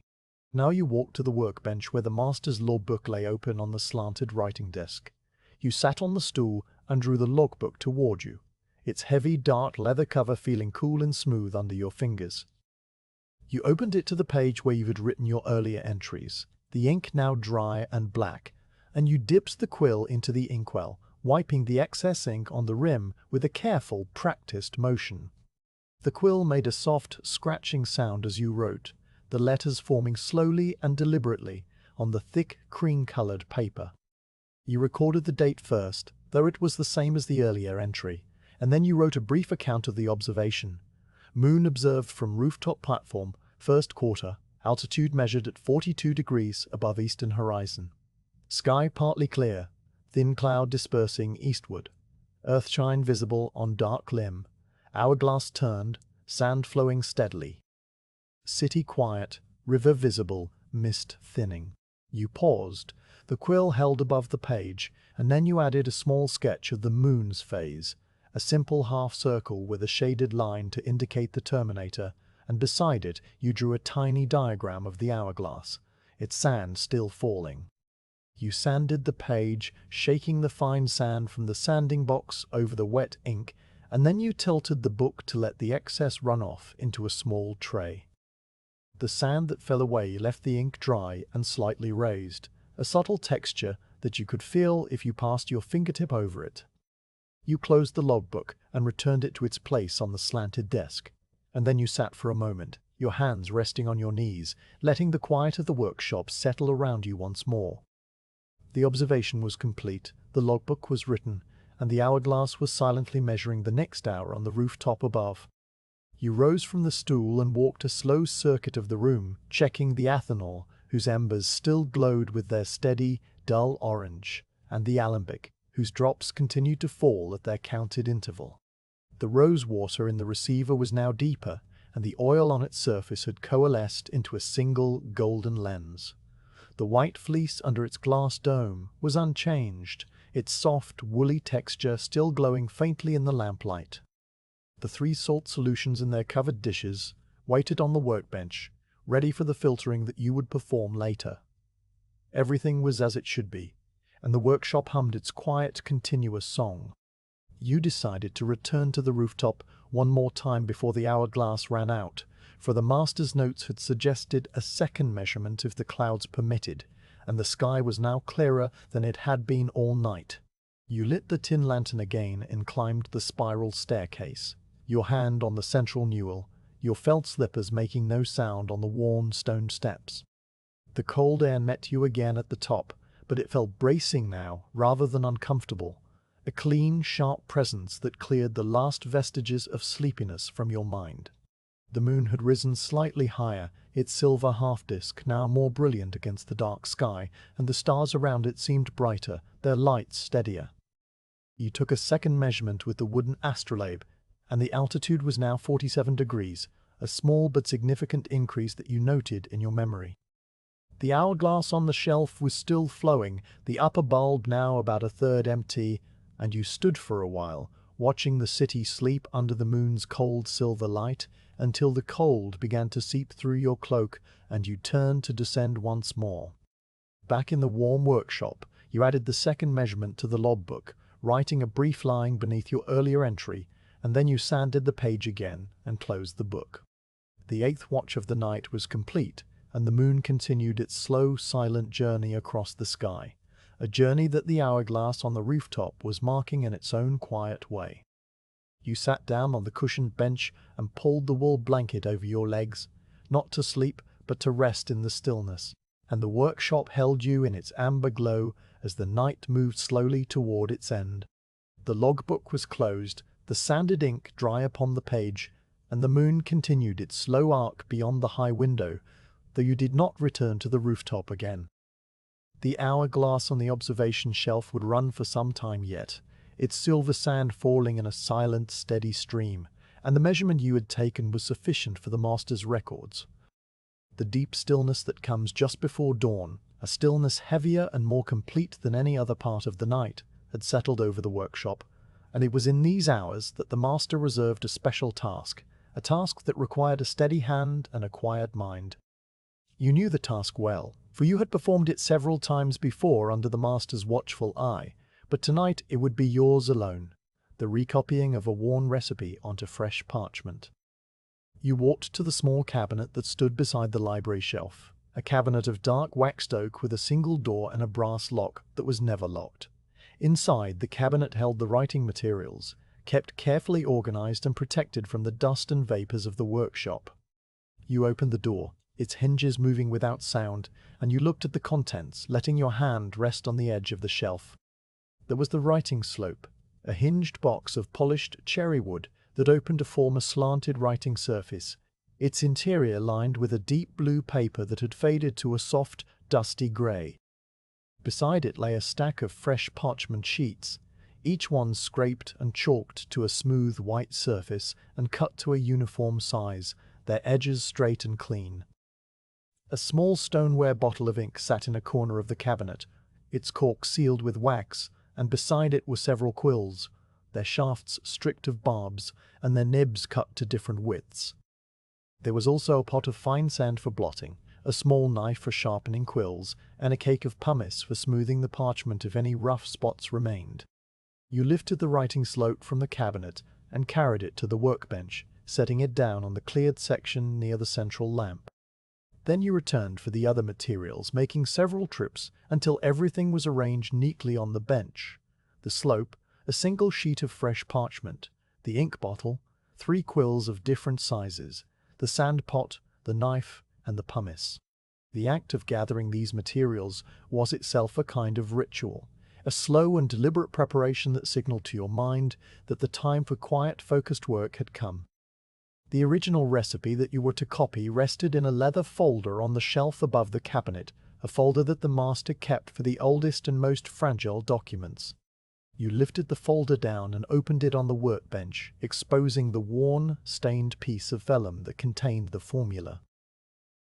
Now you walked to the workbench where the master's logbook lay open on the slanted writing desk. You sat on the stool and drew the logbook toward you, its heavy, dark leather cover feeling cool and smooth under your fingers. You opened it to the page where you had written your earlier entries, the ink now dry and black, and you dipped the quill into the inkwell, wiping the excess ink on the rim with a careful, practiced motion. The quill made a soft, scratching sound as you wrote, the letters forming slowly and deliberately on the thick, cream-colored paper. You recorded the date first, though it was the same as the earlier entry, and then you wrote a brief account of the observation. Moon observed from rooftop platform, first quarter, altitude measured at 42 degrees above eastern horizon. Sky partly clear, thin cloud dispersing eastward. Earthshine visible on dark limb. Hourglass turned, sand flowing steadily. City quiet, river visible, mist thinning. You paused, the quill held above the page, and then you added a small sketch of the moon's phase, a simple half-circle with a shaded line to indicate the terminator, and beside it you drew a tiny diagram of the hourglass, its sand still falling. You sanded the page, shaking the fine sand from the sanding box over the wet ink, and then you tilted the book to let the excess run off into a small tray. The sand that fell away left the ink dry and slightly raised, a subtle texture that you could feel if you passed your fingertip over it. You closed the logbook and returned it to its place on the slanted desk, and then you sat for a moment, your hands resting on your knees, letting the quiet of the workshop settle around you once more. The observation was complete, the logbook was written, and the hourglass was silently measuring the next hour on the rooftop above. You rose from the stool and walked a slow circuit of the room, checking the athanor, whose embers still glowed with their steady, dull orange, and the alembic, whose drops continued to fall at their counted interval. The rose water in the receiver was now deeper, and the oil on its surface had coalesced into a single golden lens. The white fleece under its glass dome was unchanged, its soft, woolly texture still glowing faintly in the lamplight. The 3 salt solutions in their covered dishes waited on the workbench, ready for the filtering that you would perform later. Everything was as it should be, and the workshop hummed its quiet, continuous song. You decided to return to the rooftop one more time before the hourglass ran out, for the master's notes had suggested a second measurement if the clouds permitted, and the sky was now clearer than it had been all night. You lit the tin lantern again and climbed the spiral staircase, your hand on the central newel, your felt slippers making no sound on the worn stone steps. The cold air met you again at the top, but it felt bracing now rather than uncomfortable, a clean, sharp presence that cleared the last vestiges of sleepiness from your mind. The moon had risen slightly higher, its silver half-disk now more brilliant against the dark sky, and the stars around it seemed brighter, their lights steadier. You took a second measurement with the wooden astrolabe, and the altitude was now 47 degrees, a small but significant increase that you noted in your memory. The hourglass on the shelf was still flowing, the upper bulb now about a third empty, and you stood for a while, watching the city sleep under the moon's cold silver light, until the cold began to seep through your cloak and you turned to descend once more. Back in the warm workshop, you added the second measurement to the logbook, writing a brief line beneath your earlier entry, and then you sanded the page again and closed the book. The 8th watch of the night was complete, and the moon continued its slow, silent journey across the sky, a journey that the hourglass on the rooftop was marking in its own quiet way. You sat down on the cushioned bench and pulled the wool blanket over your legs, not to sleep but to rest in the stillness, and the workshop held you in its amber glow as the night moved slowly toward its end. The logbook was closed, the sanded ink dry upon the page, and the moon continued its slow arc beyond the high window, though you did not return to the rooftop again. The hourglass on the observation shelf would run for some time yet, its silver sand falling in a silent, steady stream, and the measurement you had taken was sufficient for the master's records. The deep stillness that comes just before dawn, a stillness heavier and more complete than any other part of the night, had settled over the workshop, and it was in these hours that the master reserved a special task, a task that required a steady hand and a quiet mind. You knew the task well, for you had performed it several times before under the master's watchful eye, but tonight it would be yours alone, the recopying of a worn recipe onto fresh parchment. You walked to the small cabinet that stood beside the library shelf, a cabinet of dark waxed oak with a single door and a brass lock that was never locked. Inside, the cabinet held the writing materials, kept carefully organized and protected from the dust and vapors of the workshop. You opened the door, its hinges moving without sound, and you looked at the contents, letting your hand rest on the edge of the shelf. There was the writing slope, a hinged box of polished cherry wood that opened to form a slanted writing surface, its interior lined with a deep blue paper that had faded to a soft, dusty grey. Beside it lay a stack of fresh parchment sheets, each one scraped and chalked to a smooth white surface and cut to a uniform size, their edges straight and clean. A small stoneware bottle of ink sat in a corner of the cabinet, its cork sealed with wax, and beside it were several quills, their shafts stripped of barbs and their nibs cut to different widths. There was also a pot of fine sand for blotting, a small knife for sharpening quills, and a cake of pumice for smoothing the parchment if any rough spots remained. You lifted the writing slope from the cabinet and carried it to the workbench, setting it down on the cleared section near the central lamp. Then you returned for the other materials, making several trips until everything was arranged neatly on the bench. The slope, a single sheet of fresh parchment, the ink bottle, 3 quills of different sizes, the sand pot, the knife, and the pumice. The act of gathering these materials was itself a kind of ritual, a slow and deliberate preparation that signaled to your mind that the time for quiet, focused work had come. The original recipe that you were to copy rested in a leather folder on the shelf above the cabinet, a folder that the master kept for the oldest and most fragile documents. You lifted the folder down and opened it on the workbench, exposing the worn, stained piece of vellum that contained the formula.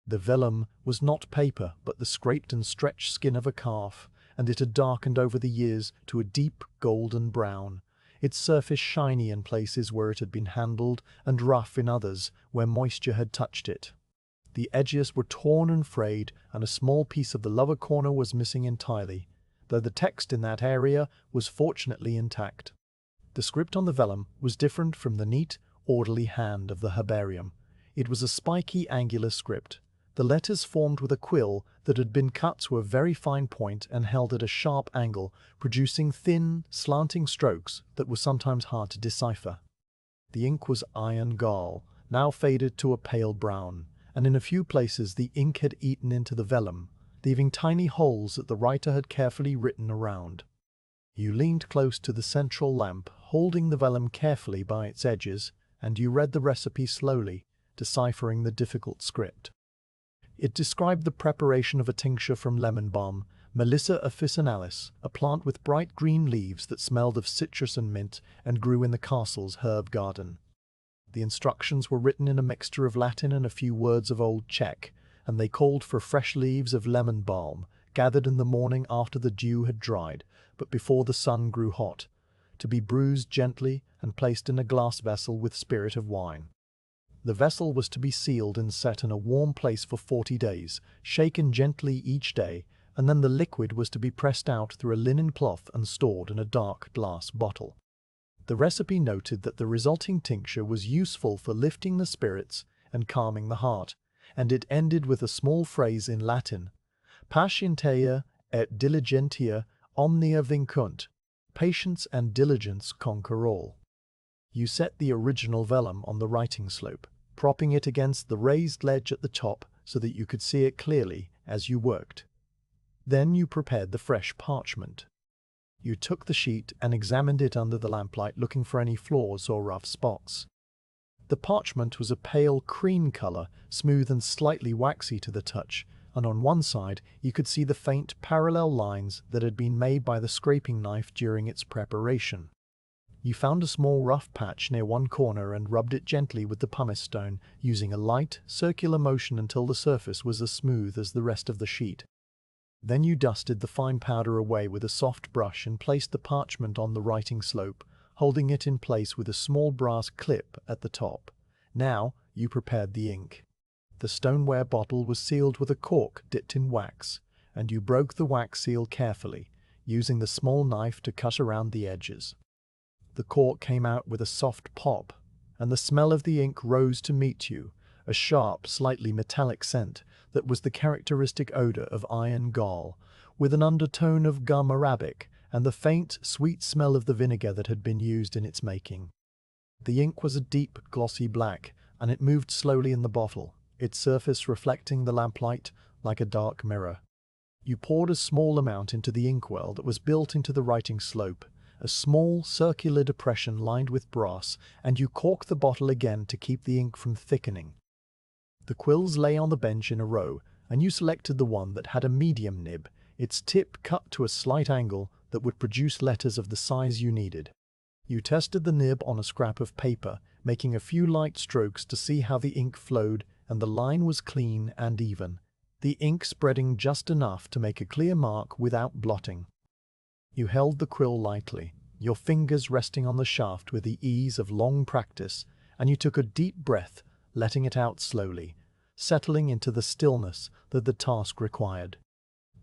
The vellum was not paper, but the scraped and stretched skin of a calf, and it had darkened over the years to a deep golden brown, its surface shiny in places where it had been handled and rough in others where moisture had touched it. The edges were torn and frayed, and a small piece of the lower corner was missing entirely, though the text in that area was fortunately intact. The script on the vellum was different from the neat, orderly hand of the herbarium. It was a spiky, angular script, the letters formed with a quill that had been cut to a very fine point and held at a sharp angle, producing thin, slanting strokes that were sometimes hard to decipher. The ink was iron gall, now faded to a pale brown, and in a few places the ink had eaten into the vellum, leaving tiny holes that the writer had carefully written around. You leaned close to the central lamp, holding the vellum carefully by its edges, and you read the recipe slowly, deciphering the difficult script. It described the preparation of a tincture from lemon balm, Melissa officinalis, a plant with bright green leaves that smelled of citrus and mint and grew in the castle's herb garden. The instructions were written in a mixture of Latin and a few words of Old Czech, and they called for fresh leaves of lemon balm, gathered in the morning after the dew had dried, but before the sun grew hot, to be bruised gently and placed in a glass vessel with spirit of wine. The vessel was to be sealed and set in a warm place for 40 days, shaken gently each day, and then the liquid was to be pressed out through a linen cloth and stored in a dark glass bottle. The recipe noted that the resulting tincture was useful for lifting the spirits and calming the heart, and it ended with a small phrase in Latin, Patientia et diligentia Omnia vincunt. Patience and diligence conquer all. You set the original vellum on the writing slope, propping it against the raised ledge at the top so that you could see it clearly as you worked. Then you prepared the fresh parchment. You took the sheet and examined it under the lamplight, looking for any flaws or rough spots. The parchment was a pale cream color, smooth and slightly waxy to the touch, and on one side you could see the faint parallel lines that had been made by the scraping knife during its preparation. You found a small rough patch near one corner and rubbed it gently with the pumice stone, using a light, circular motion until the surface was as smooth as the rest of the sheet. Then you dusted the fine powder away with a soft brush and placed the parchment on the writing slope, holding it in place with a small brass clip at the top. Now you prepared the ink. The stoneware bottle was sealed with a cork dipped in wax, and you broke the wax seal carefully, using the small knife to cut around the edges. The cork came out with a soft pop, and the smell of the ink rose to meet you, a sharp, slightly metallic scent that was the characteristic odor of iron gall, with an undertone of gum arabic and the faint, sweet smell of the vinegar that had been used in its making. The ink was a deep, glossy black, and it moved slowly in the bottle, its surface reflecting the lamplight like a dark mirror. You poured a small amount into the inkwell that was built into the writing slope, a small circular depression lined with brass, and you corked the bottle again to keep the ink from thickening. The quills lay on the bench in a row, and you selected the one that had a medium nib, its tip cut to a slight angle that would produce letters of the size you needed. You tested the nib on a scrap of paper, making a few light strokes to see how the ink flowed, and the line was clean and even, the ink spreading just enough to make a clear mark without blotting. You held the quill lightly, your fingers resting on the shaft with the ease of long practice, and you took a deep breath, letting it out slowly, settling into the stillness that the task required.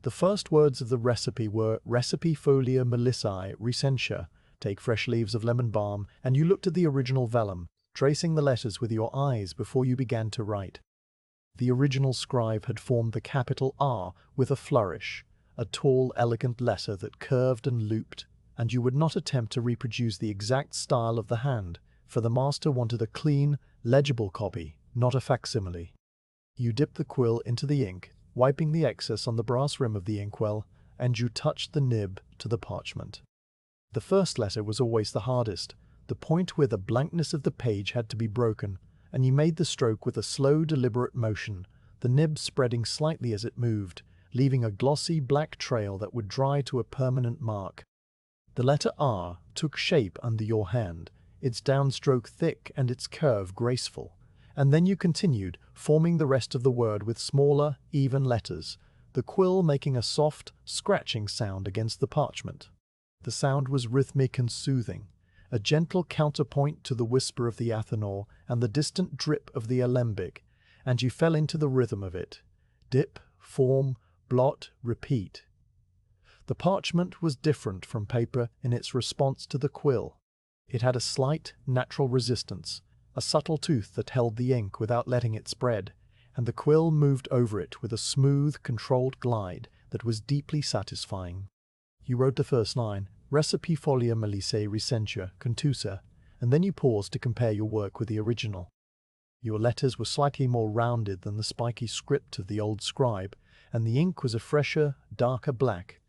The first words of the recipe were Recipe Folia Melissae Recentia, take fresh leaves of lemon balm, and you looked at the original vellum, tracing the letters with your eyes before you began to write. The original scribe had formed the capital R with a flourish, a tall, elegant letter that curved and looped, and you would not attempt to reproduce the exact style of the hand, for the master wanted a clean, legible copy, not a facsimile. You dipped the quill into the ink, wiping the excess on the brass rim of the inkwell, and you touched the nib to the parchment. The first letter was always the hardest, the point where the blankness of the page had to be broken, and you made the stroke with a slow, deliberate motion, the nib spreading slightly as it moved, leaving a glossy black trail that would dry to a permanent mark. The letter R took shape under your hand, its downstroke thick and its curve graceful, and then you continued, forming the rest of the word with smaller, even letters, the quill making a soft, scratching sound against the parchment. The sound was rhythmic and soothing, a gentle counterpoint to the whisper of the athanor and the distant drip of the alembic, and you fell into the rhythm of it. Dip, form, blot, repeat. The parchment was different from paper in its response to the quill. It had a slight, natural resistance, a subtle tooth that held the ink without letting it spread, and the quill moved over it with a smooth, controlled glide that was deeply satisfying. You wrote the first line, Recipe Folia Melissae Recentia Contusa, and then you paused to compare your work with the original. Your letters were slightly more rounded than the spiky script of the old scribe, and the ink was a fresher, darker black,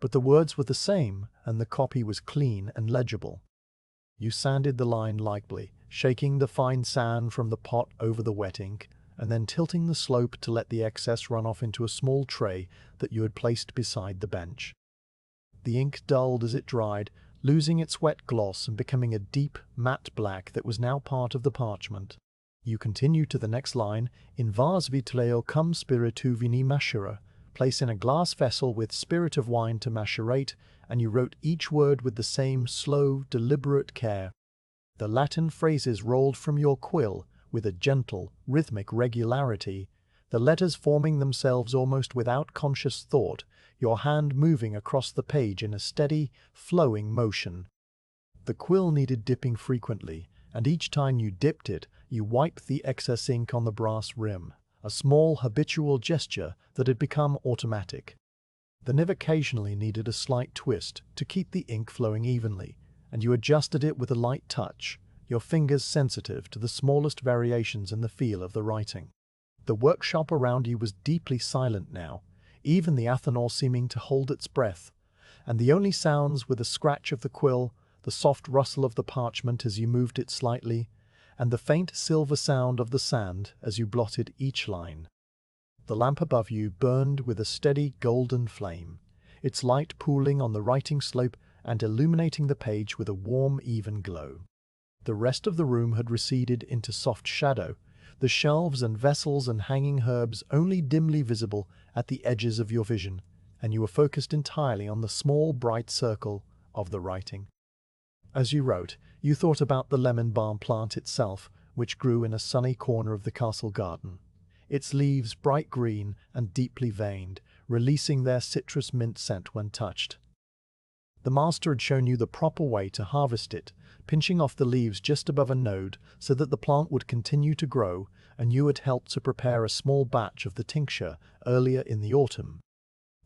but the words were the same, and the copy was clean and legible. You sanded the line lightly, shaking the fine sand from the pot over the wet ink, and then tilting the slope to let the excess run off into a small tray that you had placed beside the bench. The ink dulled as it dried, losing its wet gloss and becoming a deep, matte black that was now part of the parchment. You continued to the next line, In vas vitleo cum spiritu vini macera, place in a glass vessel with spirit of wine to macerate, and you wrote each word with the same slow, deliberate care. The Latin phrases rolled from your quill with a gentle, rhythmic regularity, the letters forming themselves almost without conscious thought, your hand moving across the page in a steady, flowing motion. The quill needed dipping frequently, and each time you dipped it, you wiped the excess ink on the brass rim, a small habitual gesture that had become automatic. The nib occasionally needed a slight twist to keep the ink flowing evenly, and you adjusted it with a light touch, your fingers sensitive to the smallest variations in the feel of the writing. The workshop around you was deeply silent now, even the athanor seeming to hold its breath, and the only sounds were the scratch of the quill, the soft rustle of the parchment as you moved it slightly, and the faint silver sound of the sand as you blotted each line. The lamp above you burned with a steady golden flame, its light pooling on the writing slope and illuminating the page with a warm, even glow. The rest of the room had receded into soft shadow, the shelves and vessels and hanging herbs only dimly visible at the edges of your vision, and you were focused entirely on the small, bright circle of the writing. As you wrote, you thought about the lemon balm plant itself, which grew in a sunny corner of the castle garden, its leaves bright green and deeply veined, releasing their citrus mint scent when touched. The master had shown you the proper way to harvest it, pinching off the leaves just above a node so that the plant would continue to grow, and you had helped to prepare a small batch of the tincture earlier in the autumn.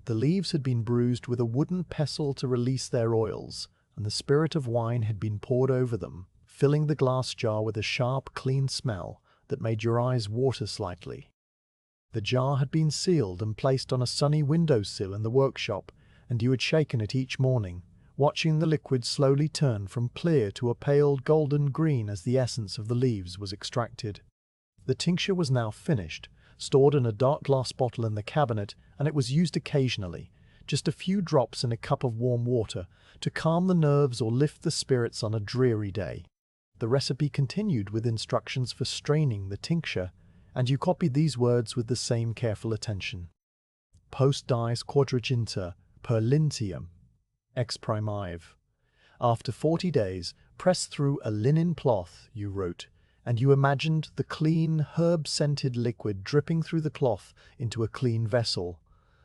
The leaves had been bruised with a wooden pestle to release their oils, and the spirit of wine had been poured over them, filling the glass jar with a sharp, clean smell that made your eyes water slightly. The jar had been sealed and placed on a sunny windowsill in the workshop, and you had shaken it each morning, watching the liquid slowly turn from clear to a pale golden green as the essence of the leaves was extracted. The tincture was now finished, stored in a dark glass bottle in the cabinet, and it was used occasionally, just a few drops in a cup of warm water, to calm the nerves or lift the spirits on a dreary day. The recipe continued with instructions for straining the tincture, and you copied these words with the same careful attention. Post dies quadraginta per linteum, ex primive. After 40 days, press through a linen cloth, you wrote, and you imagined the clean, herb-scented liquid dripping through the cloth into a clean vessel,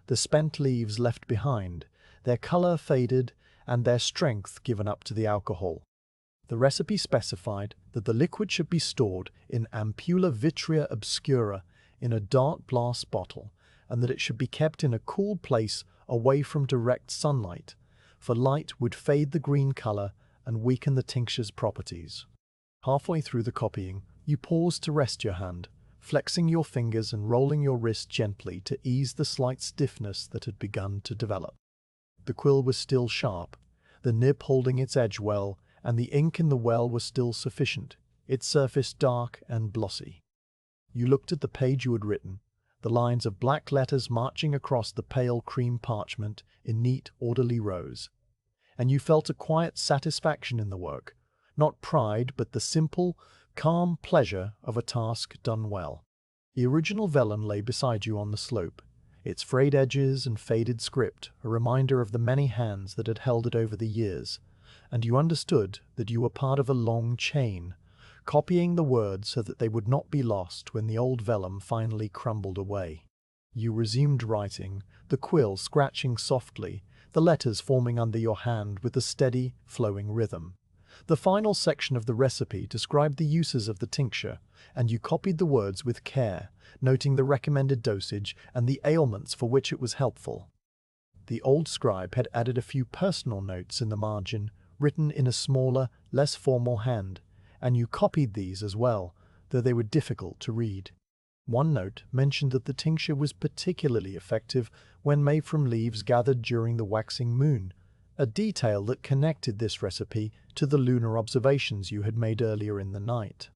the spent leaves left behind, their color faded, and their strength given up to the alcohol. The recipe specified that the liquid should be stored in ampulla vitrea obscura in a dark glass bottle, and that it should be kept in a cool place away from direct sunlight, for light would fade the green color and weaken the tincture's properties. Halfway through the copying, you paused to rest your hand, flexing your fingers and rolling your wrist gently to ease the slight stiffness that had begun to develop. The quill was still sharp, the nib holding its edge well, and the ink in the well was still sufficient, its surface dark and glossy. You looked at the page you had written, the lines of black letters marching across the pale cream parchment in neat, orderly rows, and you felt a quiet satisfaction in the work, not pride, but the simple, calm pleasure of a task done well. The original vellum lay beside you on the slope, its frayed edges and faded script a reminder of the many hands that had held it over the years, and you understood that you were part of a long chain, copying the words so that they would not be lost when the old vellum finally crumbled away. You resumed writing, the quill scratching softly, the letters forming under your hand with a steady, flowing rhythm. The final section of the recipe described the uses of the tincture, and you copied the words with care, noting the recommended dosage and the ailments for which it was helpful. The old scribe had added a few personal notes in the margin, written in a smaller, less formal hand, and you copied these as well, though they were difficult to read. One note mentioned that the tincture was particularly effective when made from leaves gathered during the waxing moon, a detail that connected this recipe to the lunar observations you had made earlier in the night.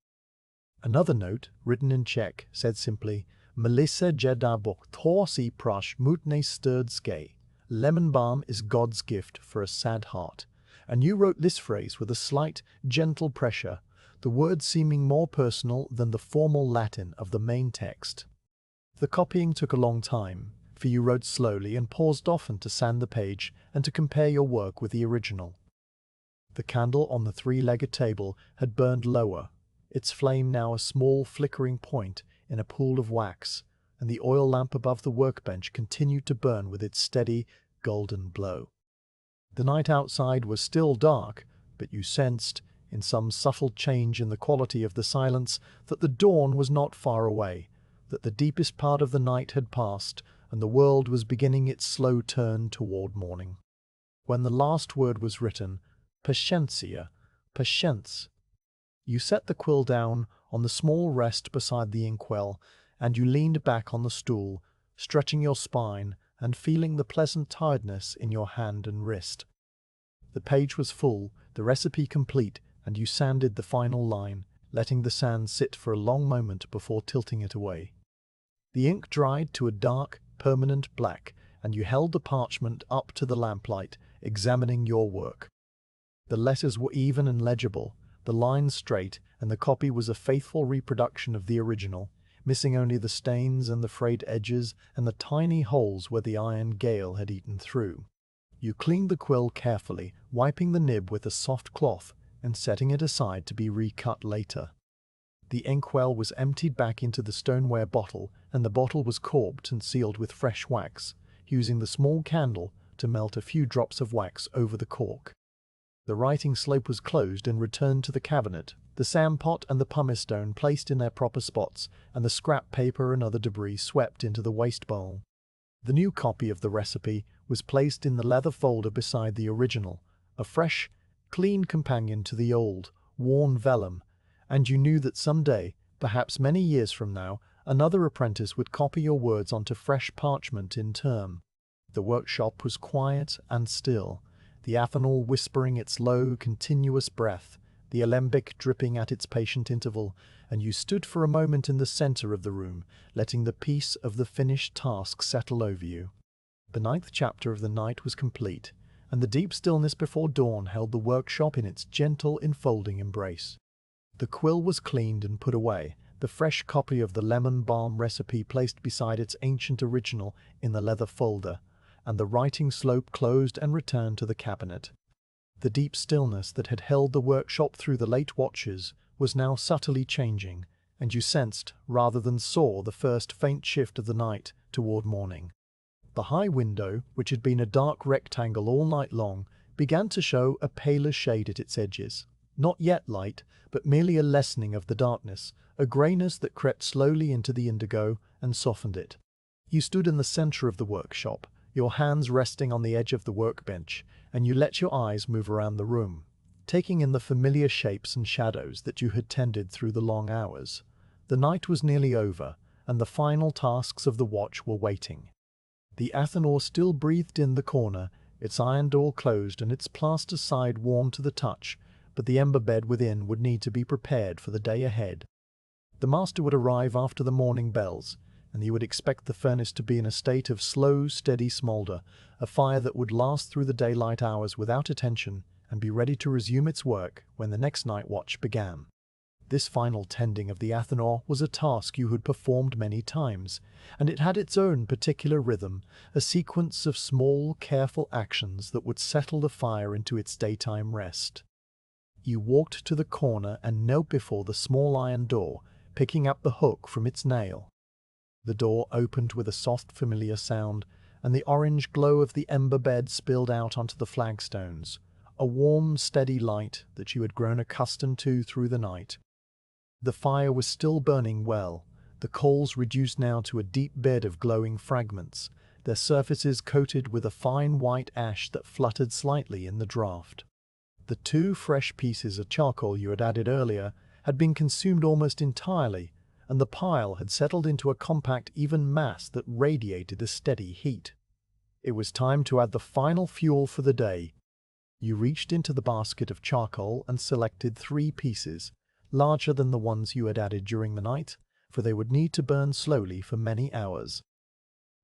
Another note, written in Czech, said simply, Melissa jedabok to si prash mutne stirred ske. Lemon balm is God's gift for a sad heart. And you wrote this phrase with a slight, gentle pressure, the words seeming more personal than the formal Latin of the main text. The copying took a long time, for you wrote slowly and paused often to sand the page and to compare your work with the original. The candle on the three-legged table had burned lower, its flame now a small flickering point in a pool of wax, and the oil lamp above the workbench continued to burn with its steady, golden glow. The night outside was still dark, but you sensed, in some subtle change in the quality of the silence, that the dawn was not far away, that the deepest part of the night had passed, and the world was beginning its slow turn toward morning. When the last word was written, "Patientia, patience," you set the quill down on the small rest beside the inkwell, and you leaned back on the stool, stretching your spine and feeling the pleasant tiredness in your hand and wrist. The page was full, the recipe complete, and you sanded the final line, letting the sand sit for a long moment before tilting it away. The ink dried to a dark, permanent black, and you held the parchment up to the lamplight, examining your work. The letters were even and legible, the lines straight, and the copy was a faithful reproduction of the original, missing only the stains and the frayed edges and the tiny holes where the iron gale had eaten through. You cleaned the quill carefully, wiping the nib with a soft cloth and setting it aside to be recut later. The inkwell was emptied back into the stoneware bottle, and the bottle was corked and sealed with fresh wax, using the small candle to melt a few drops of wax over the cork. The writing slate was closed and returned to the cabinet, the sandpot and the pumice stone placed in their proper spots, and the scrap paper and other debris swept into the waste bowl. The new copy of the recipe was placed in the leather folder beside the original, a fresh, clean companion to the old, worn vellum, and you knew that some day, perhaps many years from now, another apprentice would copy your words onto fresh parchment in turn. The workshop was quiet and still, the athanor whispering its low, continuous breath, the alembic dripping at its patient interval, and you stood for a moment in the center of the room, letting the peace of the finished task settle over you. The 9th chapter of the night was complete, and the deep stillness before dawn held the workshop in its gentle, enfolding embrace. The quill was cleaned and put away, the fresh copy of the lemon balm recipe placed beside its ancient original in the leather folder, and the writing slope closed and returned to the cabinet. The deep stillness that had held the workshop through the late watches was now subtly changing, and you sensed, rather than saw, the first faint shift of the night toward morning. The high window, which had been a dark rectangle all night long, began to show a paler shade at its edges. Not yet light, but merely a lessening of the darkness, a greyness that crept slowly into the indigo and softened it. You stood in the center of the workshop, your hands resting on the edge of the workbench, and you let your eyes move around the room, taking in the familiar shapes and shadows that you had tended through the long hours. The night was nearly over, and the final tasks of the watch were waiting. The athanor still breathed in the corner, its iron door closed and its plaster side warm to the touch, but the ember bed within would need to be prepared for the day ahead. The master would arrive after the morning bells, and you would expect the furnace to be in a state of slow, steady smolder, a fire that would last through the daylight hours without attention and be ready to resume its work when the next night watch began. This final tending of the athanor was a task you had performed many times, and it had its own particular rhythm, a sequence of small, careful actions that would settle the fire into its daytime rest. You walked to the corner and knelt before the small iron door, picking up the hook from its nail. The door opened with a soft, familiar sound, and the orange glow of the ember bed spilled out onto the flagstones, a warm, steady light that you had grown accustomed to through the night. The fire was still burning well, the coals reduced now to a deep bed of glowing fragments, their surfaces coated with a fine white ash that fluttered slightly in the draught. The 2 fresh pieces of charcoal you had added earlier had been consumed almost entirely, and the pile had settled into a compact, even mass that radiated a steady heat. It was time to add the final fuel for the day. You reached into the basket of charcoal and selected 3 pieces, larger than the ones you had added during the night, for they would need to burn slowly for many hours.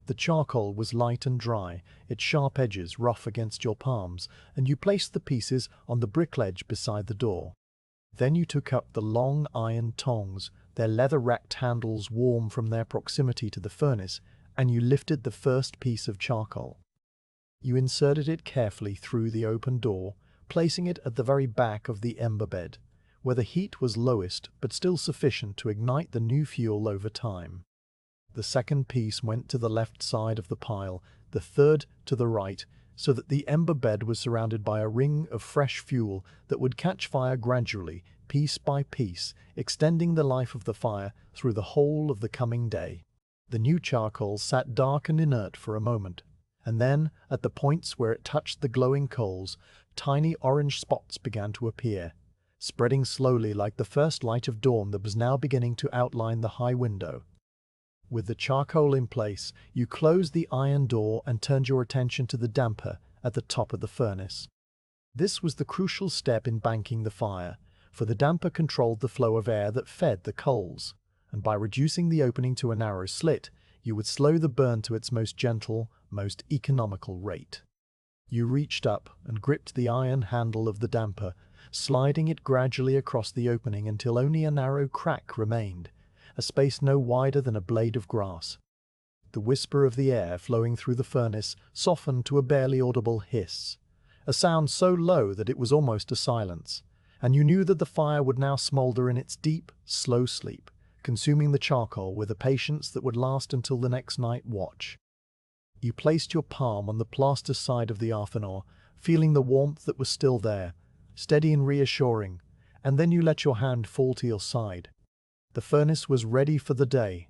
The charcoal was light and dry, its sharp edges rough against your palms, and you placed the pieces on the brick ledge beside the door. Then you took up the long iron tongs, their leather-wrapped handles warm from their proximity to the furnace, and you lifted the first piece of charcoal. You inserted it carefully through the open door, placing it at the very back of the ember bed, where the heat was lowest but still sufficient to ignite the new fuel over time. The second piece went to the left side of the pile, the third to the right, so that the ember bed was surrounded by a ring of fresh fuel that would catch fire gradually, piece by piece, extending the life of the fire through the whole of the coming day. The new charcoal sat dark and inert for a moment, and then, at the points where it touched the glowing coals, tiny orange spots began to appear, spreading slowly like the first light of dawn that was now beginning to outline the high window. With the charcoal in place, you closed the iron door and turned your attention to the damper at the top of the furnace. This was the crucial step in banking the fire, for the damper controlled the flow of air that fed the coals, and by reducing the opening to a narrow slit, you would slow the burn to its most gentle, most economical rate. You reached up and gripped the iron handle of the damper, sliding it gradually across the opening until only a narrow crack remained, a space no wider than a blade of grass. The whisper of the air flowing through the furnace softened to a barely audible hiss, a sound so low that it was almost a silence, and you knew that the fire would now smoulder in its deep, slow sleep, consuming the charcoal with a patience that would last until the next night watch. You placed your palm on the plaster side of the athanor, feeling the warmth that was still there, steady and reassuring, and then you let your hand fall to your side. The furnace was ready for the day.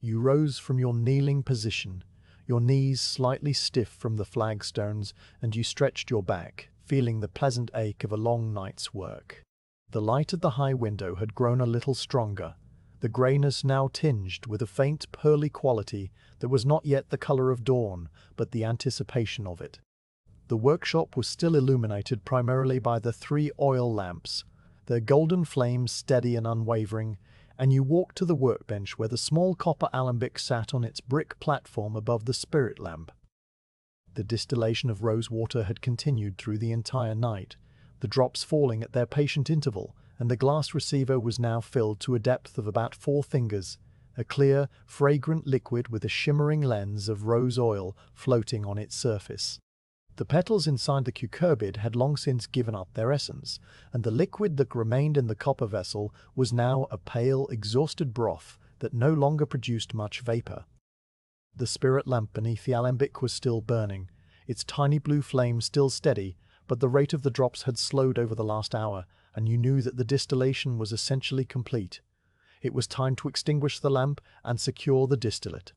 You rose from your kneeling position, your knees slightly stiff from the flagstones, and you stretched your back, feeling the pleasant ache of a long night's work. The light at the high window had grown a little stronger, the greyness now tinged with a faint pearly quality that was not yet the colour of dawn, but the anticipation of it. The workshop was still illuminated primarily by the 3 oil lamps, their golden flames steady and unwavering, and you walked to the workbench where the small copper alembic sat on its brick platform above the spirit lamp. The distillation of rose water had continued through the entire night, the drops falling at their patient interval, and the glass receiver was now filled to a depth of about 4 fingers, a clear, fragrant liquid with a shimmering lens of rose oil floating on its surface. The petals inside the cucurbit had long since given up their essence, and the liquid that remained in the copper vessel was now a pale, exhausted broth that no longer produced much vapor. The spirit lamp beneath the alembic was still burning, its tiny blue flame still steady, but the rate of the drops had slowed over the last hour, and you knew that the distillation was essentially complete. It was time to extinguish the lamp and secure the distillate.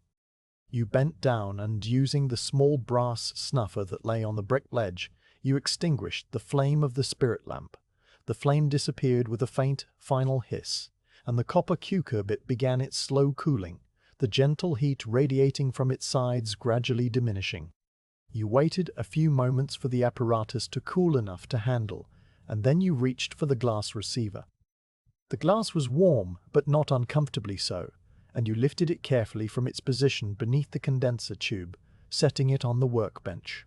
You bent down and, using the small brass snuffer that lay on the brick ledge, you extinguished the flame of the spirit lamp. The flame disappeared with a faint, final hiss, and the copper cucurbit began its slow cooling, the gentle heat radiating from its sides gradually diminishing. You waited a few moments for the apparatus to cool enough to handle, and then you reached for the glass receiver. The glass was warm, but not uncomfortably so, and you lifted it carefully from its position beneath the condenser tube, setting it on the workbench.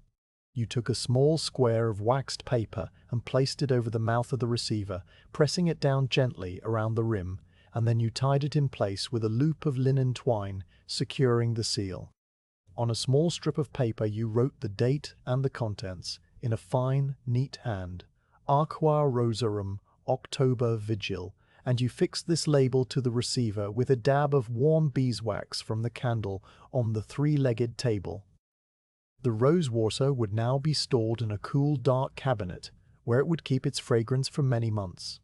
You took a small square of waxed paper and placed it over the mouth of the receiver, pressing it down gently around the rim, and then you tied it in place with a loop of linen twine, securing the seal. On a small strip of paper you wrote the date and the contents, in a fine, neat hand, Aqua Rosarum, October Vigil, and you fixed this label to the receiver with a dab of warm beeswax from the candle on the 3-legged table. The rose water would now be stored in a cool, dark cabinet, where it would keep its fragrance for many months.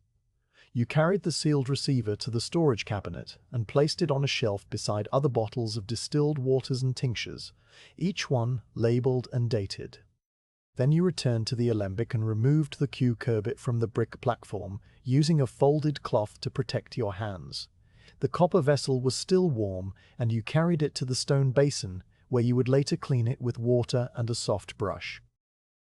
You carried the sealed receiver to the storage cabinet and placed it on a shelf beside other bottles of distilled waters and tinctures, each one labeled and dated. Then you returned to the alembic and removed the cucurbit from the brick platform, using a folded cloth to protect your hands. The copper vessel was still warm, and you carried it to the stone basin, where you would later clean it with water and a soft brush.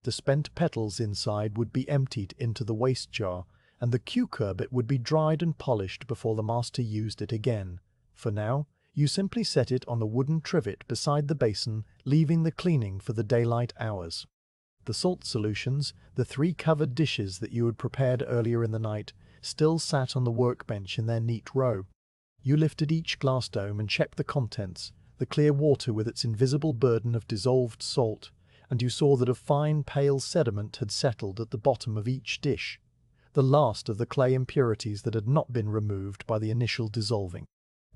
The spent petals inside would be emptied into the waste jar, and the cucurbit would be dried and polished before the master used it again. For now, you simply set it on the wooden trivet beside the basin, leaving the cleaning for the daylight hours. The salt solutions, the 3 covered dishes that you had prepared earlier in the night, still sat on the workbench in their neat row. You lifted each glass dome and checked the contents, the clear water with its invisible burden of dissolved salt, and you saw that a fine pale sediment had settled at the bottom of each dish, the last of the clay impurities that had not been removed by the initial dissolving.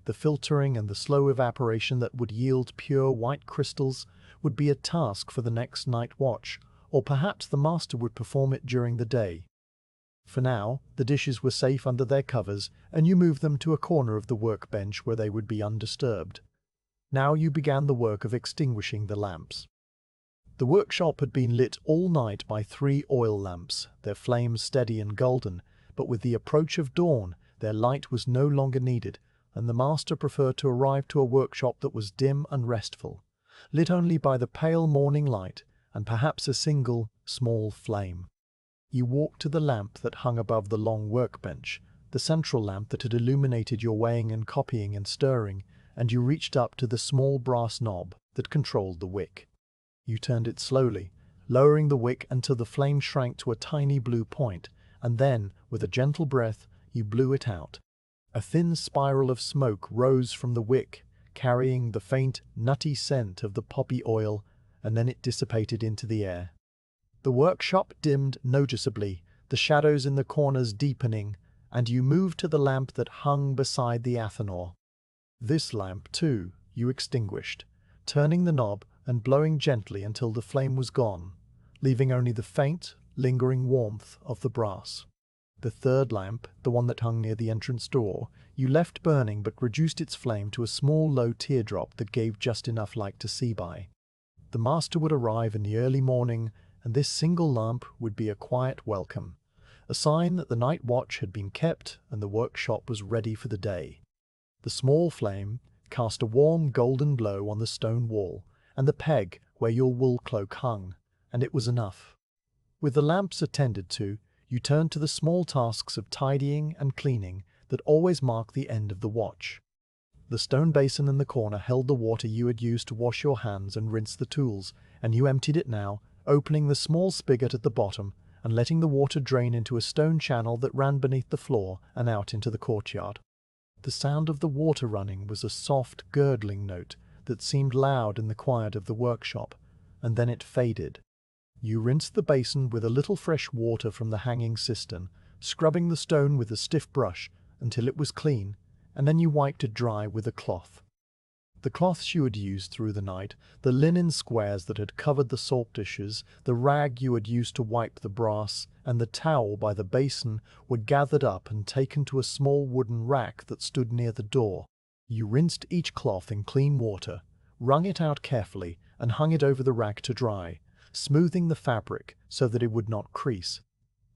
The filtering and the slow evaporation that would yield pure white crystals would be a task for the next night watch, or perhaps the master would perform it during the day. For now, the dishes were safe under their covers, and you moved them to a corner of the workbench where they would be undisturbed. Now you began the work of extinguishing the lamps. The workshop had been lit all night by 3 oil lamps, their flames steady and golden, but with the approach of dawn, their light was no longer needed, and the master preferred to arrive to a workshop that was dim and restful, lit only by the pale morning light and perhaps a single, small flame. You walked to the lamp that hung above the long workbench, the central lamp that had illuminated your weighing and copying and stirring, and you reached up to the small brass knob that controlled the wick. You turned it slowly, lowering the wick until the flame shrank to a tiny blue point, and then, with a gentle breath, you blew it out. A thin spiral of smoke rose from the wick, carrying the faint, nutty scent of the poppy oil, and then it dissipated into the air. The workshop dimmed noticeably, the shadows in the corners deepening, and you moved to the lamp that hung beside the athanor. This lamp, too, you extinguished, turning the knob and blowing gently until the flame was gone, leaving only the faint, lingering warmth of the brass. The third lamp, the one that hung near the entrance door, you left burning but reduced its flame to a small low teardrop that gave just enough light to see by. The master would arrive in the early morning, and this single lamp would be a quiet welcome, a sign that the night watch had been kept and the workshop was ready for the day. The small flame cast a warm golden glow on the stone wall and the peg where your wool cloak hung, and it was enough. With the lamps attended to, you turned to the small tasks of tidying and cleaning that always mark the end of the watch. The stone basin in the corner held the water you had used to wash your hands and rinse the tools, and you emptied it now, opening the small spigot at the bottom and letting the water drain into a stone channel that ran beneath the floor and out into the courtyard. The sound of the water running was a soft, gurgling note that seemed loud in the quiet of the workshop, and then it faded. You rinsed the basin with a little fresh water from the hanging cistern, scrubbing the stone with a stiff brush until it was clean, and then you wiped it dry with a cloth. The cloths you had used through the night, the linen squares that had covered the salt dishes, the rag you had used to wipe the brass, and the towel by the basin were gathered up and taken to a small wooden rack that stood near the door. You rinsed each cloth in clean water, wrung it out carefully, and hung it over the rack to dry, smoothing the fabric so that it would not crease.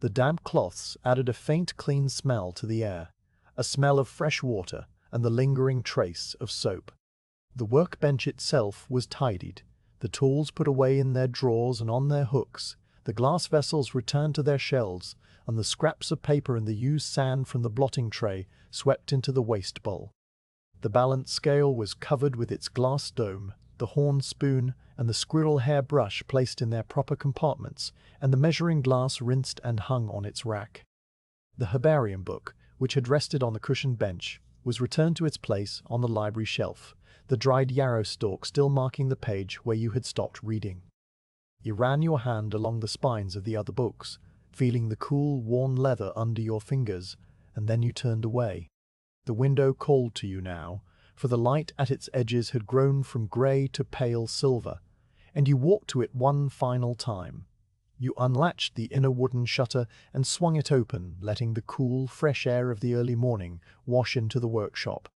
The damp cloths added a faint clean smell to the air, a smell of fresh water and the lingering trace of soap. The workbench itself was tidied, the tools put away in their drawers and on their hooks, the glass vessels returned to their shelves, and the scraps of paper and the used sand from the blotting tray swept into the waste bowl. The balance scale was covered with its glass dome, the horn spoon and the squirrel hair brush placed in their proper compartments, and the measuring glass rinsed and hung on its rack. The herbarium book, which had rested on the cushioned bench, was returned to its place on the library shelf, the dried yarrow stalk still marking the page where you had stopped reading. You ran your hand along the spines of the other books, feeling the cool, worn leather under your fingers, and then you turned away. The window called to you now, for the light at its edges had grown from grey to pale silver, and you walked to it one final time. You unlatched the inner wooden shutter and swung it open, letting the cool, fresh air of the early morning wash into the workshop.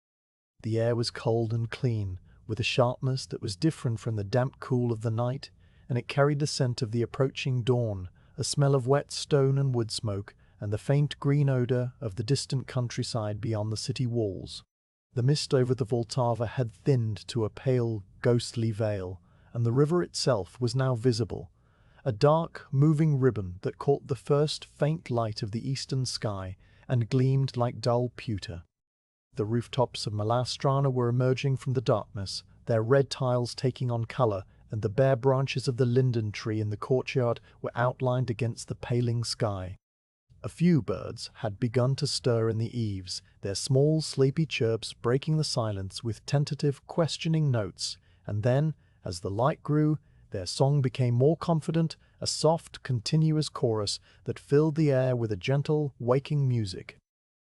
The air was cold and clean, with a sharpness that was different from the damp cool of the night, and it carried the scent of the approaching dawn, a smell of wet stone and wood smoke, and the faint green odour of the distant countryside beyond the city walls. The mist over the Vltava had thinned to a pale, ghostly veil, and the river itself was now visible, a dark, moving ribbon that caught the first faint light of the eastern sky and gleamed like dull pewter. The rooftops of Malastrana were emerging from the darkness, their red tiles taking on colour, and the bare branches of the linden tree in the courtyard were outlined against the paling sky. A few birds had begun to stir in the eaves, their small, sleepy chirps breaking the silence with tentative, questioning notes, and then, as the light grew, their song became more confident, a soft, continuous chorus that filled the air with a gentle, waking music.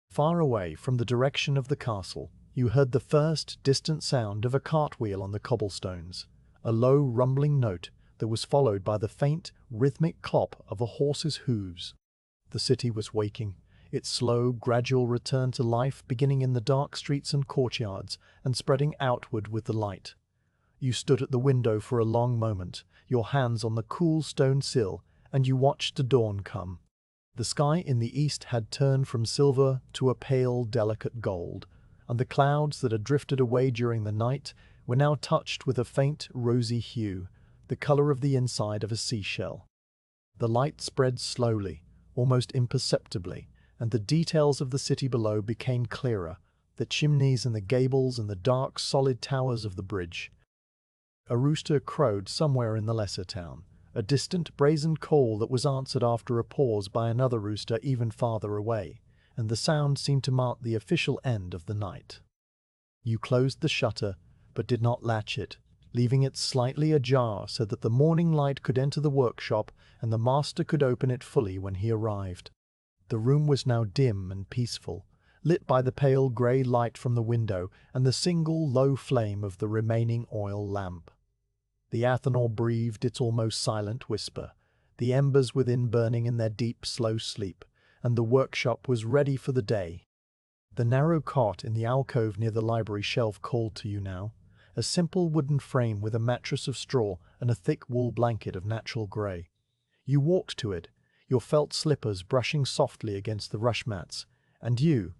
Far away from the direction of the castle, you heard the first distant sound of a cartwheel on the cobblestones, a low, rumbling note that was followed by the faint, rhythmic clop of a horse's hooves. The city was waking, its slow, gradual return to life beginning in the dark streets and courtyards and spreading outward with the light. You stood at the window for a long moment, your hands on the cool stone sill, and you watched the dawn come. The sky in the east had turned from silver to a pale, delicate gold, and the clouds that had drifted away during the night were now touched with a faint, rosy hue, the color of the inside of a seashell. The light spread slowly, almost imperceptibly, and the details of the city below became clearer, the chimneys and the gables and the dark, solid towers of the bridge. A rooster crowed somewhere in the lesser town, a distant brazen call that was answered after a pause by another rooster even farther away, and the sound seemed to mark the official end of the night. You closed the shutter, but did not latch it, leaving it slightly ajar so that the morning light could enter the workshop and the master could open it fully when he arrived. The room was now dim and peaceful, lit by the pale grey light from the window and the single low flame of the remaining oil lamp. The athanor breathed its almost silent whisper, the embers within burning in their deep, slow sleep, and the workshop was ready for the day. The narrow cot in the alcove near the library shelf called to you now, a simple wooden frame with a mattress of straw and a thick wool blanket of natural grey. You walked to it, your felt slippers brushing softly against the rush mats, and you,